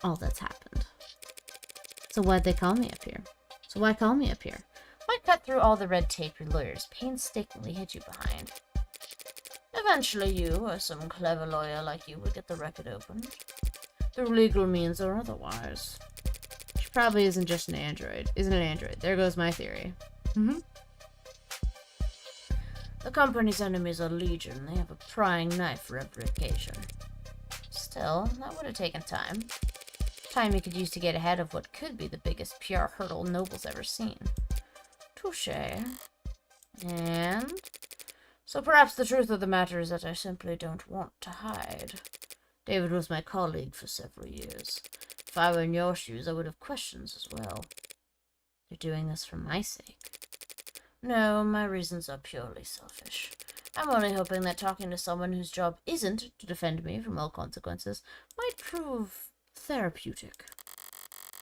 all that's happened. So why'd they call me up here? So why call me up here? Why cut through all the red tape your lawyers painstakingly hid you behind? Eventually you, or some clever lawyer like you, would get the record opened. Through legal means or otherwise. She probably isn't just an android. Isn't an android. There goes my theory. The company's enemies are legion. They have a prying knife for every occasion. Still, that would have taken time. Time he could use to get ahead of what could be the biggest PR hurdle Noble's ever seen. Touché. And so perhaps the truth of the matter is that I simply don't want to hide. David was my colleague for several years. If I were in your shoes, I would have questions as well. You're doing this for my sake. No, my reasons are purely selfish. I'm only hoping that talking to someone whose job isn't to defend me from all consequences might prove therapeutic.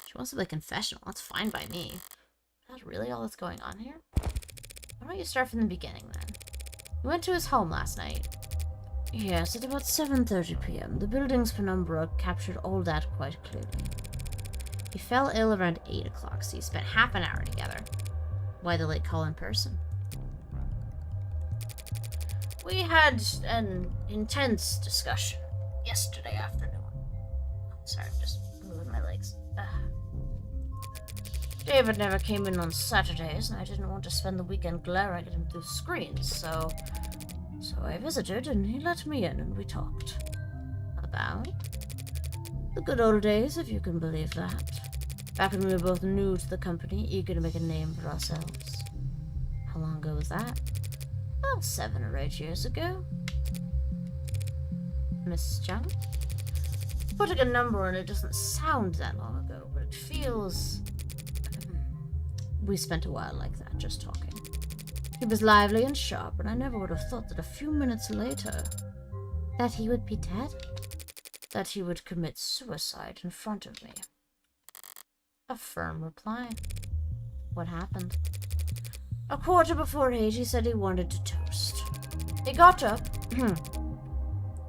She wants to play confessional. That's fine by me. That's really all that's going on here? Why don't you start from the beginning, then? You went to his home last night. Yes, at about 7:30 p.m. The building's penumbra captured all that quite clearly. He fell ill around 8 o'clock, so you spent half an hour together. Why the late call in person? We had an intense discussion yesterday afternoon. Sorry, I'm just moving my legs. David never came in on Saturdays, and I didn't want to spend the weekend glaring at him through screens, so I visited, and he let me in, and we talked. About the good old days, if you can believe that. Back when we were both new to the company, eager to make a name for ourselves. How long ago was that? About 7 or 8 years ago. Miss Chung? Putting a number on it doesn't sound that long ago, but it feels... We spent a while like that, just talking. He was lively and sharp, and I never would have thought that a few minutes later... That he would be dead? That he would commit suicide in front of me. A firm reply. What happened? 8:15, he said he wanted to toast. He got up,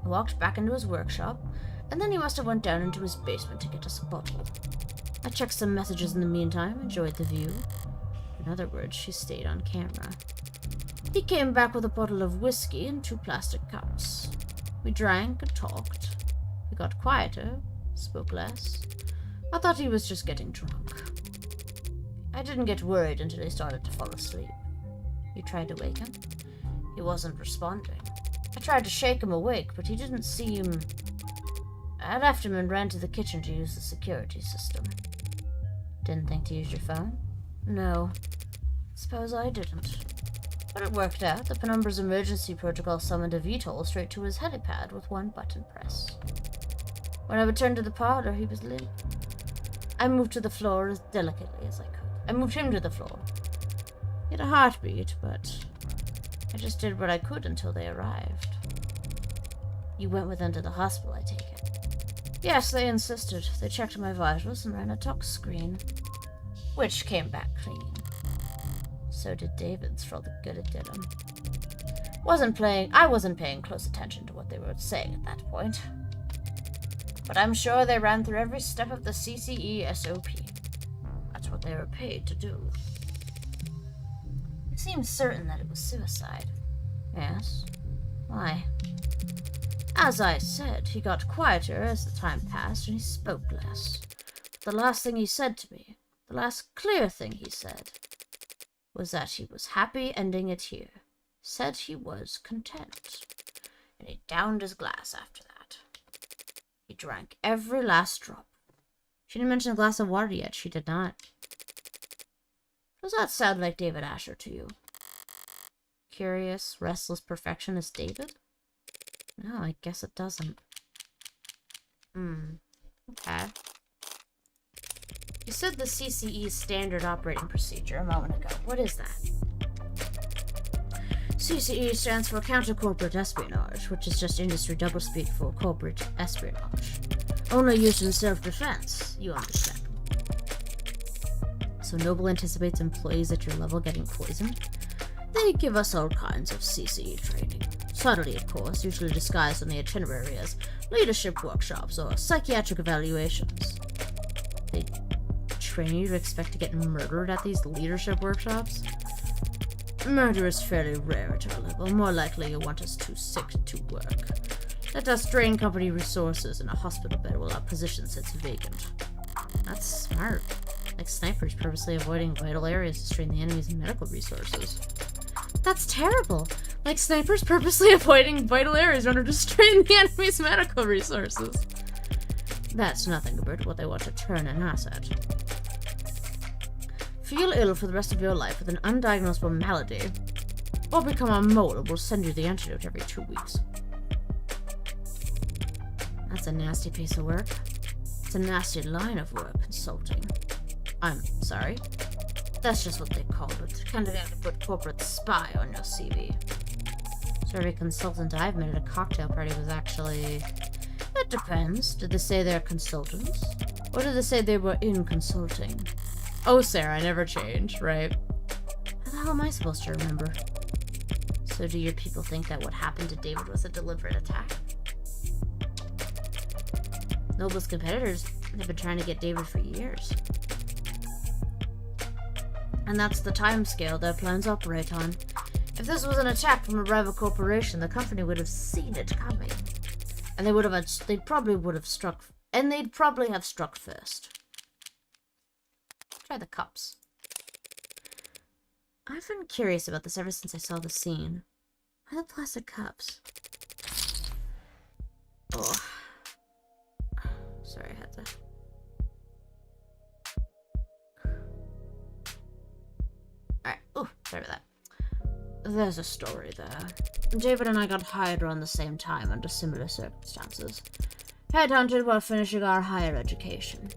walked back into his workshop, and then he must have went down into his basement to get us a bottle. I checked some messages in the meantime, enjoyed the view. In other words, she stayed on camera. He came back with a bottle of whiskey and 2 plastic cups. We drank and talked. He got quieter, spoke less. I thought he was just getting drunk. I didn't get worried until he started to fall asleep. You tried to wake him? He wasn't responding. I tried to shake him awake, but he didn't seem... I left him and ran to the kitchen to use the security system. Didn't think to use your phone? No. Suppose I didn't. But it worked out. The Penumbra's emergency protocol summoned a VTOL straight to his helipad with 1 button press. When I returned to the parlor, he was limp. I moved to the floor as delicately as I could. I moved him to the floor. He had a heartbeat, but I just did what I could until they arrived. You went with them to the hospital, I take it? Yes, they insisted. They checked my vitals and ran a tox screen, which came back clean. So did David's, for all the good it did him. I wasn't paying close attention to what they were saying at that point. But I'm sure they ran through every step of the CCE SOP. That's what they were paid to do. It seems certain that it was suicide. Yes. Why? As I said, he got quieter as the time passed and he spoke less. But the last thing he said to me, the last clear thing he said, was that he was happy ending it here. Said he was content. And he downed his glass after that. He drank every last drop. She didn't mention a glass of water yet. She did not. Does that sound like David Asher to you? Curious, restless perfectionist David? No, I guess it doesn't. Okay. You said the CCE standard operating procedure a moment ago. What is that? CCE stands for Counter-Corporate Espionage, which is just industry doublespeak for corporate espionage. Only used in self-defense, you understand. So Noble anticipates employees at your level getting poisoned? They give us all kinds of CCE training. Subtly, of course, usually disguised on the itinerary as leadership workshops or psychiatric evaluations. They train you to expect to get murdered at these leadership workshops? Murder is fairly rare at our level. More likely you want us too sick to work. Let us drain company resources in a hospital bed while our position sits vacant. That's smart. Like snipers purposely avoiding vital areas to strain the enemy's medical resources. That's terrible. Like snipers purposely avoiding vital areas in order to strain the enemy's medical resources. That's nothing compared to what they want to turn an asset. Feel ill for the rest of your life with an undiagnosable malady, or become a mole and we'll send you the antidote every 2 weeks. That's a nasty piece of work. It's a nasty line of work, consulting. I'm sorry. That's just what they call it. Kind of have to put corporate spy on your CV. So every consultant I've met at a cocktail party was actually... It depends. Did they say they're consultants? Or did they say they were in consulting? Oh, Sarah, I never change, right? How the hell am I supposed to remember? So do your people think that what happened to David was a deliberate attack? Noble's competitors, they've been trying to get David for years. And that's the time scale their plans operate on. If this was an attack from a rival corporation, the company would have seen it coming. And they'd probably have struck first. Try the cups. I've been curious about this ever since I saw the scene. Why the plastic cups? Oh. Sorry, I had to... Alright, oh, sorry about that. There's a story there. David and I got hired around the same time under similar circumstances. Headhunted while finishing our higher education.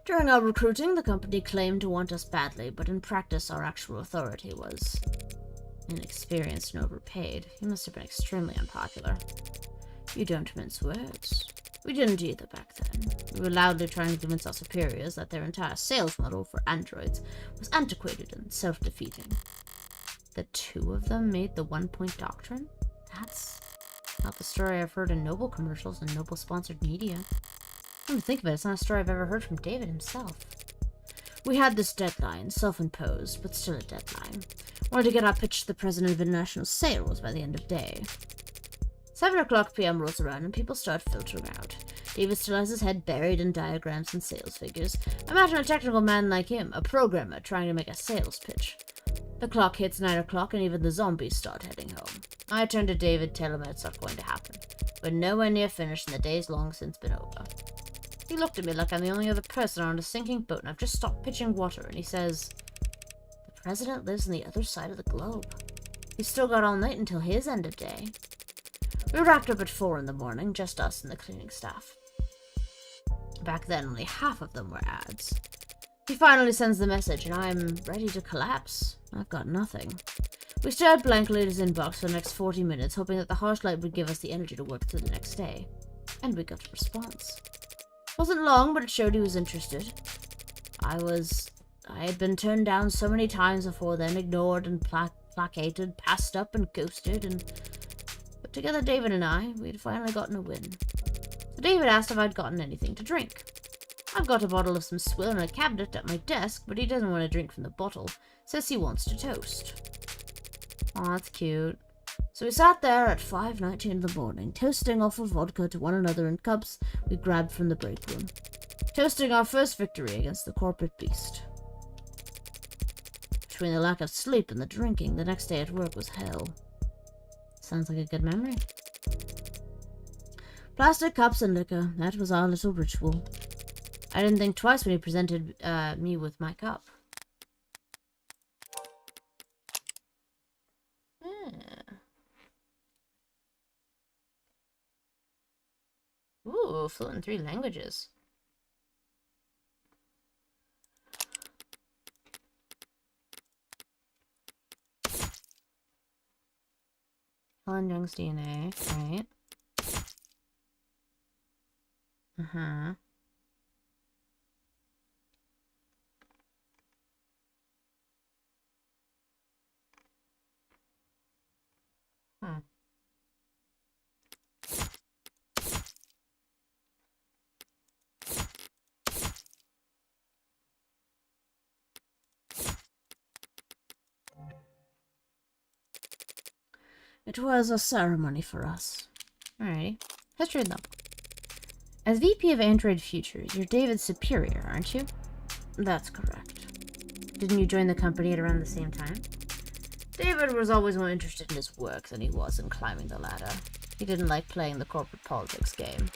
During our recruiting, the company claimed to want us badly, but in practice our actual authority was inexperienced and overpaid. He must have been extremely unpopular. You don't mince words. We didn't either back then. We were loudly trying to convince our superiors that their entire sales model for androids was antiquated and self-defeating. The two of them made the one-point doctrine? That's not the story I've heard in Noble commercials and Noble-sponsored media. Come to think of it, it's not a story I've ever heard from David himself. We had this deadline, self-imposed, but still a deadline. Wanted to get our pitch to the president of international sales by the end of day. 7 o'clock p.m. rolls around and people start filtering out. David still has his head buried in diagrams and sales figures. Imagine a technical man like him, a programmer, trying to make a sales pitch. The clock hits 9 o'clock and even the zombies start heading home. I turn to David, tell him it's not going to happen. We're nowhere near finished and the day's long since been over. He looked at me like I'm the only other person on a sinking boat and I've just stopped pitching water, and he says, "The president lives on the other side of the globe. He's still got all night until his end of day." We wrapped up at 4 in the morning, just us and the cleaning staff. Back then, only half of them were ads. He finally sends the message, and I'm ready to collapse. I've got nothing. We stared blankly at his inbox for the next 40 minutes, hoping that the harsh light would give us the energy to work through the next day. And we got a response. Wasn't long, but it showed he was interested. I had been turned down so many times before then, ignored and placated, passed up and ghosted, but together David and I, we had finally gotten a win. So David asked if I'd gotten anything to drink. I've got a bottle of some swill in a cabinet at my desk, but he doesn't want to drink from the bottle. Says he wants to toast. Aw, that's cute. So we sat there at 5:19 in the morning, toasting off of vodka to one another in cups we grabbed from the break room. Toasting our first victory against the corporate beast. Between the lack of sleep and the drinking, the next day at work was hell. Sounds like a good memory. Plastic cups and liquor, that was our little ritual. I didn't think twice when he presented me with my cup. Ooh, fluent in 3 languages. Helen Young's DNA, right? Uh-huh. It was a ceremony for us. Alrighty. History though. As VP of Android Futures, you're David's superior, aren't you? That's correct. Didn't you join the company at around the same time? David was always more interested in his work than he was in climbing the ladder. He didn't like playing the corporate politics game,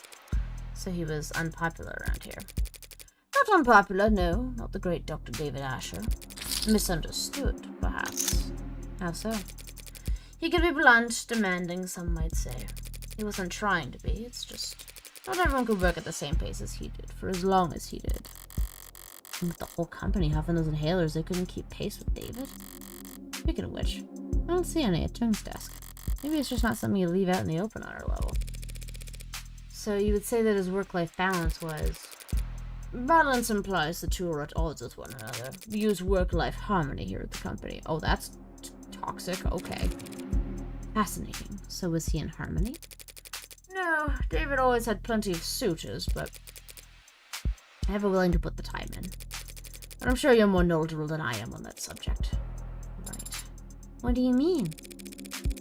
so he was unpopular around here. Not unpopular, no, not the great Dr. David Asher. Misunderstood, perhaps. How so? He could be blunt, demanding, some might say. He wasn't trying to be, it's just not everyone could work at the same pace as he did, for as long as he did. And with the whole company huffing those inhalers, they couldn't keep pace with David. Speaking of which, I don't see any at Jung's desk. Maybe it's just not something you leave out in the open on our level. So you would say that his work-life balance was... Balance implies the two are at odds with one another. We use work-life harmony here at the company. Oh, that's toxic. Okay. Fascinating. So was he in harmony? No, David always had plenty of suitors, but ever willing to put the time in. But I'm sure you're more knowledgeable than I am on that subject. Right. What do you mean?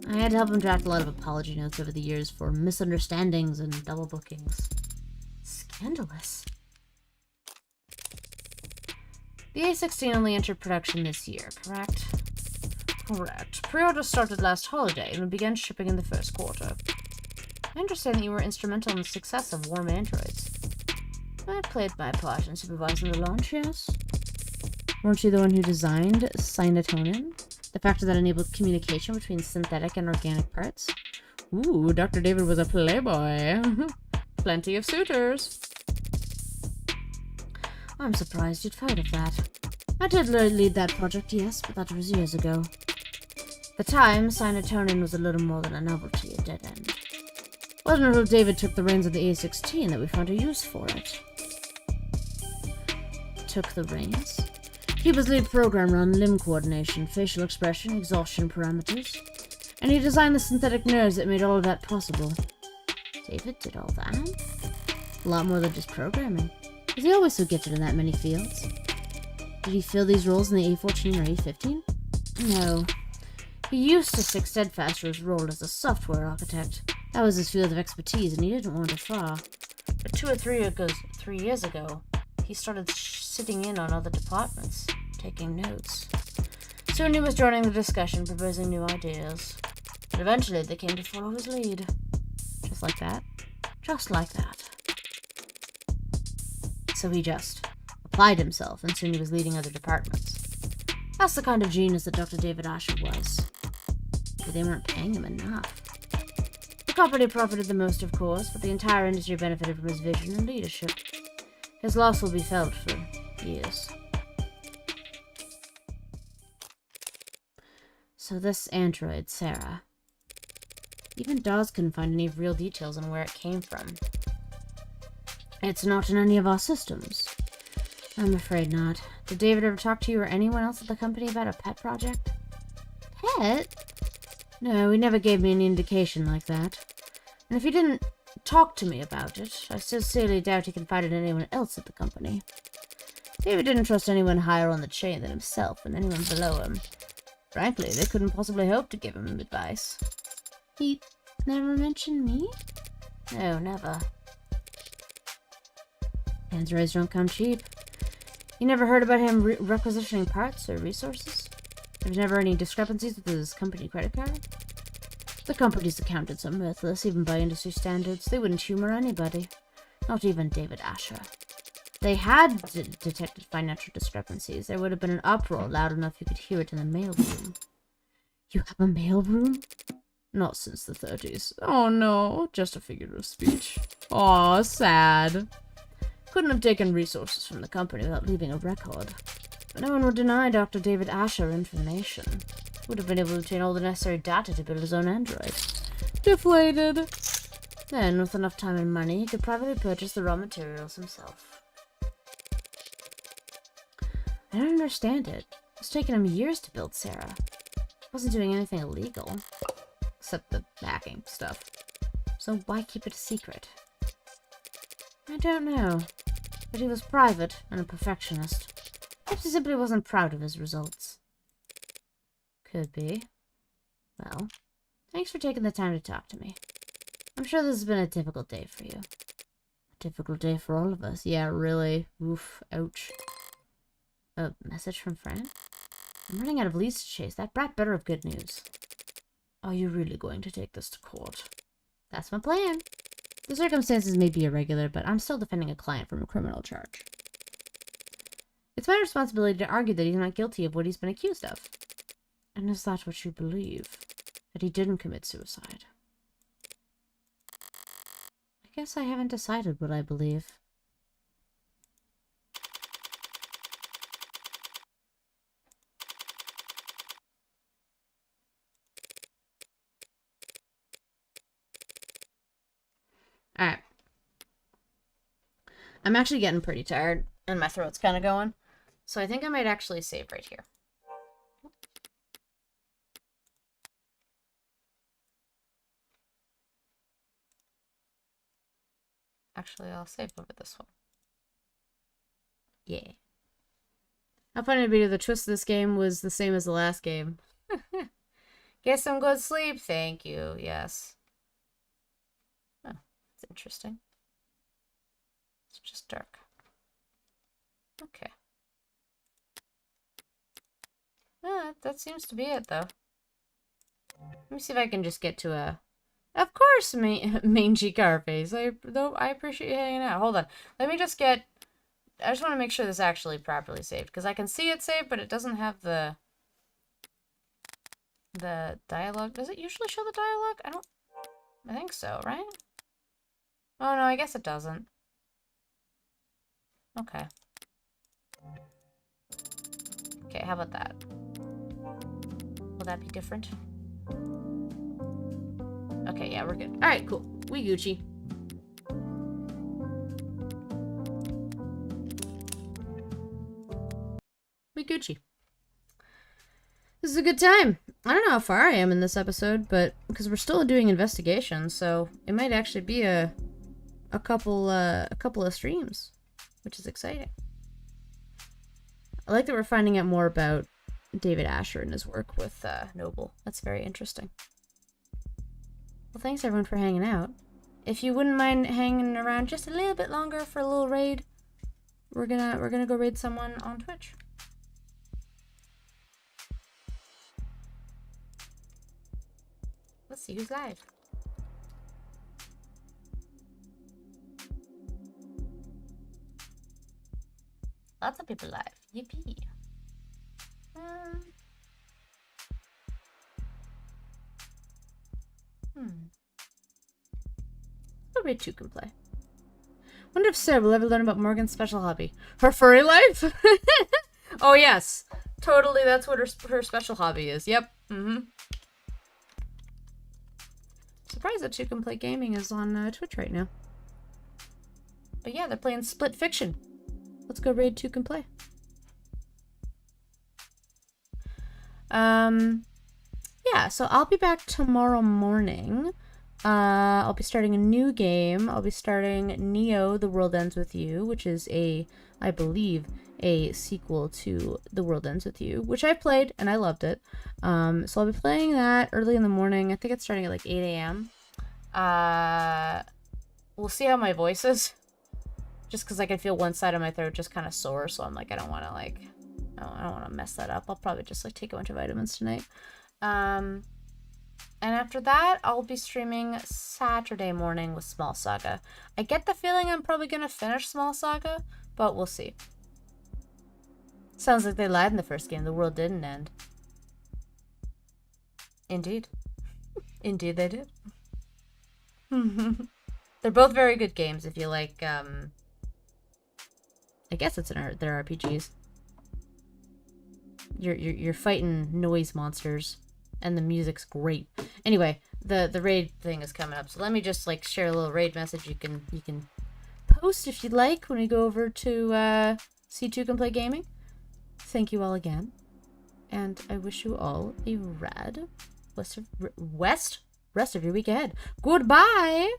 I had to help him draft a lot of apology notes over the years for misunderstandings and double bookings. Scandalous. The A16 only entered production this year, correct? Correct. Pre-order started last holiday and we began shipping in the first quarter. I understand that you were instrumental in the success of Warm Androids. I played my part in supervising the launch, yes? Weren't you the one who designed Cyanotonin? The factor that enabled communication between synthetic and organic parts? Ooh, Dr. David was a playboy. Plenty of suitors. I'm surprised you'd heard of that. I did lead that project, yes, but that was years ago. At the time, Cyanotonin was a little more than a novelty, a dead end. Wasn't until David took the reins of the A16 that we found a use for it. Took the reins? He was lead programmer on limb coordination, facial expression, exhaustion parameters, and he designed the synthetic nerves that made all of that possible. David did all that? A lot more than just programming. Was he always so gifted in that many fields? Did he fill these roles in the A14 or A15? No. He used to stick steadfast to his role as a software architect. That was his field of expertise, and he didn't wander far. But 2 or 3 years ago, he started sitting in on other departments, taking notes. Soon he was joining the discussion, proposing new ideas. But eventually they came to follow his lead. Just like that. Just like that. So he just applied himself, and soon he was leading other departments. That's the kind of genius that Dr. David Asher was. But they weren't paying him enough. The company profited the most, of course, but the entire industry benefited from his vision and leadership. His loss will be felt for years. So this android, Sarah. Even Dawes couldn't find any real details on where it came from. It's not in any of our systems. I'm afraid not. Did David ever talk to you or anyone else at the company about a pet project? Pet? No, he never gave me any indication like that. And if he didn't talk to me about it, I sincerely doubt he confided in anyone else at the company. David didn't trust anyone higher on the chain than himself and anyone below him. Frankly, they couldn't possibly hope to give him advice. He never mentioned me? No, never. Androids don't come cheap. You never heard about him requisitioning parts or resources? There's never any discrepancies with his company credit card? The company's accountants are mirthless, even by industry standards. They wouldn't humor anybody. Not even David Asher. They had detected financial discrepancies. There would have been an uproar loud enough you could hear it in the mailroom. You have a mailroom? Not since the 30s. Oh no, just a figure of speech. Aw, sad. Couldn't have taken resources from the company without leaving a record. But no one would deny Dr. David Asher information. He would have been able to obtain all the necessary data to build his own android. Deflated. Then, with enough time and money, he could privately purchase the raw materials himself. I don't understand it. It's taken him years to build Sarah. He wasn't doing anything illegal. Except the hacking stuff. So why keep it a secret? I don't know. But he was private and a perfectionist. Perhaps he simply wasn't proud of his results. Could be. Well, thanks for taking the time to talk to me. I'm sure this has been a difficult day for you. A difficult day for all of us. Yeah, really. Oof. Ouch. A message from Fran? I'm running out of leads to chase. That brat better have good news. Are you really going to take this to court? That's my plan. The circumstances may be irregular, but I'm still defending a client from a criminal charge. It's my responsibility to argue that he's not guilty of what he's been accused of. And is that what you believe? That he didn't commit suicide? I guess I haven't decided what I believe. Alright. I'm actually getting pretty tired, and my throat's kind of going. So I think I might actually save right here. Actually, I'll save over this one. Yeah. How funny it'd be if the twist of this game was the same as the last game. Get some good sleep, thank you. Yes. Oh, that's interesting. It's just dark. Okay. That seems to be it, though. Let me see if I can just get to a... Of course, mangy Carface. I appreciate you hanging out. Hold on. Let me just get... I just want to make sure this is actually properly saved. Because I can see it saved, but it doesn't have the dialogue. Does it usually show the dialogue? I think so, right? Oh, no, I guess it doesn't. Okay. Okay, how about that? Will that be different? Okay, yeah, we're good. Alright, cool. We Gucci. We Gucci. This is a good time. I don't know how far I am in this episode, but because we're still doing investigations, so it might actually be a couple of streams, which is exciting. I like that we're finding out more about David Asher and his work with Noble. That's very interesting. Well, thanks everyone for hanging out. If you wouldn't mind hanging around just a little bit longer for a little raid, we're gonna go raid someone on Twitch. Let's see who's live. Lots of people live. Yippee. Raid 2 can play. Wonder if Sarah will ever learn about Morgan's special hobby. Her furry life? Oh, yes. Totally, that's what her special hobby is. Yep. Surprised that 2 can play gaming is on Twitch right now. But yeah, they're playing Split Fiction. Let's go raid 2 can play. Yeah, so I'll be back tomorrow morning. I'll be starting a new game. I'll be starting Neo, The World Ends With You, which is I believe, a sequel to The World Ends With You, which I played and I loved it. So I'll be playing that early in the morning. I think it's starting at like 8 a.m. We'll see how my voice is. Just because I can feel one side of my throat just kind of sore, so I'm like, I don't want to mess that up. I'll probably just like take a bunch of vitamins tonight. And after that, I'll be streaming Saturday morning with Small Saga. I get the feeling I'm probably going to finish Small Saga, but we'll see. Sounds like they lied in the first game. The world didn't end. Indeed. Indeed they did. They're both very good games if you like, I guess they're RPGs. You're fighting noise monsters. And the music's great. Anyway, the raid thing is coming up. So let me just like share a little raid message you can post if you'd like when we go over to C2 Can Play Gaming. Thank you all again. And I wish you all a rad rest of your week ahead. Goodbye!